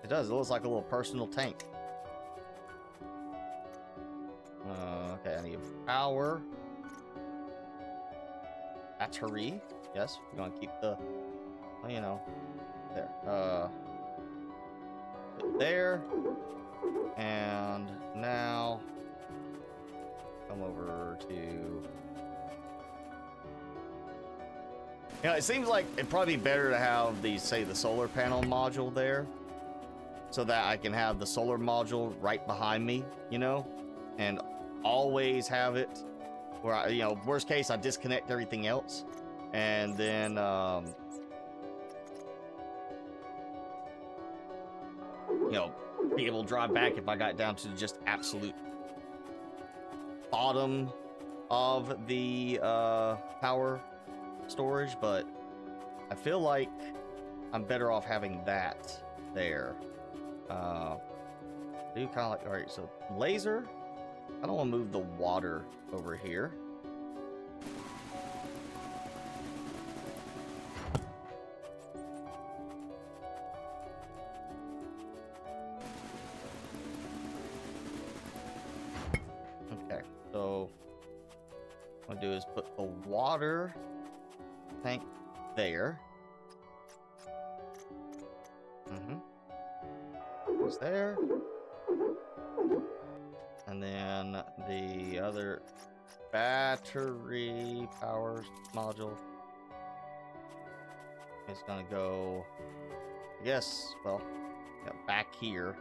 It does. It looks like a little personal tank. Okay, I need power. Battery. Yes, we're gonna keep the, you know, there. Put there. And now come over to. You know, it seems like it'd probably be better to have the, say, the solar panel module there, so that I can have the solar module right behind me, you know, and always have it where I, you know, worst case, I disconnect everything else, and then, you know, be able to drive back if I got down to just absolute bottom of the power storage. But I feel like I'm better off having that there. Do kind of like, all right, so laser. I don't want to move the water over here. Okay, so what I'm gonna do is put the water tank there. It's there. And then the other battery power module is gonna go, I guess, well, yeah, back here.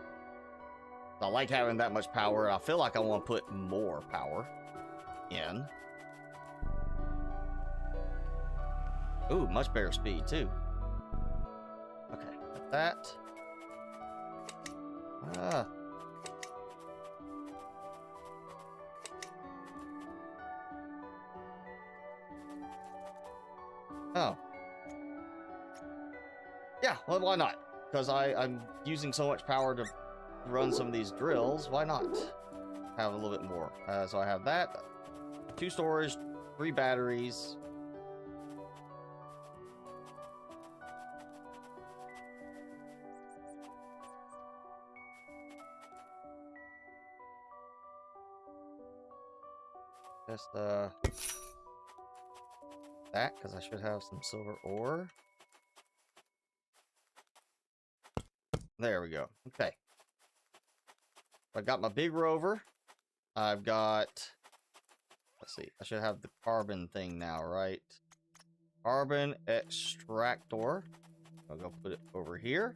I like having that much power. I feel like I want to put more power in. Ooh, much better speed too. Okay, like that. Oh. Yeah, well, why not? Because I'm using so much power to run some of these drills. Why not have a little bit more? So I have that. 2 storage, 3 batteries. Just that, because I should have some silver ore. There we go. Okay. I've got my big rover. I've got, let's see, I should have the carbon thing now, right? Carbon extractor. I'll go put it over here.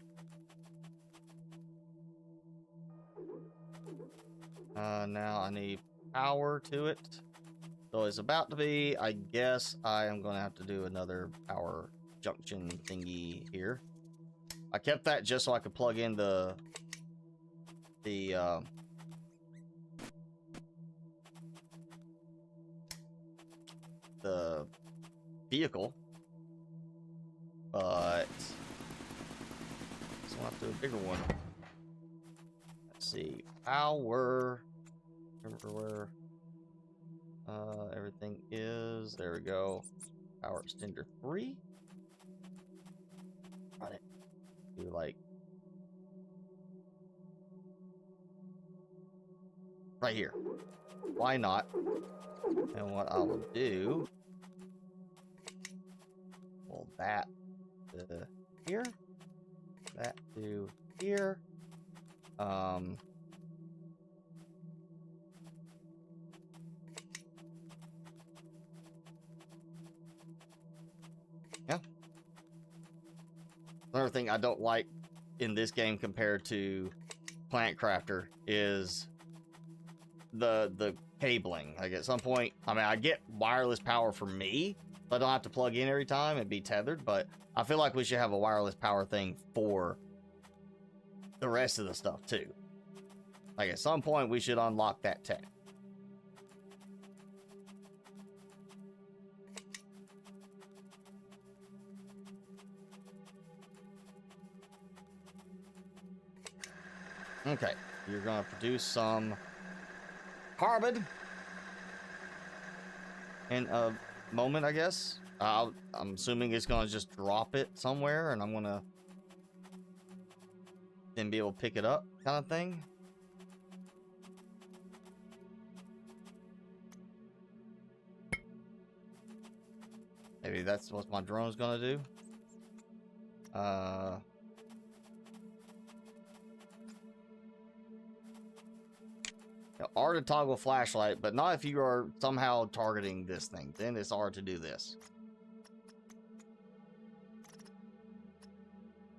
Now I need power to it. So it's about to be, I guess I am going to have to do another power junction thingy here. I kept that just so I could plug in the vehicle, but so I'll have to do a bigger one. Let's see, power. Remember where everything is. There we go. Power extender 3. Got it. Do like right here. Why not? And what I will do, pull that to here, that to here. Yeah. Another thing I don't like in this game compared to Plant Crafter is the cabling. Like at some point, I mean, I get wireless power for me, so I don't have to plug in every time and be tethered, but I feel like we should have a wireless power thing for the rest of the stuff too. Like at some point, we should unlock that tech. Okay, you're gonna produce some carbon in a moment, I guess. I'm assuming it's gonna just drop it somewhere, and I'm gonna then be able to pick it up, kind of thing. Maybe that's what my drone's gonna do. R to toggle flashlight, but not if you are somehow targeting this thing. Then it's R to do this.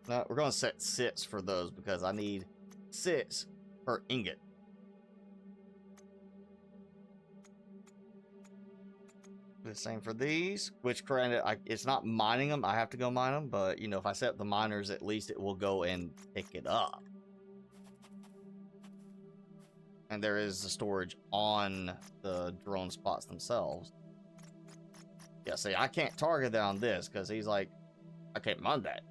No, we're gonna set 6 for those because I need 6 per ingot. The same for these, which granted, it's not mining them. I have to go mine them, but you know, if I set up the miners, at least it will go and pick it up. And there is the storage on the drone spots themselves. Yeah, see, I can't target that on this because he's like, I can't mine that.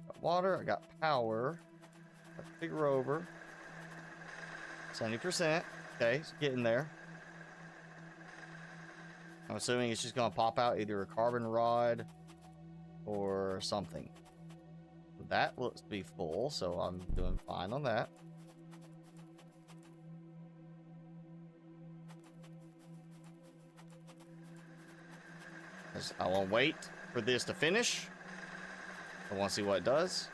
Got water, I got power. Got the big rover. 70%. Okay, it's getting there. I'm assuming it's just gonna pop out either a carbon rod or something. That looks to be full, so I'm doing fine on that. I won't wait for this to finish. I want to see what it does.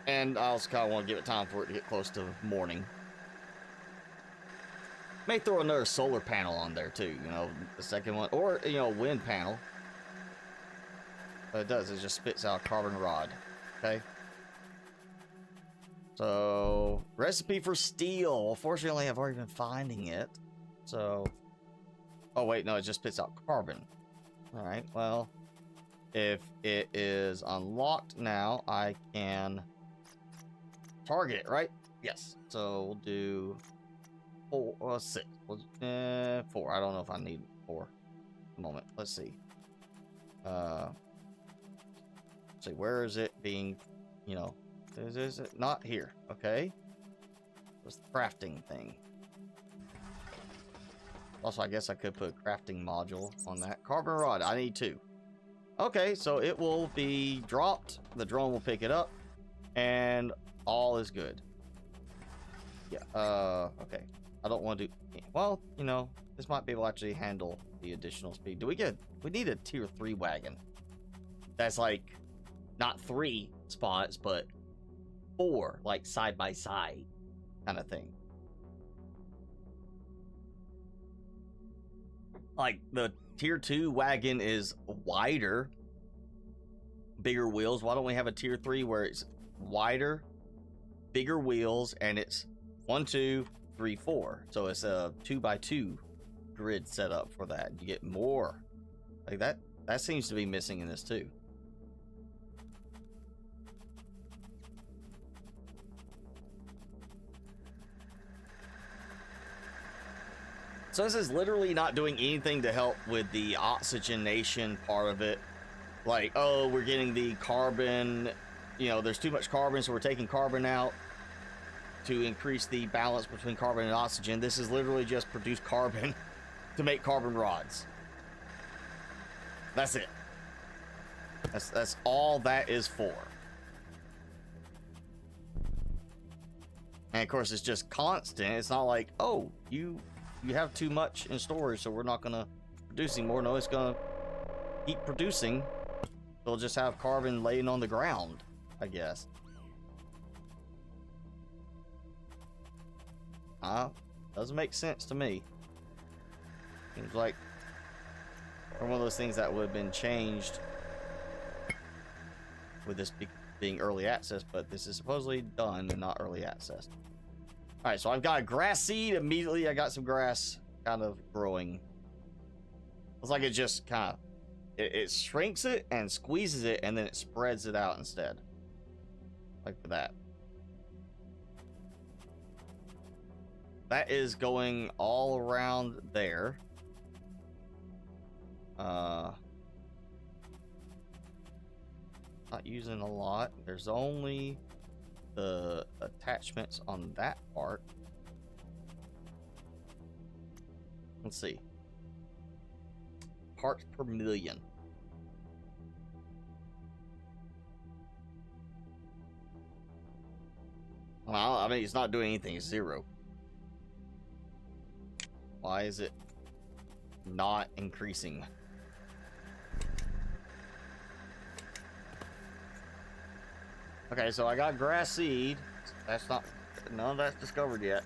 And I also kind of want to give it time for it to get close to morning. May throw another solar panel on there too, you know, the second one, or, you know, wind panel. But it does, it just spits out a carbon rod. Okay. So, recipe for steel. Fortunately, I've already been finding it. So, oh wait, no, it just spits out carbon. All right, well, if it is unlocked now, I can target it, right? Yes. So we'll do 6. 4. I don't know if I need 4. A moment. Let's see. Let's see, where is it being, you know, is it not here? Okay. What's the crafting thing? Also, I guess I could put a crafting module on that. Carbon rod, I need 2. Okay, so it will be dropped. The drone will pick it up. And all is good. Yeah, okay. I don't want to do... Well, you know, this might be able to actually handle the additional speed. We need a tier 3 wagon. That's like, not 3 spots, but 4, like side by side kind of thing. Like, the tier 2 wagon is wider, bigger wheels. Why don't we have a tier 3 where it's wider, bigger wheels, and it's 1, 2, 3, 4. So it's a 2x2 grid setup for that. You get more. Like that seems to be missing in this too. So this is literally not doing anything to help with the oxygenation part of it. Like, oh, we're getting the carbon, you know, there's too much carbon, so we're taking carbon out to increase the balance between carbon and oxygen. This is literally just produce carbon to make carbon rods. That's it. That's all that is for. And of course, it's just constant. It's not like, oh, you have too much in storage, so we're not gonna produce anymore. No, it's gonna keep producing. They'll just have carbon laying on the ground, I guess. Doesn't make sense to me. Seems like one of those things that would have been changed with this being early access, but this is supposedly done and not early access. All right, so I've got a grass seed. Immediately, I got some grass kind of growing. It's like it just kind of, it shrinks it and squeezes it, and then it spreads it out instead. Like that. That is going all around there. Not using a lot. There's only the attachments on that part. Let's see. Parts per million. Well, I mean, it's not doing anything. It's 0. Why is it not increasing? Okay, so I got grass seed. That's not... None of that's discovered yet.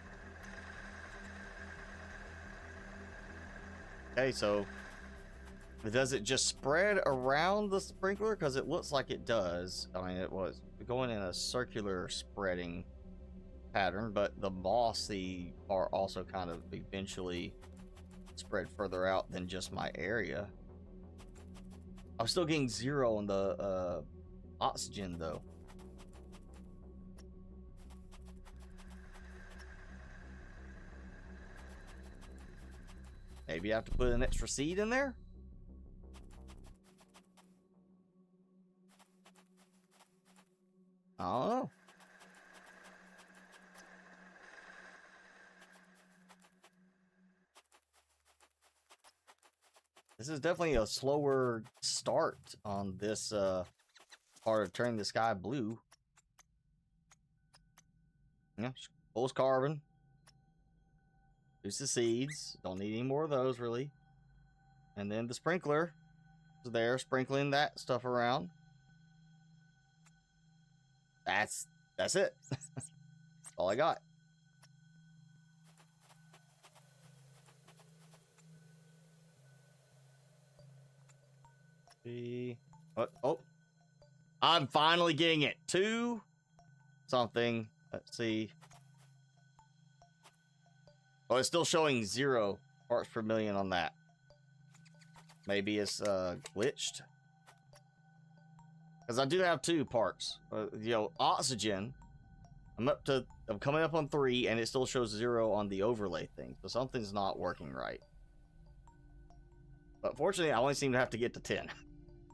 Okay, so... Does it just spread around the sprinkler? Because it looks like it does. I mean, it was going in a circular spreading pattern, but the mossy are also kind of eventually spread further out than just my area. I'm still getting 0 on the oxygen, though. Maybe I have to put an extra seed in there? I don't know. This is definitely a slower start on this part of turning the sky blue. Yeah, pulls carbon. Use the seeds. Don't need any more of those, really. And then the sprinkler is there, sprinkling that stuff around. That's it. That's all I got. What? Oh, I'm finally getting it. 2 something. Let's see. Oh, it's still showing 0 parts per million on that. Maybe it's glitched. Because I do have 2 parts. You know, oxygen. I'm coming up on 3, and it still shows 0 on the overlay thing. So something's not working right. But fortunately, I only seem to have to get to 10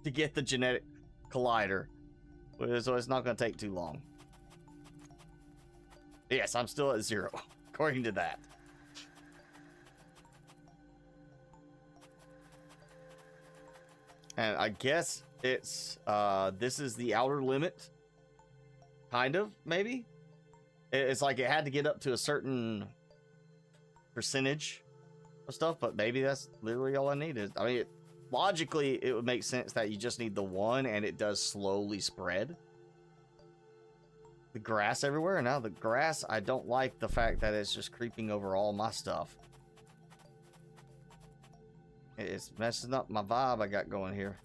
to get the genetic collider. So it's not going to take too long. Yes, I'm still at 0, according to that. And I guess it's, this is the outer limit. Kind of, maybe? It's like it had to get up to a certain percentage of stuff, but maybe that's literally all I needed. I mean, logically, it would make sense that you just need the 1, and it does slowly spread. The grass everywhere. Now, the grass, I don't like the fact that it's just creeping over all my stuff. It's messing up my vibe I got going here.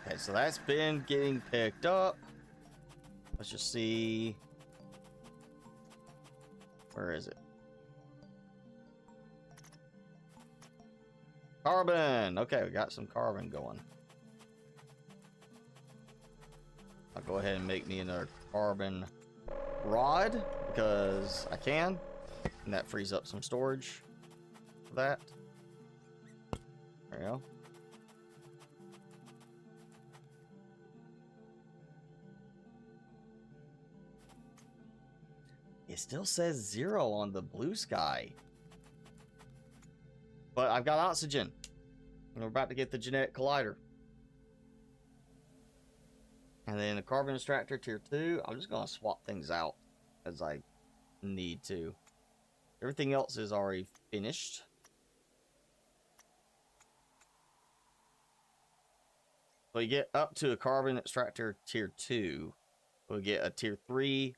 Okay, so that's been getting picked up. Let's just see. Where is it? Carbon! Okay, we got some carbon going. I'll go ahead and make me another carbon rod, because I can. And that frees up some storage for that. There we go. It still says 0 on the blue sky. But I've got oxygen. And we're about to get the genetic collider. And then the carbon extractor tier 2. I'm just going to swap things out as I need to. Everything else is already finished. So you get up to a carbon extractor tier 2. We'll get a tier 3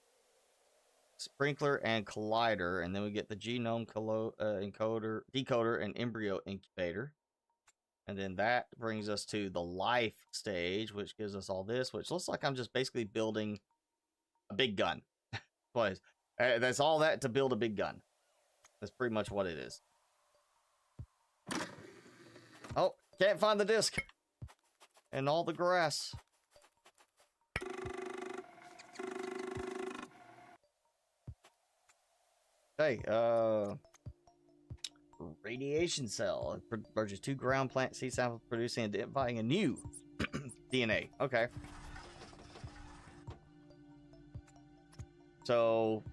sprinkler and collider, and then we get the genome decoder and embryo incubator. And then that brings us to the life stage, which gives us all this, which looks like I'm just basically building a big gun. That's all that to build a big gun. That's pretty much what it is. Can't find the disc. And all the grass. Okay, radiation cell. Purchase 2 ground plant seed samples, producing and identifying a new DNA. Okay. So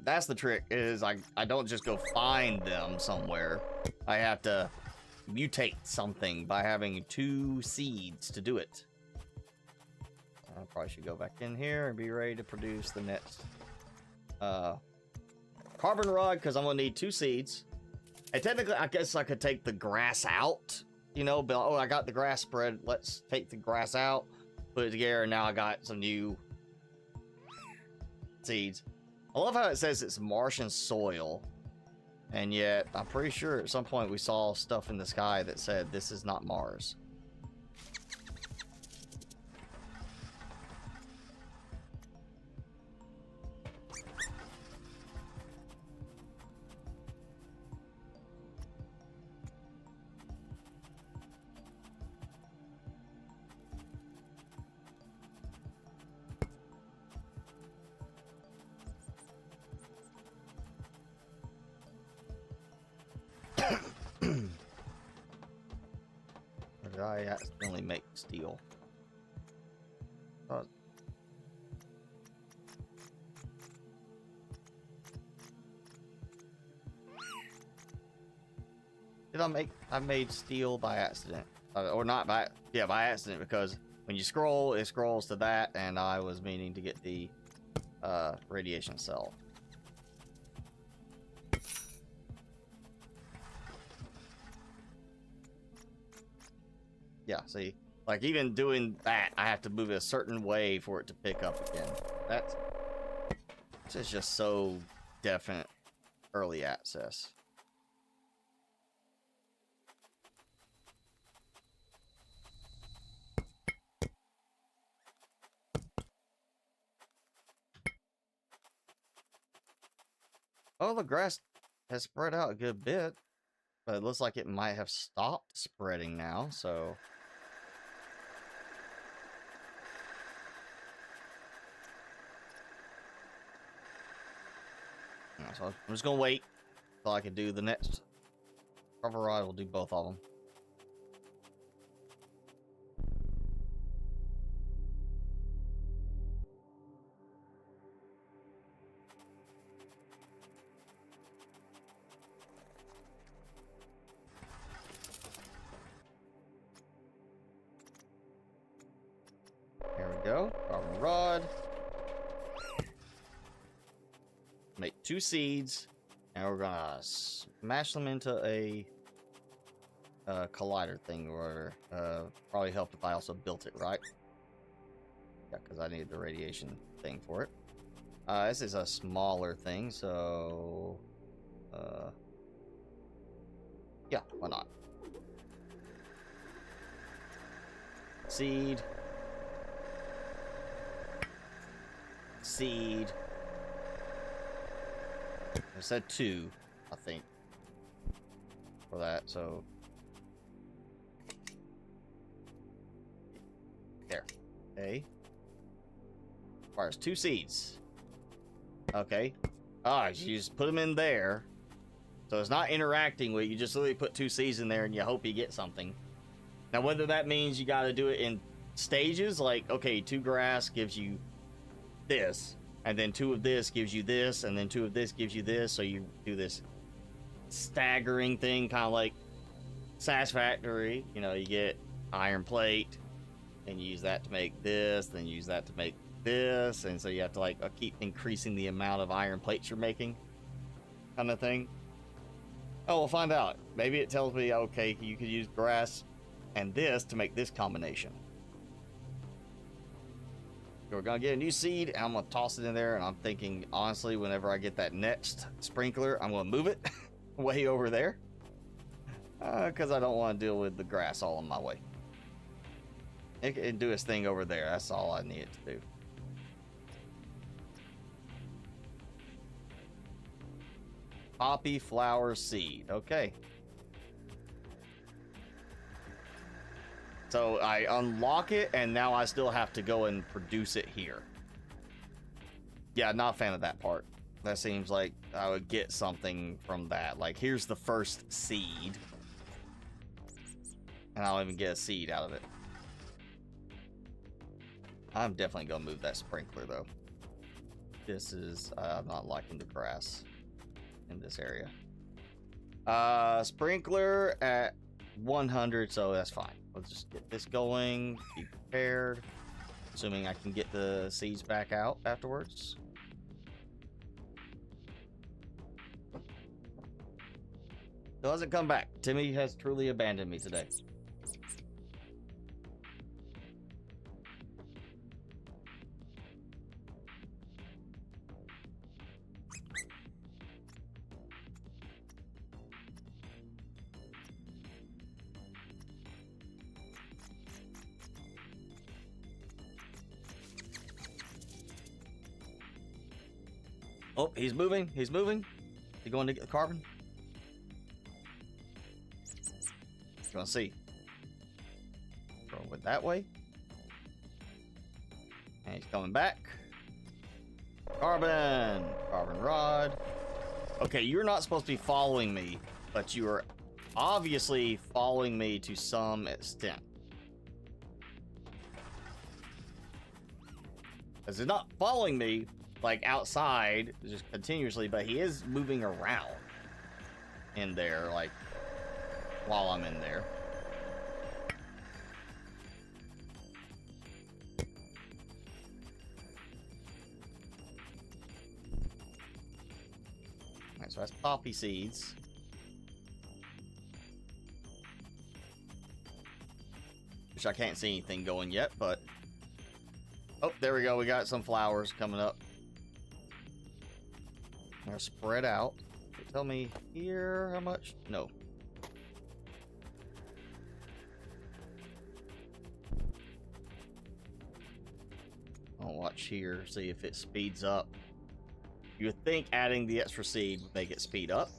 that's the trick, is I don't just go find them somewhere. I have to mutate something by having 2 seeds to do it. I probably should go back in here and be ready to produce the next carbon rod, because I'm gonna need 2 seeds. And technically, I guess I could take the grass out, you know, but oh, I got the grass spread. Let's take the grass out, put it together, and now I got some new seeds. I love how it says it's Martian soil, and yet I'm pretty sure at some point we saw stuff in the sky that said this is not Mars. Or did I accidentally make steel? I made steel by accident. Or not by, yeah, by accident, because when you scroll, it scrolls to that, and I was meaning to get the radiation cell. Yeah, see, like even doing that, I have to move it a certain way for it to pick up again. That's just so definite early access. Oh, the grass has spread out a good bit, but it looks like it might have stopped spreading now, so... So I'm just gonna wait until I can do the next cover rod. We'll do both of them. There we go. Carbon rod. Make 2 seeds, and we're gonna smash them into a collider thing or whatever. Probably helped if I also built it, right? Yeah, because I needed the radiation thing for it. This is a smaller thing, so yeah, why not? Seed. Seed. I said 2, I think, for that, so... There. Okay. Requires 2 seeds. Okay. Ah, you just put them in there. So it's not interacting with it. You just literally put 2 seeds in there and you hope you get something. Now, whether that means you gotta do it in stages, like, okay, 2 grass gives you this. And then 2 of this gives you this, and then 2 of this gives you this, so you do this staggering thing, kind of like Satisfactory. You know, you get iron plate, and you use that to make this, then use that to make this, and so you have to like keep increasing the amount of iron plates you're making, kind of thing. Oh, we'll find out. Maybe it tells me, okay, you could use grass and this to make this combination. We're gonna get a new seed, and I'm gonna toss it in there, and I'm thinking, honestly, whenever I get that next sprinkler, I'm gonna move it way over there. Because I don't want to deal with the grass all in my way. It can do its thing over there. That's all I need it to do. Poppy flower seed. Okay. So I unlock it, and now I still have to go and produce it here. Yeah, not a fan of that part. That seems like I would get something from that. Like, here's the first seed. And I don't even get a seed out of it. I'm definitely going to move that sprinkler, though. This is... I'm not liking the grass in this area. Sprinkler at 100, so that's fine. Let's just get this going. Be prepared. Assuming I can get the seeds back out afterwards. Doesn't come back. Timmy has truly abandoned me today. Oh, he's moving. He's moving. He's going to get the carbon. He's going to see. Throw it that way. And he's coming back. Carbon. Carbon rod. Okay, you're not supposed to be following me, but you are obviously following me to some extent. Because he's not following me like outside just continuously, but he is moving around in there, like while I'm in there. Alright, so that's poppy seeds. Which I can't see anything going yet, but oh, there we go. We got some flowers coming up. They're spread out. Tell me here how much? No. I'll watch here, see if it speeds up. You would think adding the extra seed would make it speed up.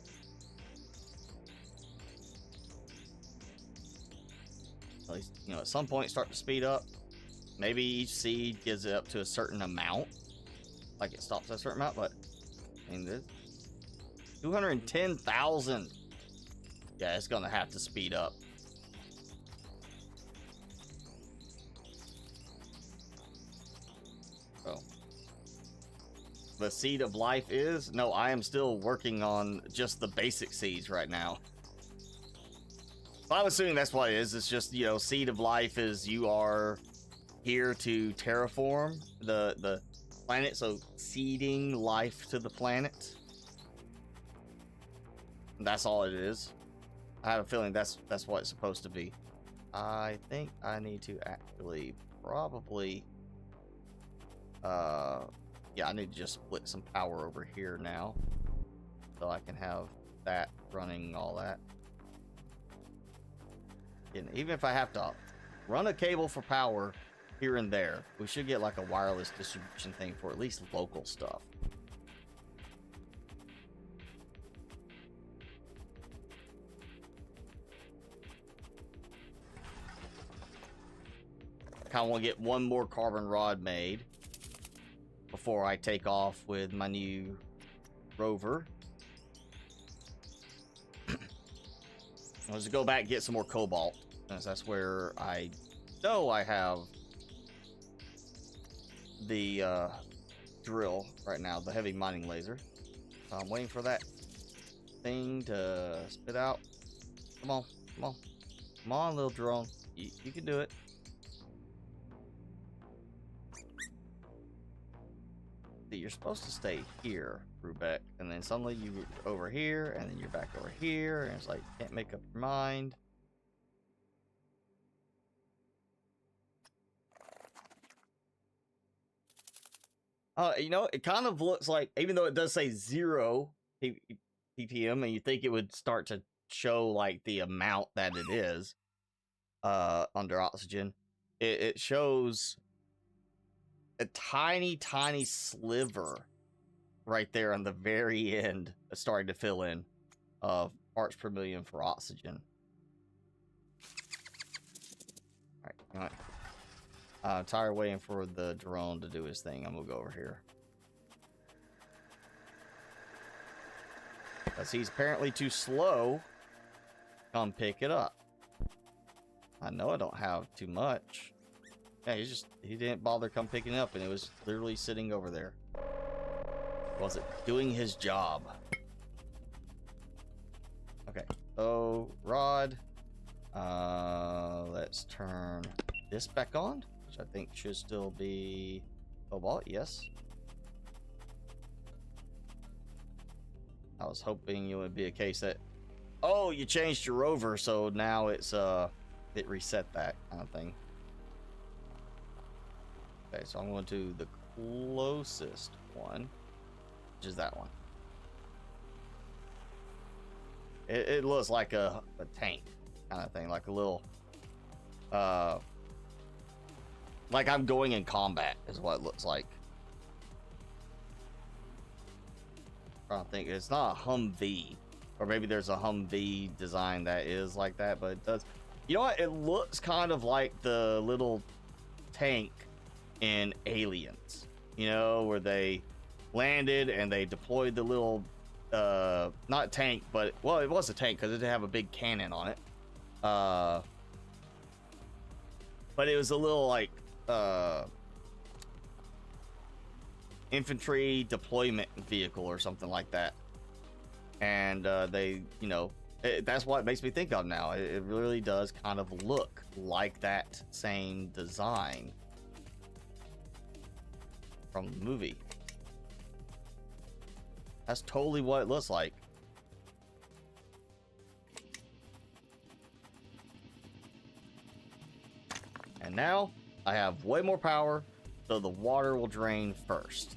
At least, you know, at some point start to speed up. Maybe each seed gives it up to a certain amount. Like it stops at a certain amount, but I mean, this 210,000. Yeah, it's gonna have to speed up. Oh, the seed of life is no. I am still working on just the basic seeds right now. Well, I'm assuming that's what it is. It's just, you know, seed of life is you are here to terraform the planet, so seeding life to the planet. That's all it is. I have a feeling that's what it's supposed to be. I think I need to actually probably yeah, I need to just split some power over here now so I can have that running all that. And even if I have to run a cable for power here and there, we should get like a wireless distribution thing for at least local stuff. Kind of want to get one more carbon rod made before I take off with my new rover. Let's go back and get some more cobalt, because that's where I know I have the drill right now, the heavy mining laser. So I'm waiting for that thing to spit out. Come on, come on, come on, little drone. You can do it. See, you're supposed to stay here, Rubeck, and then suddenly you're over here, and then you're back over here, and it's like, can't make up your mind. You know, it kind of looks like, even though it does say 0 ppm, and you think it would start to show like the amount that it is under oxygen, it shows a tiny sliver right there on the very end, starting to fill in of parts per million for oxygen. Alright. Tired waiting for the drone to do his thing. I'm gonna go over here. Because he's apparently too slow. Come pick it up. I know I don't have too much. Yeah, he didn't bother come picking it up, and it was literally sitting over there. Wasn't doing his job. Okay. Oh, rod. Let's turn this back on, which I think should still be cobalt. Yes. I was hoping it would be a case that, oh, you changed your rover, so now it's it reset that kind of thing. Okay, so I'm going to the closest one, which is that one. It looks like a tank kind of thing, like a little like I'm going in combat is what it looks like. I don't think it's not a Humvee, or maybe there's a Humvee design that is like that, but it does. You know what? It looks kind of like the little tank in Aliens. You know, where they landed and they deployed the little, not tank, but well, it was a tank because it did have a big cannon on it. But it was a little like infantry deployment vehicle or something like that, and they, you know, that's what it makes me think of now. It really does kind of look like that same design from the movie. That's totally what it looks like. And now I have way more power, so the water will drain first.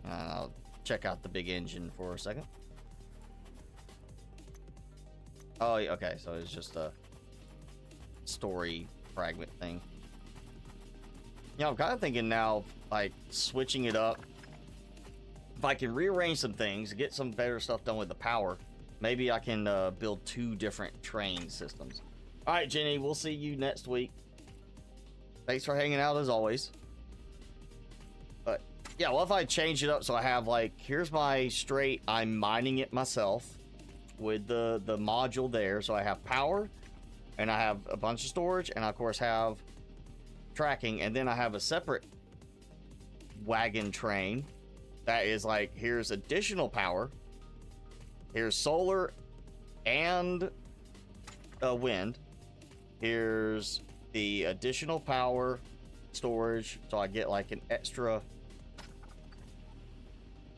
I'll check out the big engine for a second. Oh, okay, so it's just a story fragment thing. You know, I'm kind of thinking now, like, switching it up. If I can rearrange some things, get some better stuff done with the power, maybe I can build 2 different train systems. All right, Jenny, we'll see you next week. Thanks for hanging out as always. But yeah, well, if I change it up so I have, like, here's my straight, I'm mining it myself with the module there. So I have power, and I have a bunch of storage, and I, of course, have tracking, and then I have a separate wagon train that is like, here's additional power, here's solar and wind, here's the additional power storage, so I get like an extra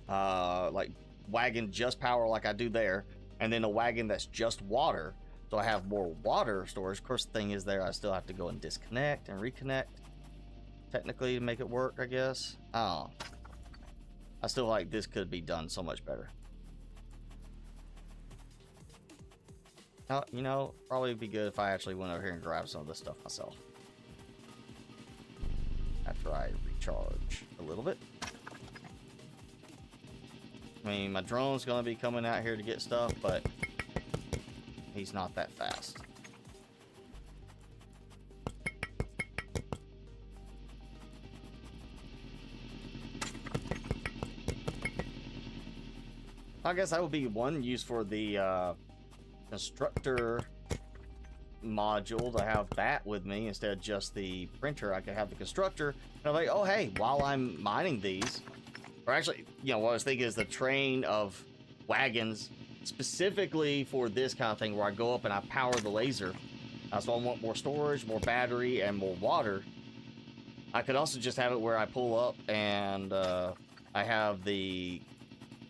like wagon just power like I do there, and then a wagon that's just water, so I have more water storage. Of course, the thing is there, I still have to go and disconnect and reconnect technically to make it work, I guess. I still like this could be done so much better. You know, probably be good if I actually went over here and grabbed some of this stuff myself after I recharge a little bit. I mean, my drone's gonna be coming out here to get stuff, but he's not that fast. I guess that would be one use for the constructor module, to have that with me instead of just the printer. I could have the constructor, and I'm like, oh hey, while I'm mining these, or actually, you know, what I was thinking is the train of wagons specifically for this kind of thing, where I go up and I power the laser. So I want more storage, more battery, and more water. I could also just have it where I pull up and I have the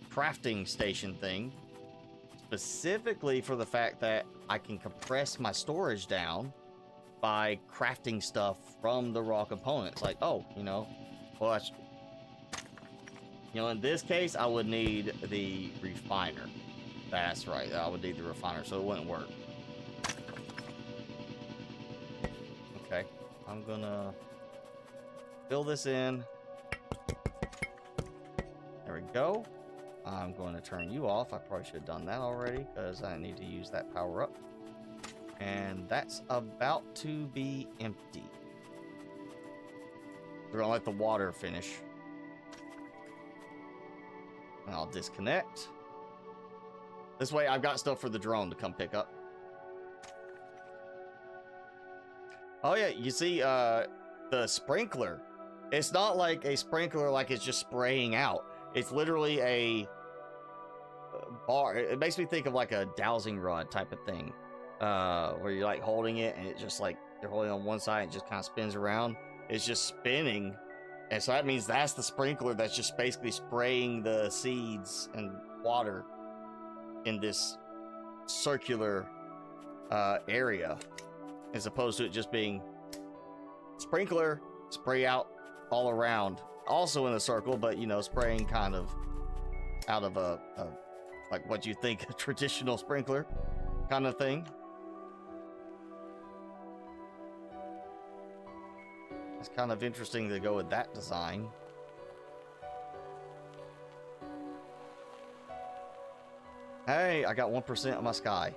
crafting station thing, specifically for the fact that I can compress my storage down by crafting stuff from the raw components. Like, oh, you know, well, that's, you know, in this case, I would need the refiner. That's right, I would need the refiner, so it wouldn't work. Okay, I'm gonna fill this in. There we go. I'm going to turn you off. I probably should have done that already because I need to use that power up. And that's about to be empty. We're gonna let the water finish. And I'll disconnect. This way I've got stuff for the drone to come pick up. Oh yeah, you see the sprinkler. It's not like a sprinkler like it's just spraying out. It's literally a bar. It makes me think of like a dowsing rod type of thing. Where you're like holding it and it just like you're holding on one side and it just kind of spins around. It's just spinning. And so that means that's the sprinkler that's just basically spraying the seeds and water in this circular area, as opposed to it just being sprinkler, spray out all around, also in a circle, but you know, spraying kind of out of a like what you think a traditional sprinkler kind of thing. It's kind of interesting to go with that design. Hey, I got 1% on my sky.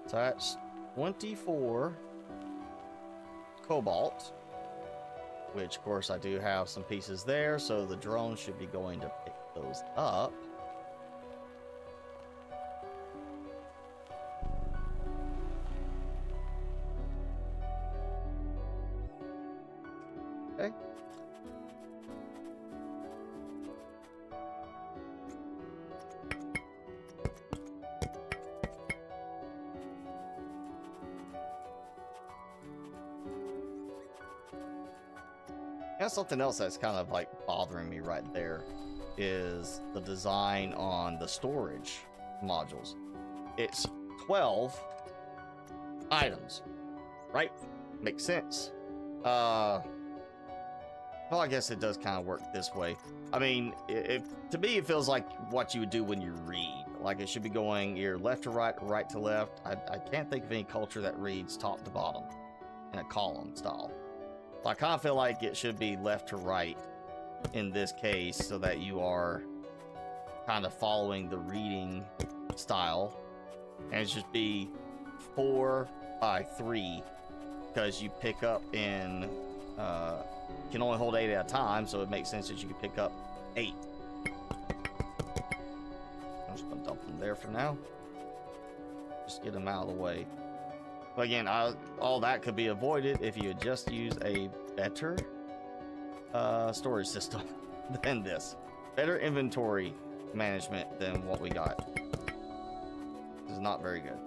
So that's 24 cobalt, which of course I do have some pieces there, so the drone should be going to pick those up. Okay. That's something else that's kind of like bothering me right there is the design on the storage modules. It's 12 items, right? Makes sense. Well, I guess it does kind of work this way. I mean, to me, it feels like what you would do when you read. Like it should be going either left to right, or right to left. I can't think of any culture that reads top to bottom in a column style. So I kind of feel like it should be left to right in this case so that you are kind of following the reading style. And it should be 4 by 3 because you pick up in, you can only hold 8 at a time, so it makes sense that you can pick up 8. I'm just going to dump them there for now. Just get them out of the way. But again, all that could be avoided if you had just used a better storage system than this. Better inventory management than what we got. This is not very good.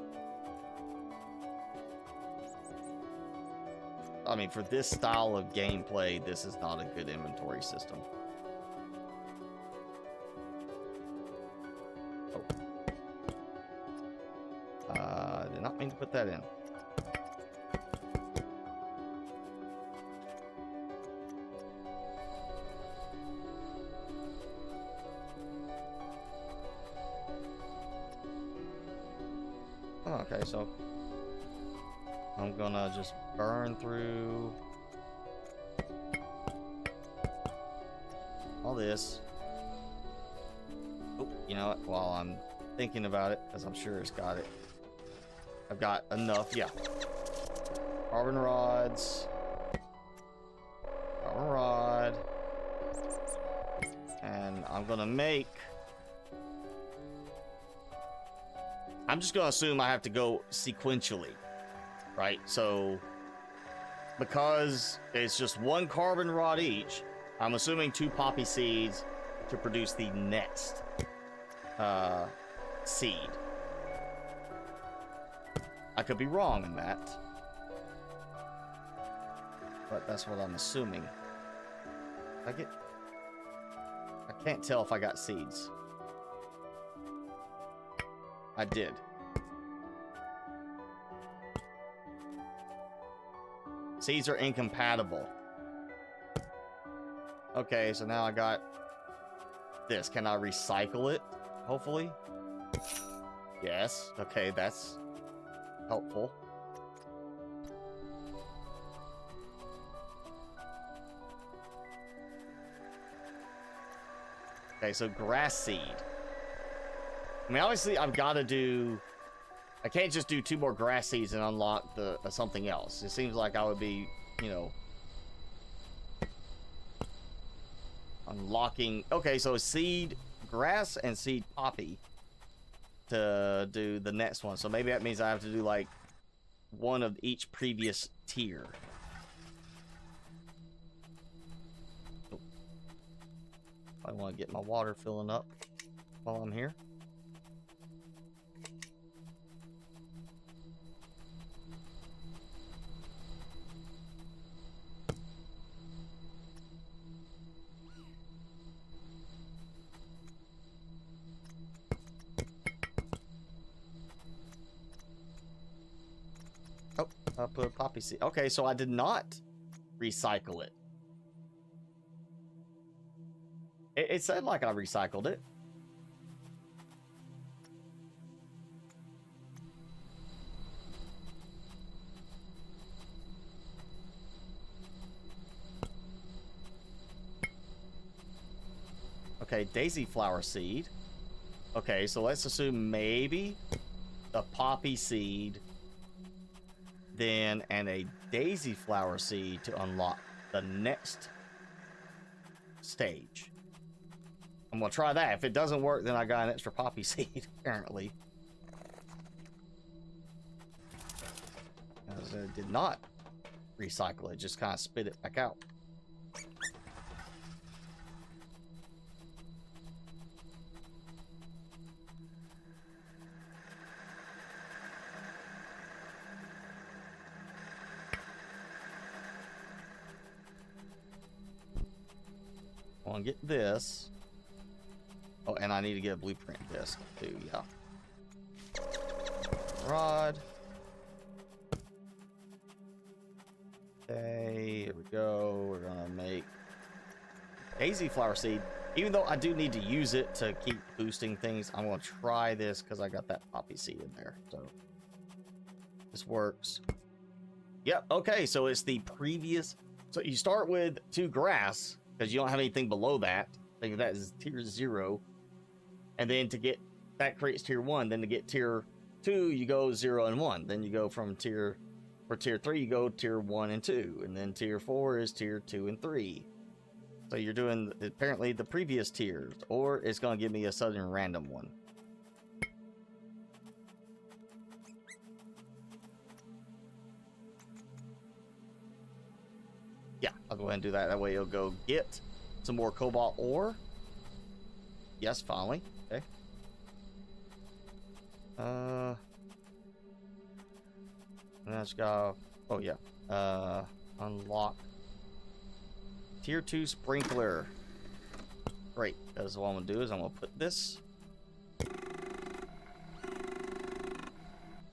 I mean, for this style of gameplay, this is not a good inventory system. Oh. Did not mean to put that in. Okay, so I'm gonna just burn through all this. Oh, you know what? While I'm thinking about it, because I'm sure it's got it. I've got enough, yeah. Carbon rods. Carbon rod. And I'm gonna make... I'm just gonna assume I have to go sequentially, right? So, because it's just 1 carbon rod each, I'm assuming 2 poppy seeds to produce the next seed. I could be wrong in that, but that's what I'm assuming. I can't tell if I got seeds. I did. Seeds are incompatible. Okay, so now I got this. Can I recycle it? Hopefully. Yes. Okay, that's helpful. Okay, so grass seed. I mean, obviously, I've got to do... I can't just do 2 more grass seeds and unlock the something else. It seems like I would be, you know... unlocking... Okay, so seed grass and seed poppy to do the next one. So maybe that means I have to do, like, 1 of each previous tier. I want to get my water filling up while I'm here. Oh, I put a poppy seed. Okay, so I did not recycle it. It said like I recycled it. Okay, daisy flower seed. Okay, so let's assume maybe the poppy seed, then and a daisy flower seed to unlock the next stage. I'm gonna try that. If it doesn't work, then I got an extra poppy seed, apparently. Because I did not recycle it, just kind of spit it back out. I want to get this. Oh, and I need to get a blueprint disc too, yeah. Rod. Okay, here we go. We're gonna make daisy flower seed. Even though I do need to use it to keep boosting things, I'm gonna try this because I got that poppy seed in there. So this works. Yep, okay, so it's the previous. So you start with 2 grass because you don't have anything below that. I think that is tier 0. And then to get that creates tier 1. Then to get tier 2, you go 0 and 1. Then you go from tier 3, you go tier 1 and 2. And then tier 4 is tier 2 and 3. So you're doing apparently the previous tiers, or it's going to give me a sudden random one. Yeah, I'll go ahead and do that. That way it'll go get some more cobalt ore. Yes, finally. Okay. And let's go. Oh yeah. Unlock tier 2 sprinkler. Great. That's what I'm gonna do is I'm gonna put this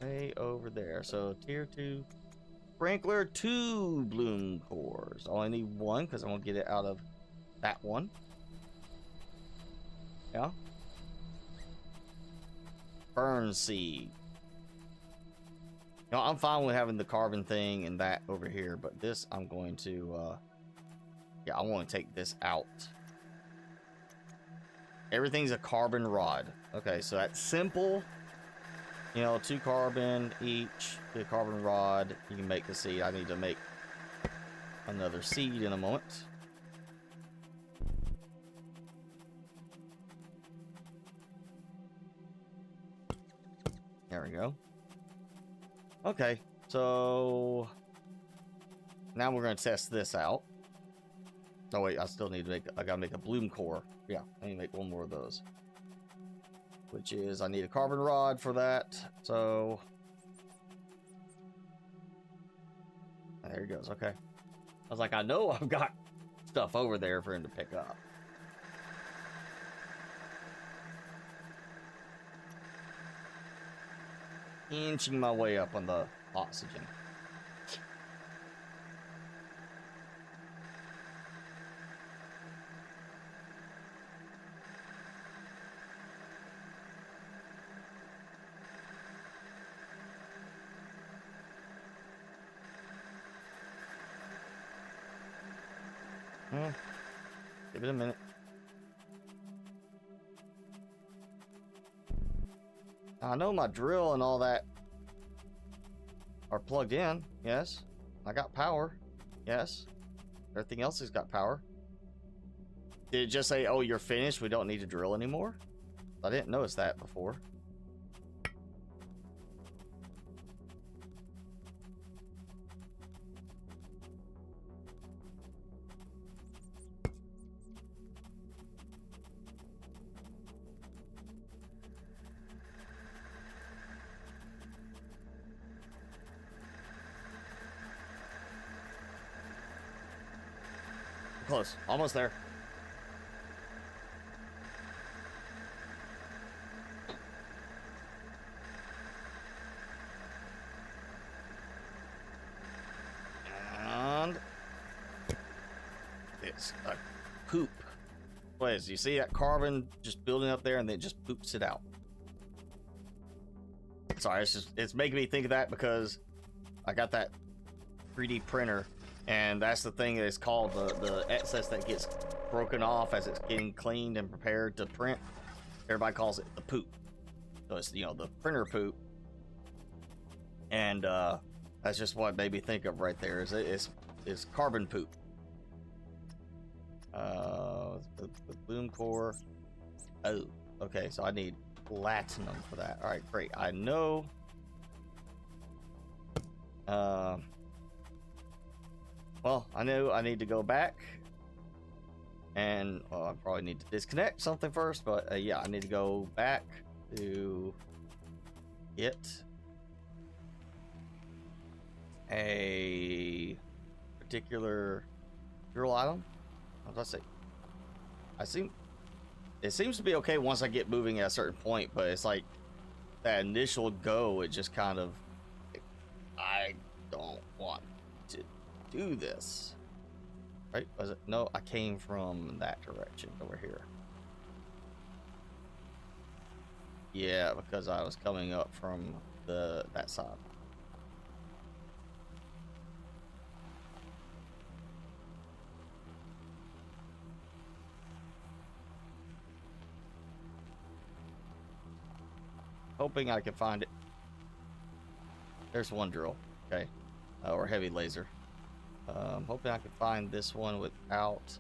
way over there. So tier 2 sprinkler, 2 bloom cores. I only need 1 because I'm gonna get it out of that one. Yeah. Burn seed. You know, I'm fine with having the carbon thing and that over here, but this I'm going to yeah, I want to take this out. Everything's a carbon rod. Okay, so that's simple. You know, 2 carbon each, the carbon rod. You can make the seed. I need to make another seed in a moment. There we go. Okay, so now we're going to test this out. Oh wait, I still need to make, I gotta make a bloom core. Yeah, I need to make 1 more of those. Which is, I need a carbon rod for that, so... There he goes, okay. I was like, I know I've got stuff over there for him to pick up. Inching my way up on the oxygen. Give it a minute. I know my drill and all that are plugged in. Yes. I got power. Yes. Everything else has got power. Did it just say, oh, you're finished, we don't need to drill anymore? I didn't notice that before. Close. Almost there. And it's a poop. What is, you see that carbon just building up there and then it just poops it out. Sorry, it's making me think of that because I got that 3D printer. And that's the thing that's called the excess that gets broken off as it's getting cleaned and prepared to print. Everybody calls it the poop. So it's, you know, the printer poop. And that's just what made me think of right there. Is carbon poop. The bloom core. Oh, okay. So I need platinum for that. All right, great. I know. Well, I know I need to go back and I probably need to disconnect something first, but yeah, I need to go back to get a particular drill item. What did I say? It seems to be okay once I get moving at a certain point, but it's like that initial go, it just kind of, I don't want to do this. Right? Was it? No, I came from that direction over here. Yeah, because I was coming up from that side. Hoping I can find it. There's one drill. Okay. Or heavy laser. Hoping I can find this one without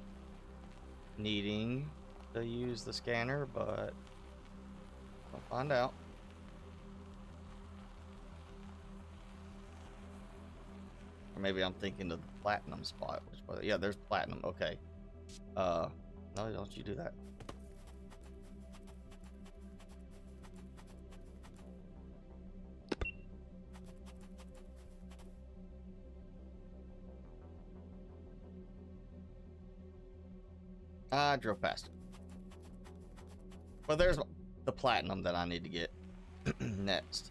needing to use the scanner, but I'll find out. Or maybe I'm thinking of the platinum spot. Which, yeah, there's platinum. Okay. No, don't you do that. I drove past it. Well, there's the platinum that I need to get next.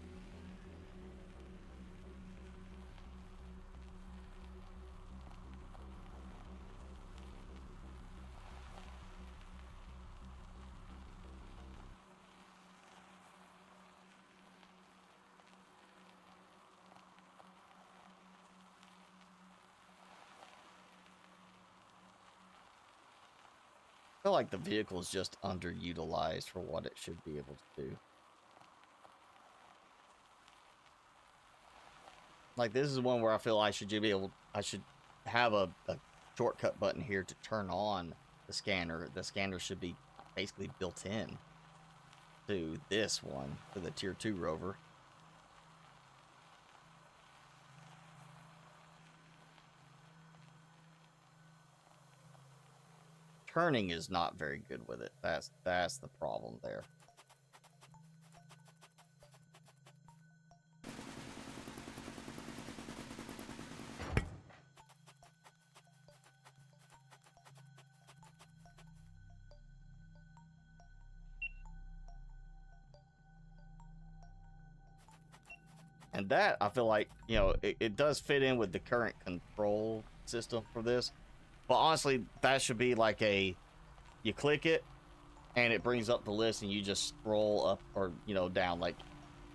I feel like the vehicle is just underutilized for what it should be able to do. Like, this is one where I feel I should have a shortcut button here to turn on the scanner. The scanner should be basically built in to this one, for the Tier 2 rover. Turning is not very good with it. That's the problem there. And that, I feel like, you know, it does fit in with the current control system for this. But honestly, that should be like you click it, and it brings up the list, and you just scroll up or, you know, down, like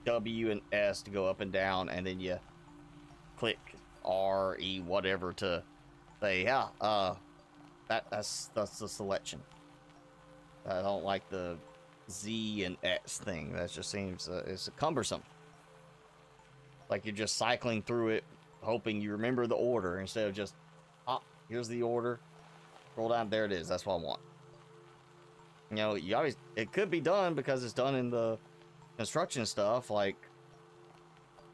W and S to go up and down, and then you click R, E, whatever to say, yeah, that's the selection. I don't like the Z and X thing. That just seems it's cumbersome. Like you're just cycling through it, hoping you remember the order instead of just, here's the order. Scroll down, there it is. That's what I want. You know, it could be done because it's done in the construction stuff, like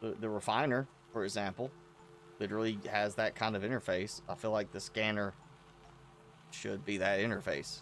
the refiner, for example, literally has that kind of interface. I feel like the scanner should be that interface.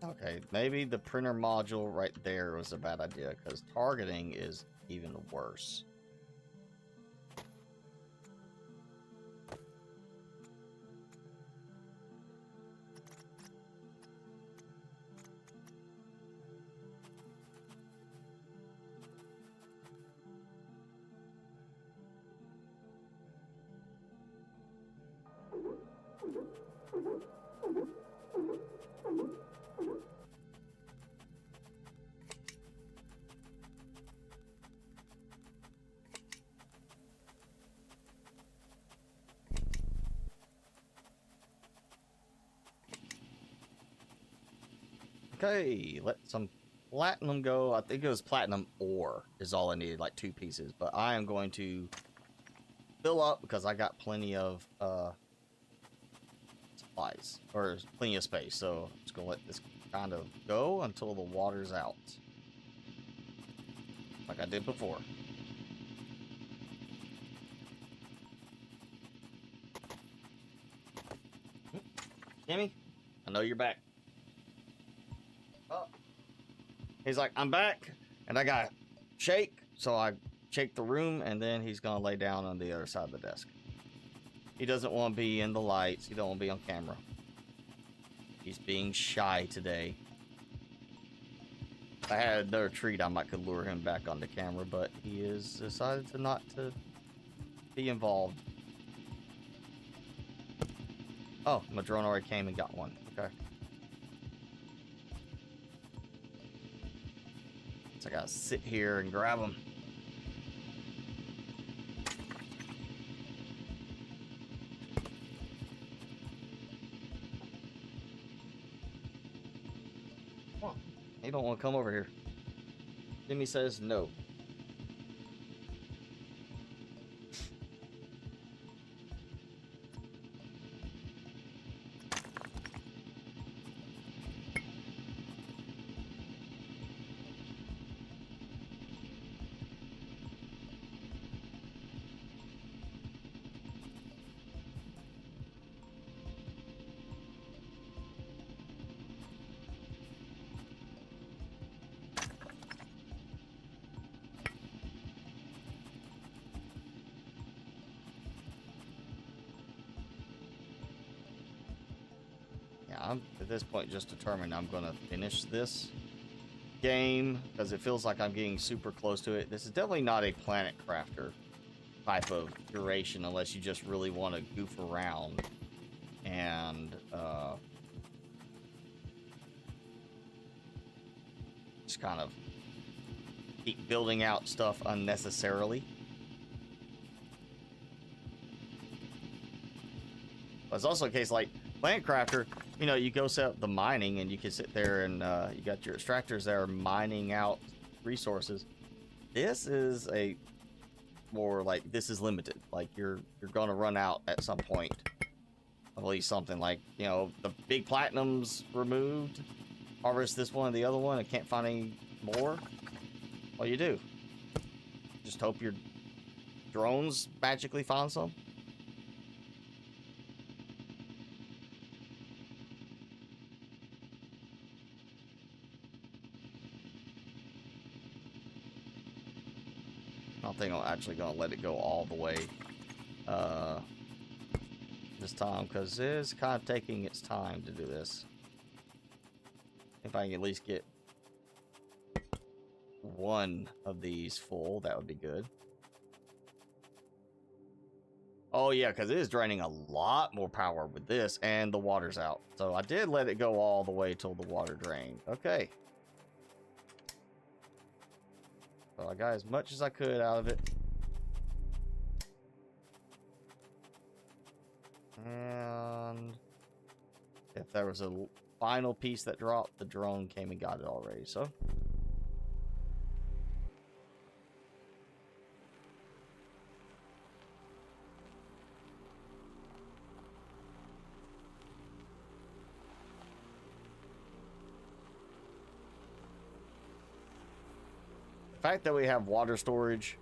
Okay, maybe the printer module right there was a bad idea, because targeting is even worse. Okay, let some platinum go. I think it was platinum ore is all I needed, like 2 pieces. But I am going to fill up because I got plenty of supplies, or plenty of space. So I'm just gonna let this kind of go until the water's out, like I did before. Timmy, I know you're back. Oh. He's like, I'm back, and I got shake, so I shake the room, and then he's gonna lay down on the other side of the desk. He doesn't want to be in the lights. He don't want to be on camera. He's being shy today. If I had another treat, I might could lure him back onto camera, but he has decided to not to be involved. Oh, my drone already came and got one. Okay. So I gotta sit here and grab him. Come on. He don't want to come over here. Jimmy says no. I'm at this point just determined I'm gonna finish this game because it feels like I'm getting super close to it. This is definitely not a Planet Crafter type of duration unless you just really want to goof around and just kind of keep building out stuff unnecessarily. But it's also a case like Planet Crafter, you know, you go set up the mining and you can sit there and you got your extractors that are mining out resources. This is a more like, this is limited. Like you're gonna run out at some point. At least something like, you know, the big platinum's removed. Harvest this one and the other one and can't find any more. What you do? Just hope your drones magically find some. I don't think I'm actually gonna let it go all the way this time because it's kind of taking its time to do this. If I can at least get one of these full, that would be good. Oh yeah, because it is draining a lot more power with this, and the water's out. So I did let it go all the way till the water drained. Okay. So I got as much as I could out of it. And if there was a final piece that dropped, the drone came and got it already, so. The fact that we have water storage,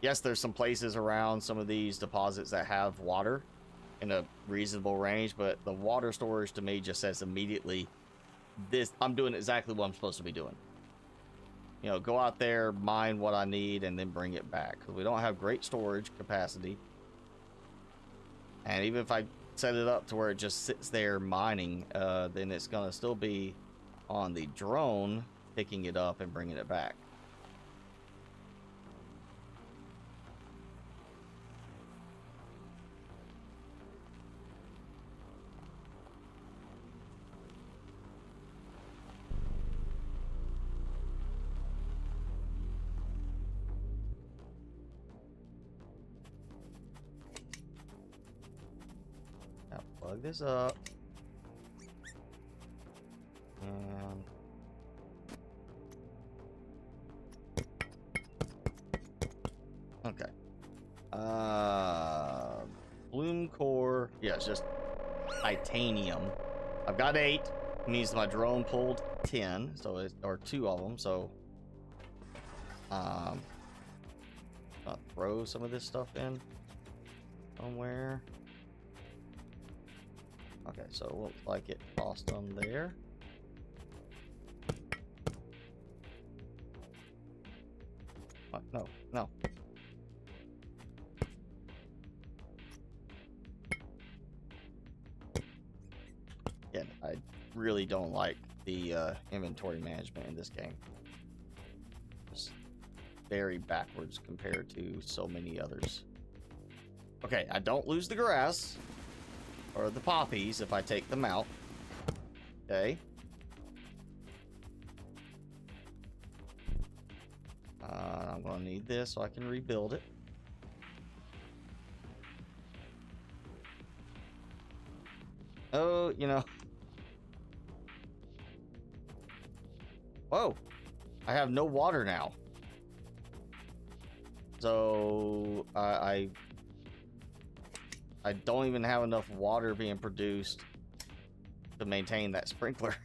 yes, there's some places around some of these deposits that have water in a reasonable range, but the water storage to me just says immediately, this, I'm doing exactly what I'm supposed to be doing. You know, go out there, mine what I need, and then bring it back. Because we don't have great storage capacity. And even if I set it up to where it just sits there mining, then it's going to still be on the drone picking it up and bringing it back. Plug this up. And okay. Bloom core. Yeah, it's just titanium. I've got 8. It means my drone pulled 10, so it, or 2 of them. So I'll throw some of this stuff in somewhere. Okay, so it looks like it tossed them there. Oh, no, no. Again, I really don't like the inventory management in this game. It's very backwards compared to so many others. Okay, I don't lose the grass. Or the poppies if I take them out. Okay. I'm going to need this so I can rebuild it. Oh, you know. Whoa. I have no water now. So, I don't even have enough water being produced to maintain that sprinkler.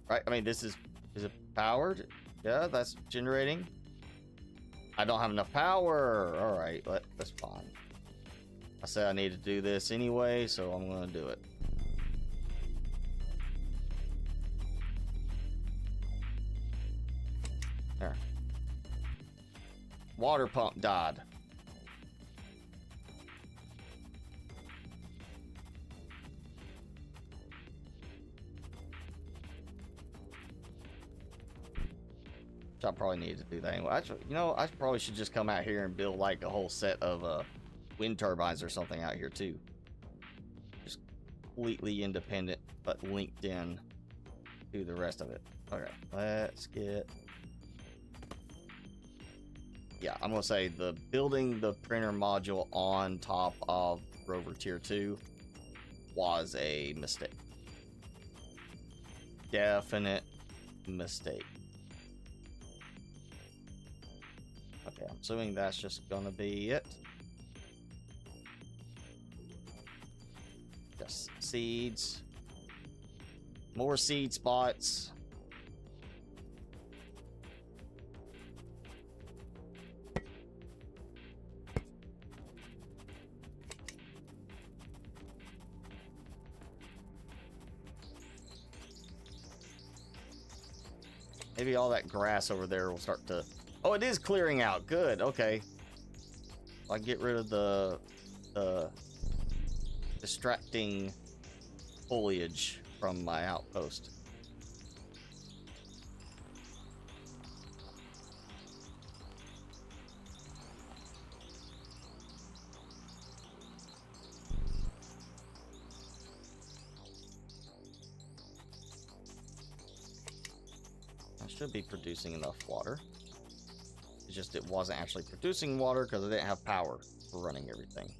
Right? I mean, is it powered? Yeah, that's generating. I don't have enough power. All right, that's fine. I said I need to do this anyway, so I'm going to do it. There. Water pump died. I probably need to do that anyway. You know, I probably should just come out here and build like a whole set of wind turbines or something out here too. Just completely independent, but linked in to the rest of it. Okay, let's get. Yeah, I'm gonna say the building the printer module on top of Rover Tier 2 was a mistake. Definite mistake. Okay, I'm assuming that's just gonna be it. Just seeds. More seed spots. Maybe all that grass over there will start to... Oh, it is clearing out. Good. Okay. I get rid of the distracting foliage from my outpost. should be producing enough water. It's just it wasn't actually producing water because I didn't have power for running everything.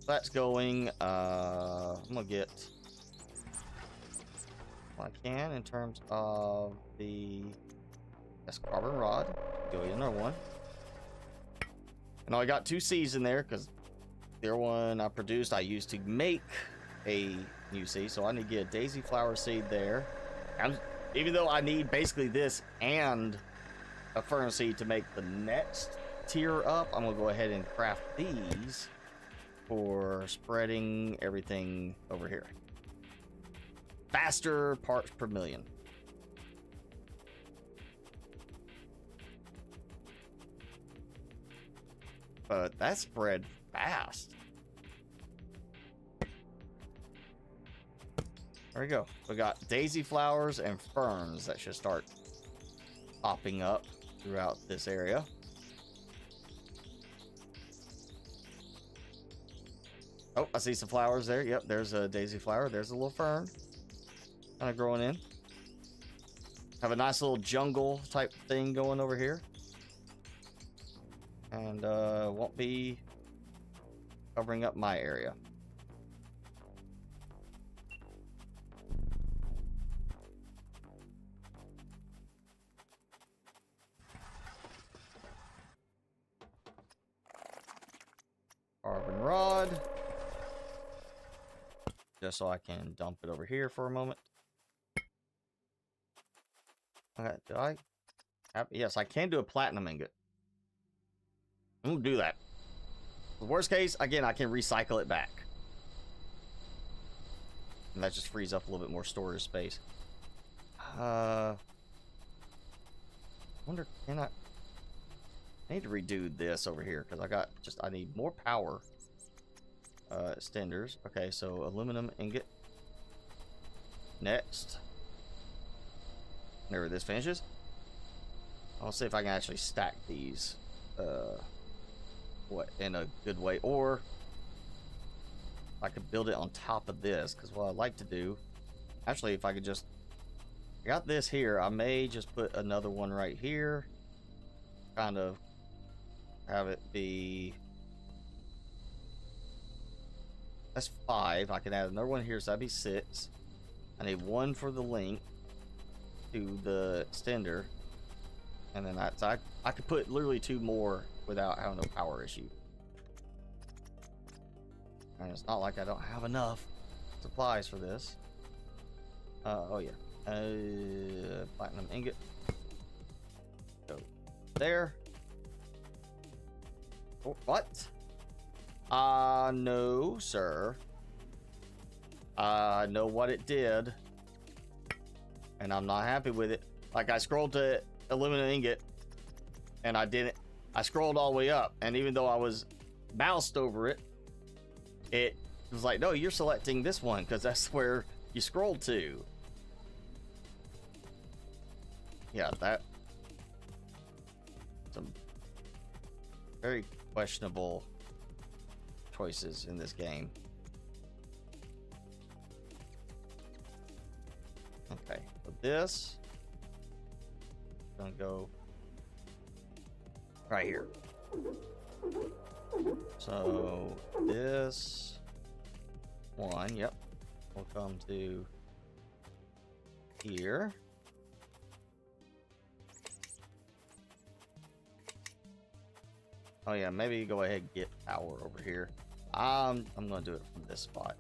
That's going. I'm gonna get what I can in terms of the carbon rod. Go get another one. And I got 2 seeds in there because the other one I produced I used to make a new seed. So I need to get a daisy flower seed there. Even though I need basically this and a fern seed to make the next tier up, I'm gonna go ahead and craft these for spreading everything over here. Faster parts per million. But that spread fast. There we go. We got daisy flowers and ferns that should start popping up throughout this area. Oh, I see some flowers there. Yep, there's a daisy flower. There's a little fern. Kind of growing in. Have a nice little jungle type thing going over here. And won't be covering up my area. Carbon rod. Just so I can dump it over here for a moment. Okay, did I have, yes, I can do a platinum ingot. I'm gonna do that. The worst case, again, I can recycle it back. And that just frees up a little bit more storage space. Wonder, can I need to redo this over here because I need more power. Extenders. Okay, so aluminum ingot. Next. There, this finishes. I'll see if I can actually stack these. In a good way, or I could build it on top of this, because what I'd like to do, actually, if I could just, I got this here, I may just put another one right here, kind of have it be, that's 5. I can add another one here, so that'd be 6. I need 1 for the link to the extender, and then I could put literally 2 more without having no power issue. And it's not like I don't have enough supplies for this. Oh yeah. Platinum ingot. Go there. Oh, what? No, sir. I know what it did. And I'm not happy with it. Like, I scrolled to aluminum ingot, and I scrolled all the way up, and even though I was moused over it, it was like, no, you're selecting this one because that's where you scrolled to. Yeah, that, some very questionable choices in this game. Okay, so this gonna go right here. So this one, yep, will come to here. Oh yeah, maybe go ahead and get power over here. I'm gonna do it from this spot.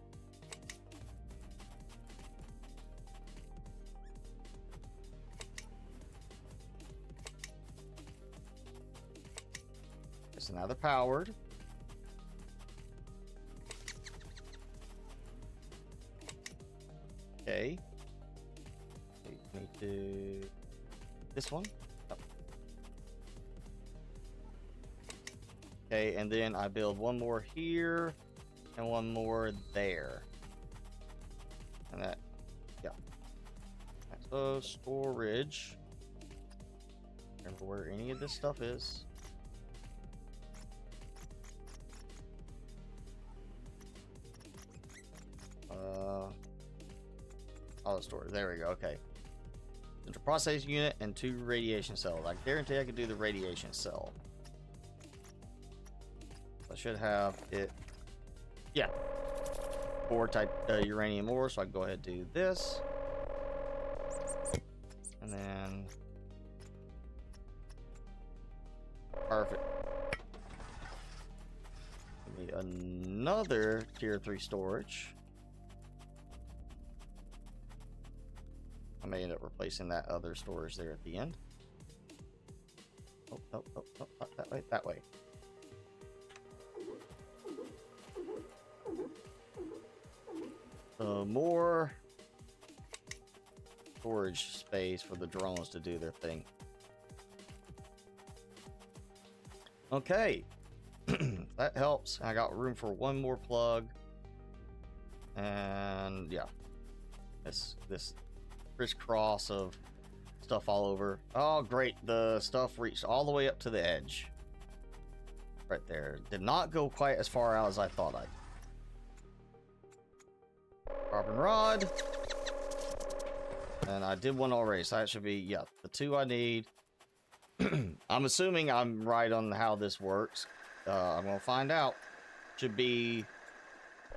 So now they're powered. Okay. Need to this one. Oh. Okay, and then I build one more here and one more there. And that, yeah. So storage. Remember where any of this stuff is. All the storage. There we go. Okay. Central processing unit and 2 radiation cells. I guarantee I could do the radiation cell. I should have it. Yeah. 4 uranium ore, so I can go ahead and do this. And then. Perfect. Give me another tier 3 storage. I may end up replacing that other storage there at the end. Oh, that way, that way. More storage space for the drones to do their thing. Okay. That helps. I got room for 1 more plug. And yeah. This crisscross of stuff all over. Oh, great. The stuff reached all the way up to the edge. Right there. Did not go quite as far out as I thought I'd. Carbon rod. And I did 1 already, so that should be, yeah, the 2 I need. I'm assuming I'm right on how this works. I'm going to find out. Should be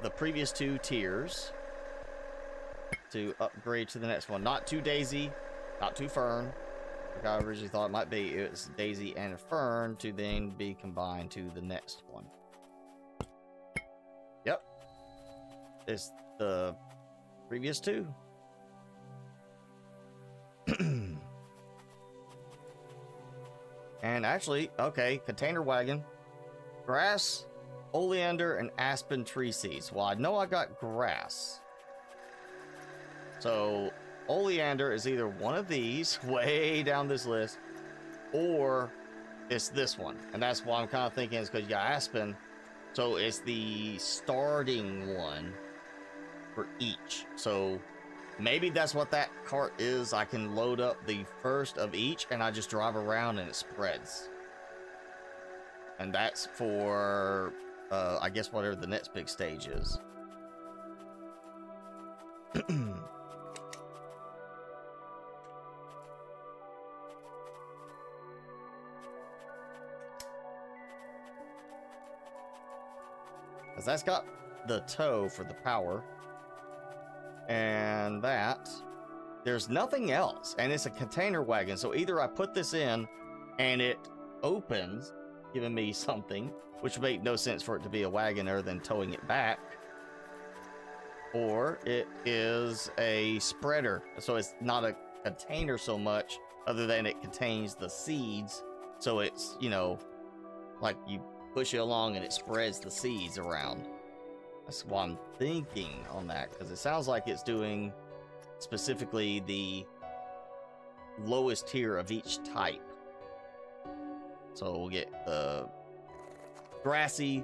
the previous 2 tiers to upgrade to the next one. Not 2 Daisy, not 2 Fern, like I originally thought it might be. It's Daisy and Fern to then be combined to the next one. Yep. It's the previous 2. And actually, okay, container wagon, grass, oleander, and aspen tree seeds. Well, I know I got grass. So, oleander is either one of these, way down this list, or it's this one. And that's why I'm kind of thinking is because you got aspen. So, it's the starting one for each. So, maybe that's what that cart is. I can load up the first of each, and I just drive around and it spreads. And that's for, I guess, whatever the next big stage is. Because that's got the tow for the power. And that. There's nothing else. And it's a container wagon. So either I put this in and it opens, giving me something, which would make no sense for it to be a wagon other than towing it back. Or it is a spreader. So it's not a container so much, other than it contains the seeds. So it's, you know, like you push it along and it spreads the seeds around. That's what I'm thinking on that, because it sounds like it's doing specifically the lowest tier of each type. So we'll get the grassy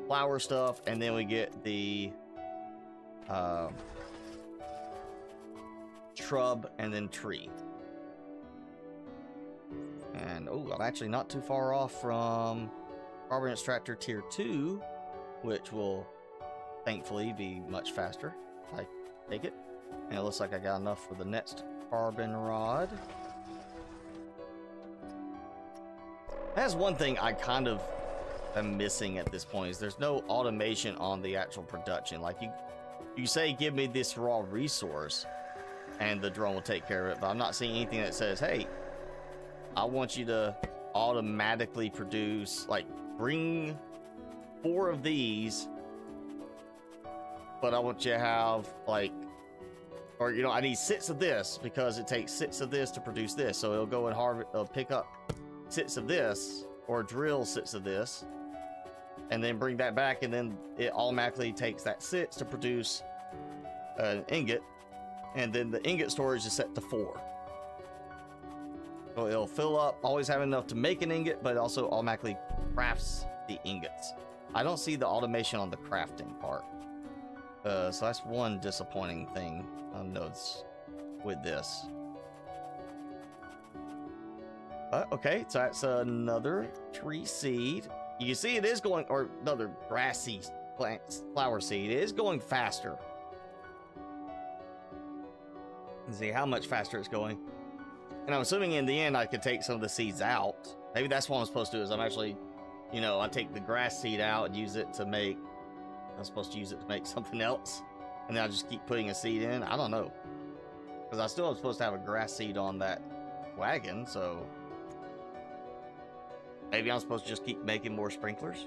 flower stuff, and then we get the shrub, and then tree. And oh, I'm actually not too far off from carbon extractor tier 2, which will thankfully be much faster. I take it. And it looks like I got enough for the next carbon rod. That's one thing I kind of am missing at this point, is there's no automation on the actual production. Like you say, give me this raw resource and the drone will take care of it, but I'm not seeing anything that says, hey, I want you to automatically produce, like, bring 4 of these, but I want you to have, like, or, you know, I need 6 of this because it takes 6 of this to produce this. So it'll go and pick up 6 of this, or drill 6 of this, and then bring that back, and then it automatically takes that 6 to produce an ingot, and then the ingot storage is set to 4. So it'll fill up, always have enough to make an ingot, but it also automatically crafts the ingots. I don't see the automation on the crafting part. So that's one disappointing thing I'll notice with this. Okay, so that's another tree seed. You can see it is going, or another grassy plant, flower seed. It is going faster. Let's see how much faster it's going. And I'm assuming in the end I could take some of the seeds out. Maybe that's what I'm supposed to do, is I'm actually, you know, I take the grass seed out and use it to make, I'm supposed to use it to make something else. And then I just keep putting a seed in. I don't know. Because I still am supposed to have a grass seed on that wagon, so maybe I'm supposed to just keep making more sprinklers.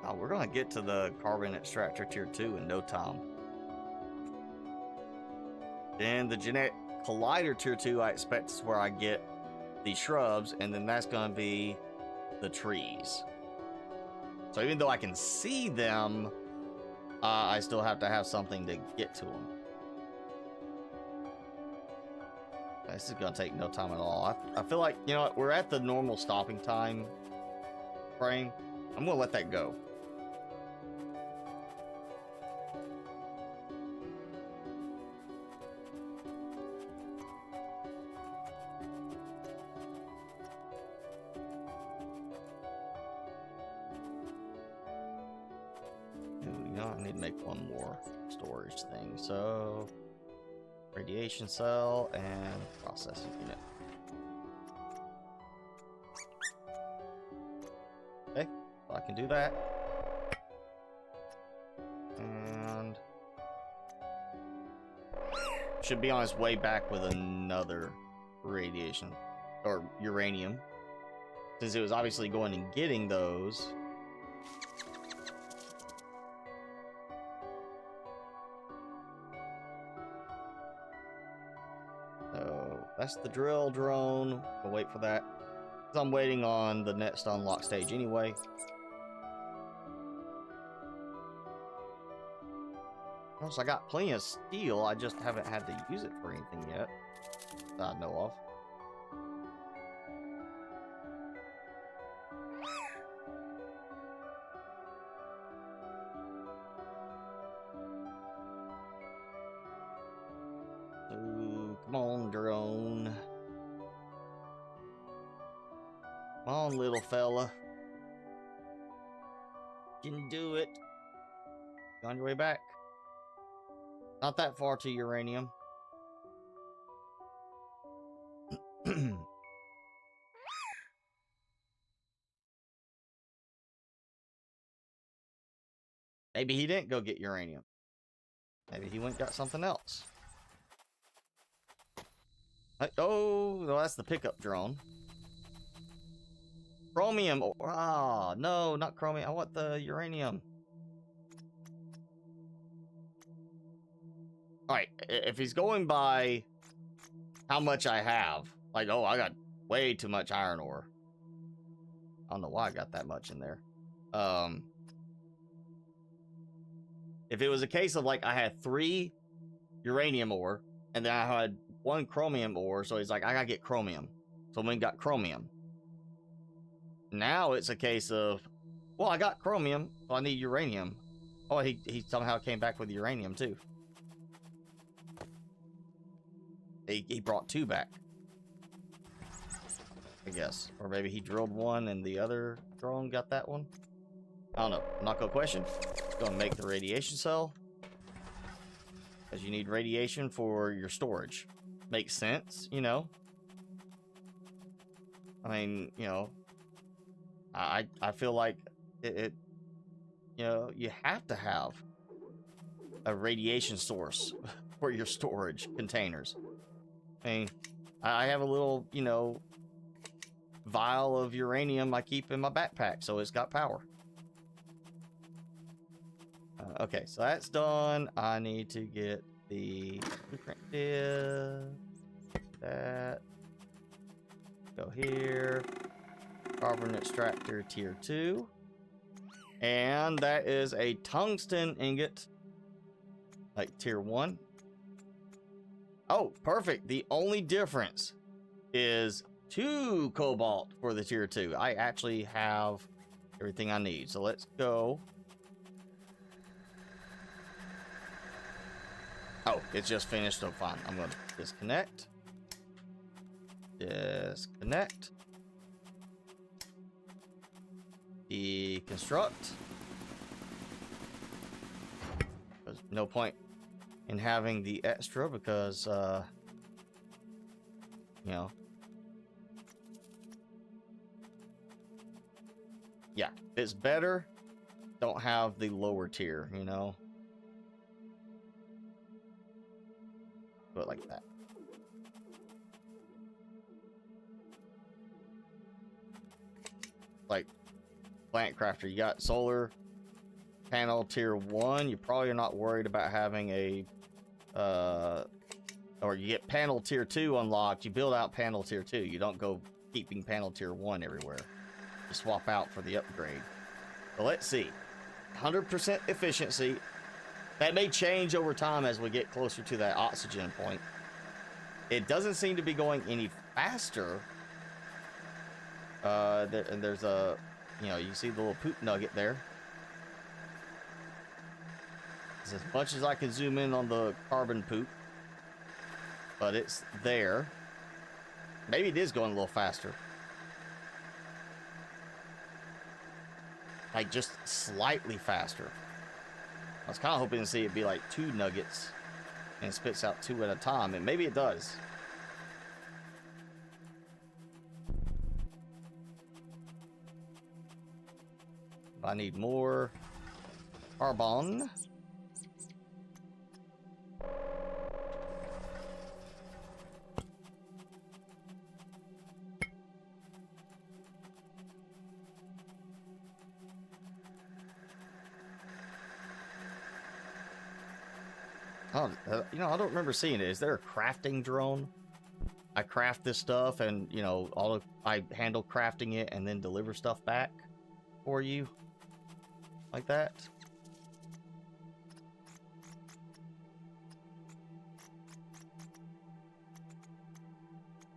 Oh, we're gonna get to the carbon extractor tier 2 in no time. Then the genetic collider tier 2, I expect is where I get the shrubs, and then that's gonna be the trees. So even though I can see them, I still have to have something to get to them. This is gonna take no time at all. I feel like, you know what, we're at the normal stopping time frame. I'm gonna let that go. I need to make one more storage thing. So, radiation cell and processing unit. Okay, so I can do that. And should be on his way back with another radiation or uranium, since it was obviously going and getting those. That's the drill drone. I'll wait for that, because I'm waiting on the next unlock stage anyway. Also, I got plenty of steel. I just haven't had to use it for anything yet that I know of. Come on, drone. Come on, little fella. You can do it. You're on your way back. Not that far to uranium. Maybe he didn't go get uranium. Maybe he went and got something else. Oh, no, that's the pickup drone. Chromium. Oh, no, not chromium. I want the uranium. Alright, if he's going by how much I have, like, oh, I got way too much iron ore. I don't know why I got that much in there. If it was a case of, like, I had 3 uranium ore, and then I had 1 chromium ore, so he's like, I gotta get chromium. So we got chromium. Now it's a case of, well, I got chromium, so I need uranium. Oh, he somehow came back with uranium, too. He brought 2 back, I guess. Or maybe he drilled 1 and the other drone got that one. I don't know. I'm not gonna question. Gonna make the radiation cell, because you need radiation for your storage. Makes sense, you know. I mean, you know, I feel like it you know, you have to have a radiation source for your storage containers. I mean, I have a little, you know, vial of uranium I keep in my backpack, so it's got power. Okay, so that's done. I need to get the blueprint that. Go here. Carbon extractor tier 2. And that is a tungsten ingot. Like tier 1. Oh, perfect. The only difference is 2 cobalt for the tier 2. I actually have everything I need. So let's go. Oh, it's just finished, so fine. I'm going to disconnect. Disconnect. Deconstruct. There's no point in having the extra because you know. Yeah, it's better. Don't have the lower tier, you know. Do it like that. Like Plant Crafter, you got solar panel tier 1. You probably are not worried about having a or you get panel tier 2 unlocked. You build out panel tier 2. You don't go keeping panel tier 1 everywhere. You swap out for the upgrade. But let's see. 100% efficiency. That may change over time as we get closer to that oxygen point. It doesn't seem to be going any faster. And there's a, you know, you see the little poop nugget there. It's as much as I can zoom in on the carbon poop, but it's there. Maybe it is going a little faster. Like just slightly faster. I was kind of hoping to see it be like 2 nuggets and it spits out 2 at a time, and maybe it does. I need more carbon. Oh, you know, I don't remember seeing it. Is there a crafting drone? I craft this stuff and, you know, I handle crafting it and then deliver stuff back for you. Like that.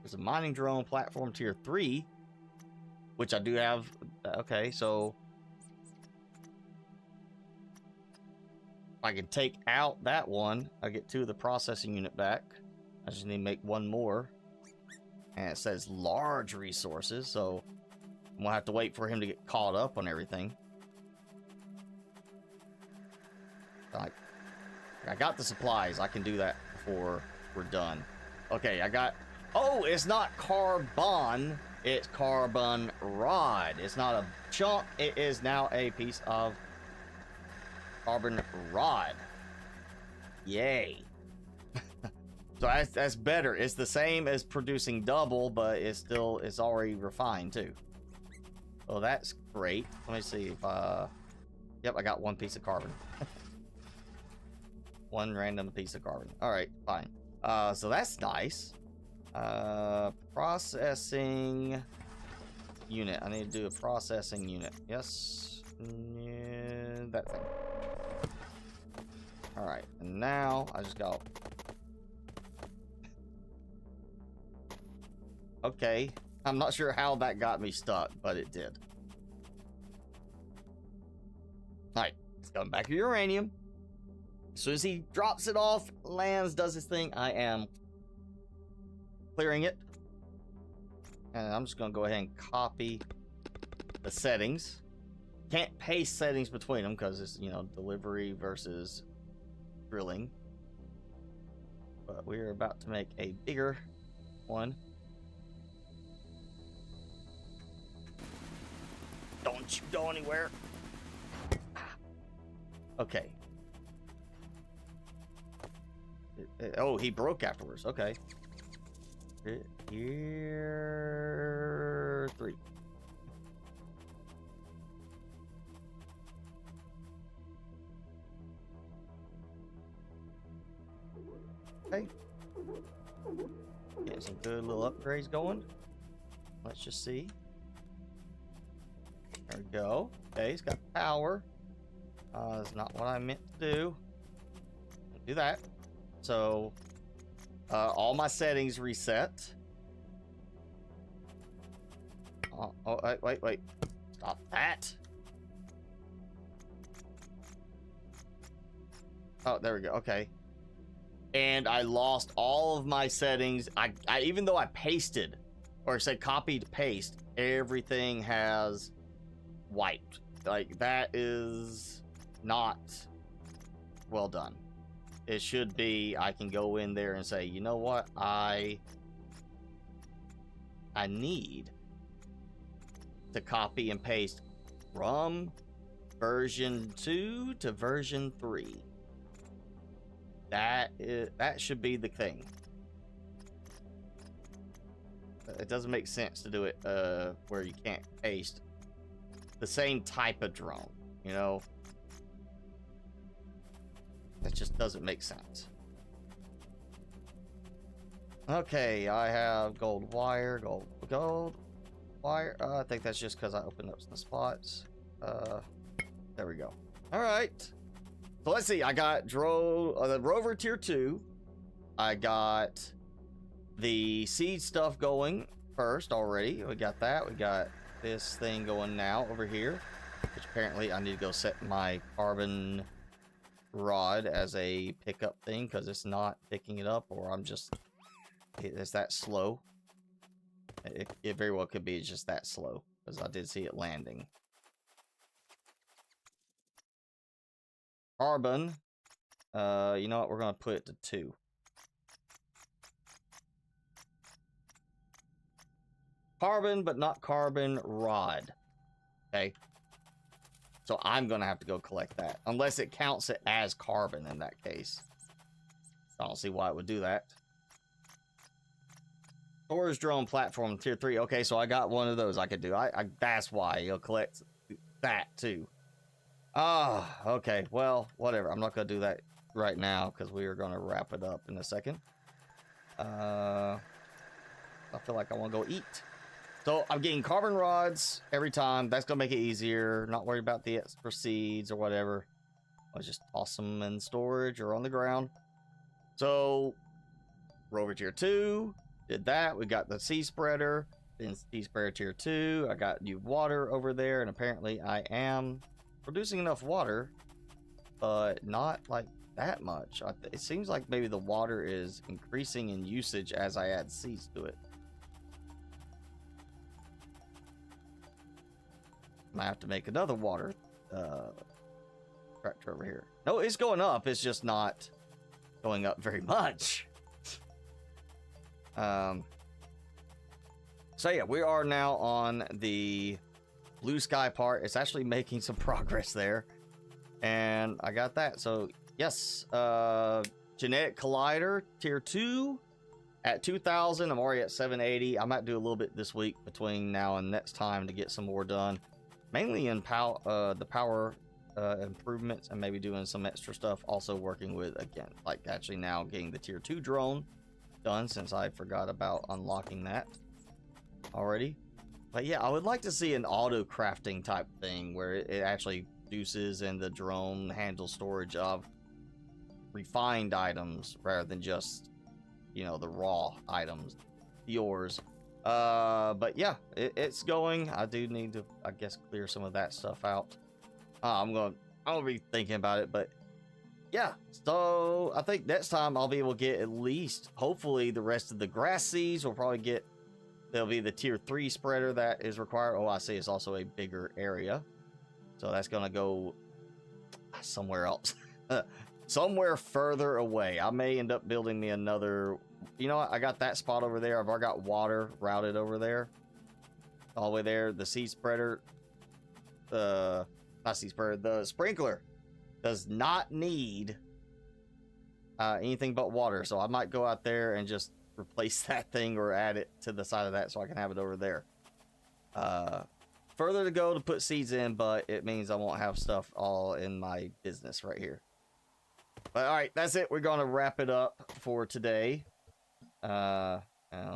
There's a mining drone platform tier 3, which I do have. Okay, so I can take out that one. I get 2 of the processing unit back. I just need to make 1 more. And it says large resources, so I'm gonna have to wait for him to get caught up on everything. I got the supplies. I can do that before we're done. Okay, I got... Oh, it's not carbon. It's carbon rod. It's not a chunk. It is now a piece of carbon rod. Yay. So that's better. It's the same as producing double, but it's already refined too. Well, that's great. Let me see if yep, I got 1 piece of carbon. 1 random piece of carbon. All right, fine. So that's nice. Processing unit. I need to do a processing unit. Yes. Yeah, that thing. All right, and now I just got... Okay, I'm not sure how that got me stuck, but it did. All right, it's going back to uranium. As soon as he drops it off, lands, does his thing, I am clearing it. And I'm just going to go ahead and copy the settings. Can't paste settings between them because it's, you know, delivery versus drilling. But we're about to make a bigger one. Don't you go anywhere. Okay. Oh, he broke afterwards. Okay. Here 3. Okay. Getting some good little upgrades going. Let's just see. There we go. Okay, he's got power. That's not what I meant to do. Do that. So, all my settings reset. Oh, wait. Stop that. Oh, there we go. Okay. And I lost all of my settings. I even though I pasted, or said copy to paste, everything has wiped. Like, that is not well done. It should be, I can go in there and say, you know what, I I need to copy and paste from version 2 to version 3. That should be the thing. It doesn't make sense to do it where you can't paste the same type of drone, you know? That just doesn't make sense. Okay, I have gold wire, gold wire. I think that's just because I opened up some spots. There we go. All right. So let's see. I got the Rover Tier 2. I got the seed stuff going first already. We got that. We got this thing going now over here, which apparently I need to go set my carbon rod as a pickup thing because it's not picking it up, or it's that slow. It very well could be just that slow because I did see it landing. Carbon, you know what, we're gonna put it to 2. Carbon, but not carbon rod. Okay, so I'm gonna have to go collect that unless it counts it as carbon. In that case, I don't see why it would do that. Storage drone platform Tier 3. Okay, so I got one of those I could do. That's why you'll collect that too. Ah, okay. Well, whatever. I'm not gonna do that right now because we are gonna wrap it up in a second. I feel like I want to go eat. So I'm getting carbon rods every time. That's gonna make it easier. Not worried about the extra seeds or whatever. I'll just toss them in storage or on the ground. So Rover Tier 2. Did that. We got the seed spreader, then seed spreader Tier 2. I got new water over there, and apparently I am producing enough water, but not like that much. It seems like maybe the water is increasing in usage as I add seeds to it. Might have to make another water tractor over here. No, it's going up. It's just not going up very much. So yeah, we are now on the blue sky part. It's actually making some progress there, and I got that. So yes, genetic collider Tier 2 at 2,000. I'm already at 780. I might do a little bit this week between now and next time to get some more done, mainly in the power improvements, and maybe doing some extra stuff. Also working with, again, like actually now getting the Tier 2 drone done, since I forgot about unlocking that already. But yeah, I would like to see an auto crafting type thing where it actually produces and the drone handles storage of refined items rather than just, you know, the raw items, yours. But yeah, it's going. I do need to, I guess, clear some of that stuff out. I'll be thinking about it, but yeah, so I think next time I'll be able to get at least, hopefully, the rest of the grass seeds. We'll probably get, there'll be the Tier 3 spreader that is required. Oh, I see, it's also a bigger area. So that's going to go somewhere else. Somewhere further away. I may end up building me another, you know what, I got that spot over there. I've already got water routed over there. All the way there. The seed spreader, not seed spreader, the sprinkler does not need anything but water, so I might go out there and just replace that thing or add it to the side of that so I can have it over there. Further to go to put seeds in, but it means I won't have stuff all in my business right here. But all right, that's it. We're going to wrap it up for today. I'll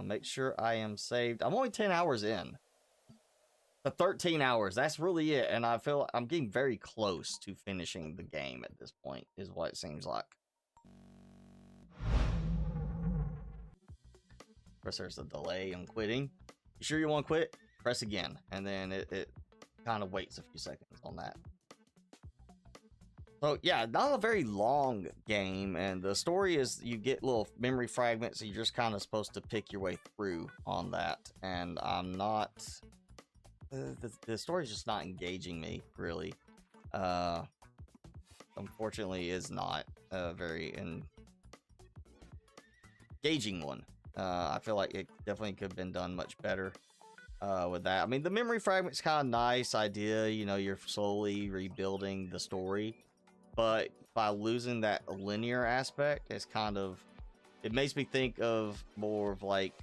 make sure I am saved. I'm only 10 hours in. The 13 hours, that's really it, and I feel I'm getting very close to finishing the game at this point, is what it seems like. Of course, there's a delay on quitting. You sure you want to quit? Press again, and then it kind of waits a few seconds on that. So yeah, not a very long game, and the story is you get little memory fragments, and you're just kind of supposed to pick your way through on that, and I'm not... The story's just not engaging me, really. Unfortunately, is not a very engaging one. I feel like it definitely could have been done much better with that. I mean, the memory fragment's kind of nice idea. You know, you're slowly rebuilding the story, but by losing that linear aspect, it's kind of, it makes me think of more of like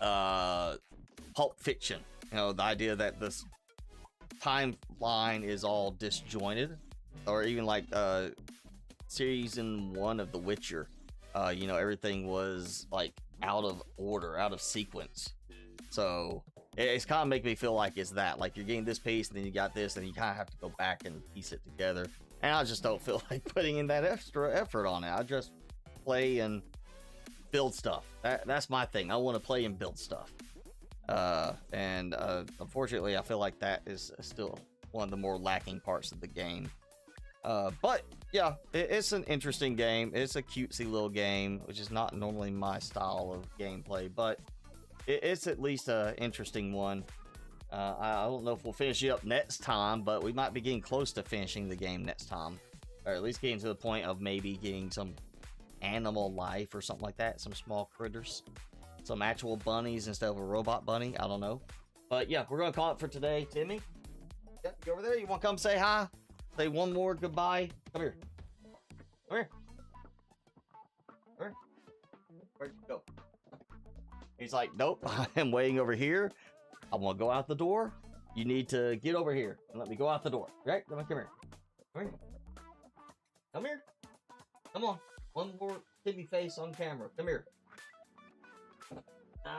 Pulp Fiction. You know, the idea that this timeline is all disjointed, or even like season 1 of The Witcher. You know, everything was like out of order, out of sequence. So it's kind of making me feel like it's that, like you're getting this piece and then you got this and you kind of have to go back and piece it together. And I just don't feel like putting in that extra effort on it. I just play and build stuff. That's my thing. I want to play and build stuff. Unfortunately, I feel like that is still one of the more lacking parts of the game. But yeah, it's an interesting game. It's a cutesy little game, which is not normally my style of gameplay, but it's at least an interesting one. I don't know if we'll finish it up next time, but we might be getting close to finishing the game next time, or at least getting to the point of maybe getting some animal life or something like that, some small critters, some actual bunnies instead of a robot bunny. I don't know, but yeah, we're gonna call it for today. Timmy, yeah, you over there? You want to come say hi? Say one more goodbye. Come here. Come here. Come here. Where'd you go? He's like, nope, I am waiting over here. I want to go out the door. You need to get over here and let me go out the door. Right? Come here. Come here. Come here. Come on. One more Timmy face on camera. Come here. No.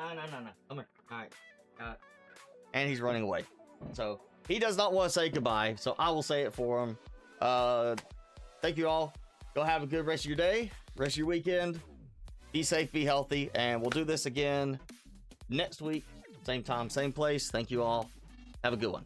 Come here. All right. And he's running away. So he does not want to say goodbye, so I will say it for him. Thank you all. Go have a good rest of your day, rest of your weekend. Be safe, be healthy, and we'll do this again next week. Same time, same place. Thank you all. Have a good one.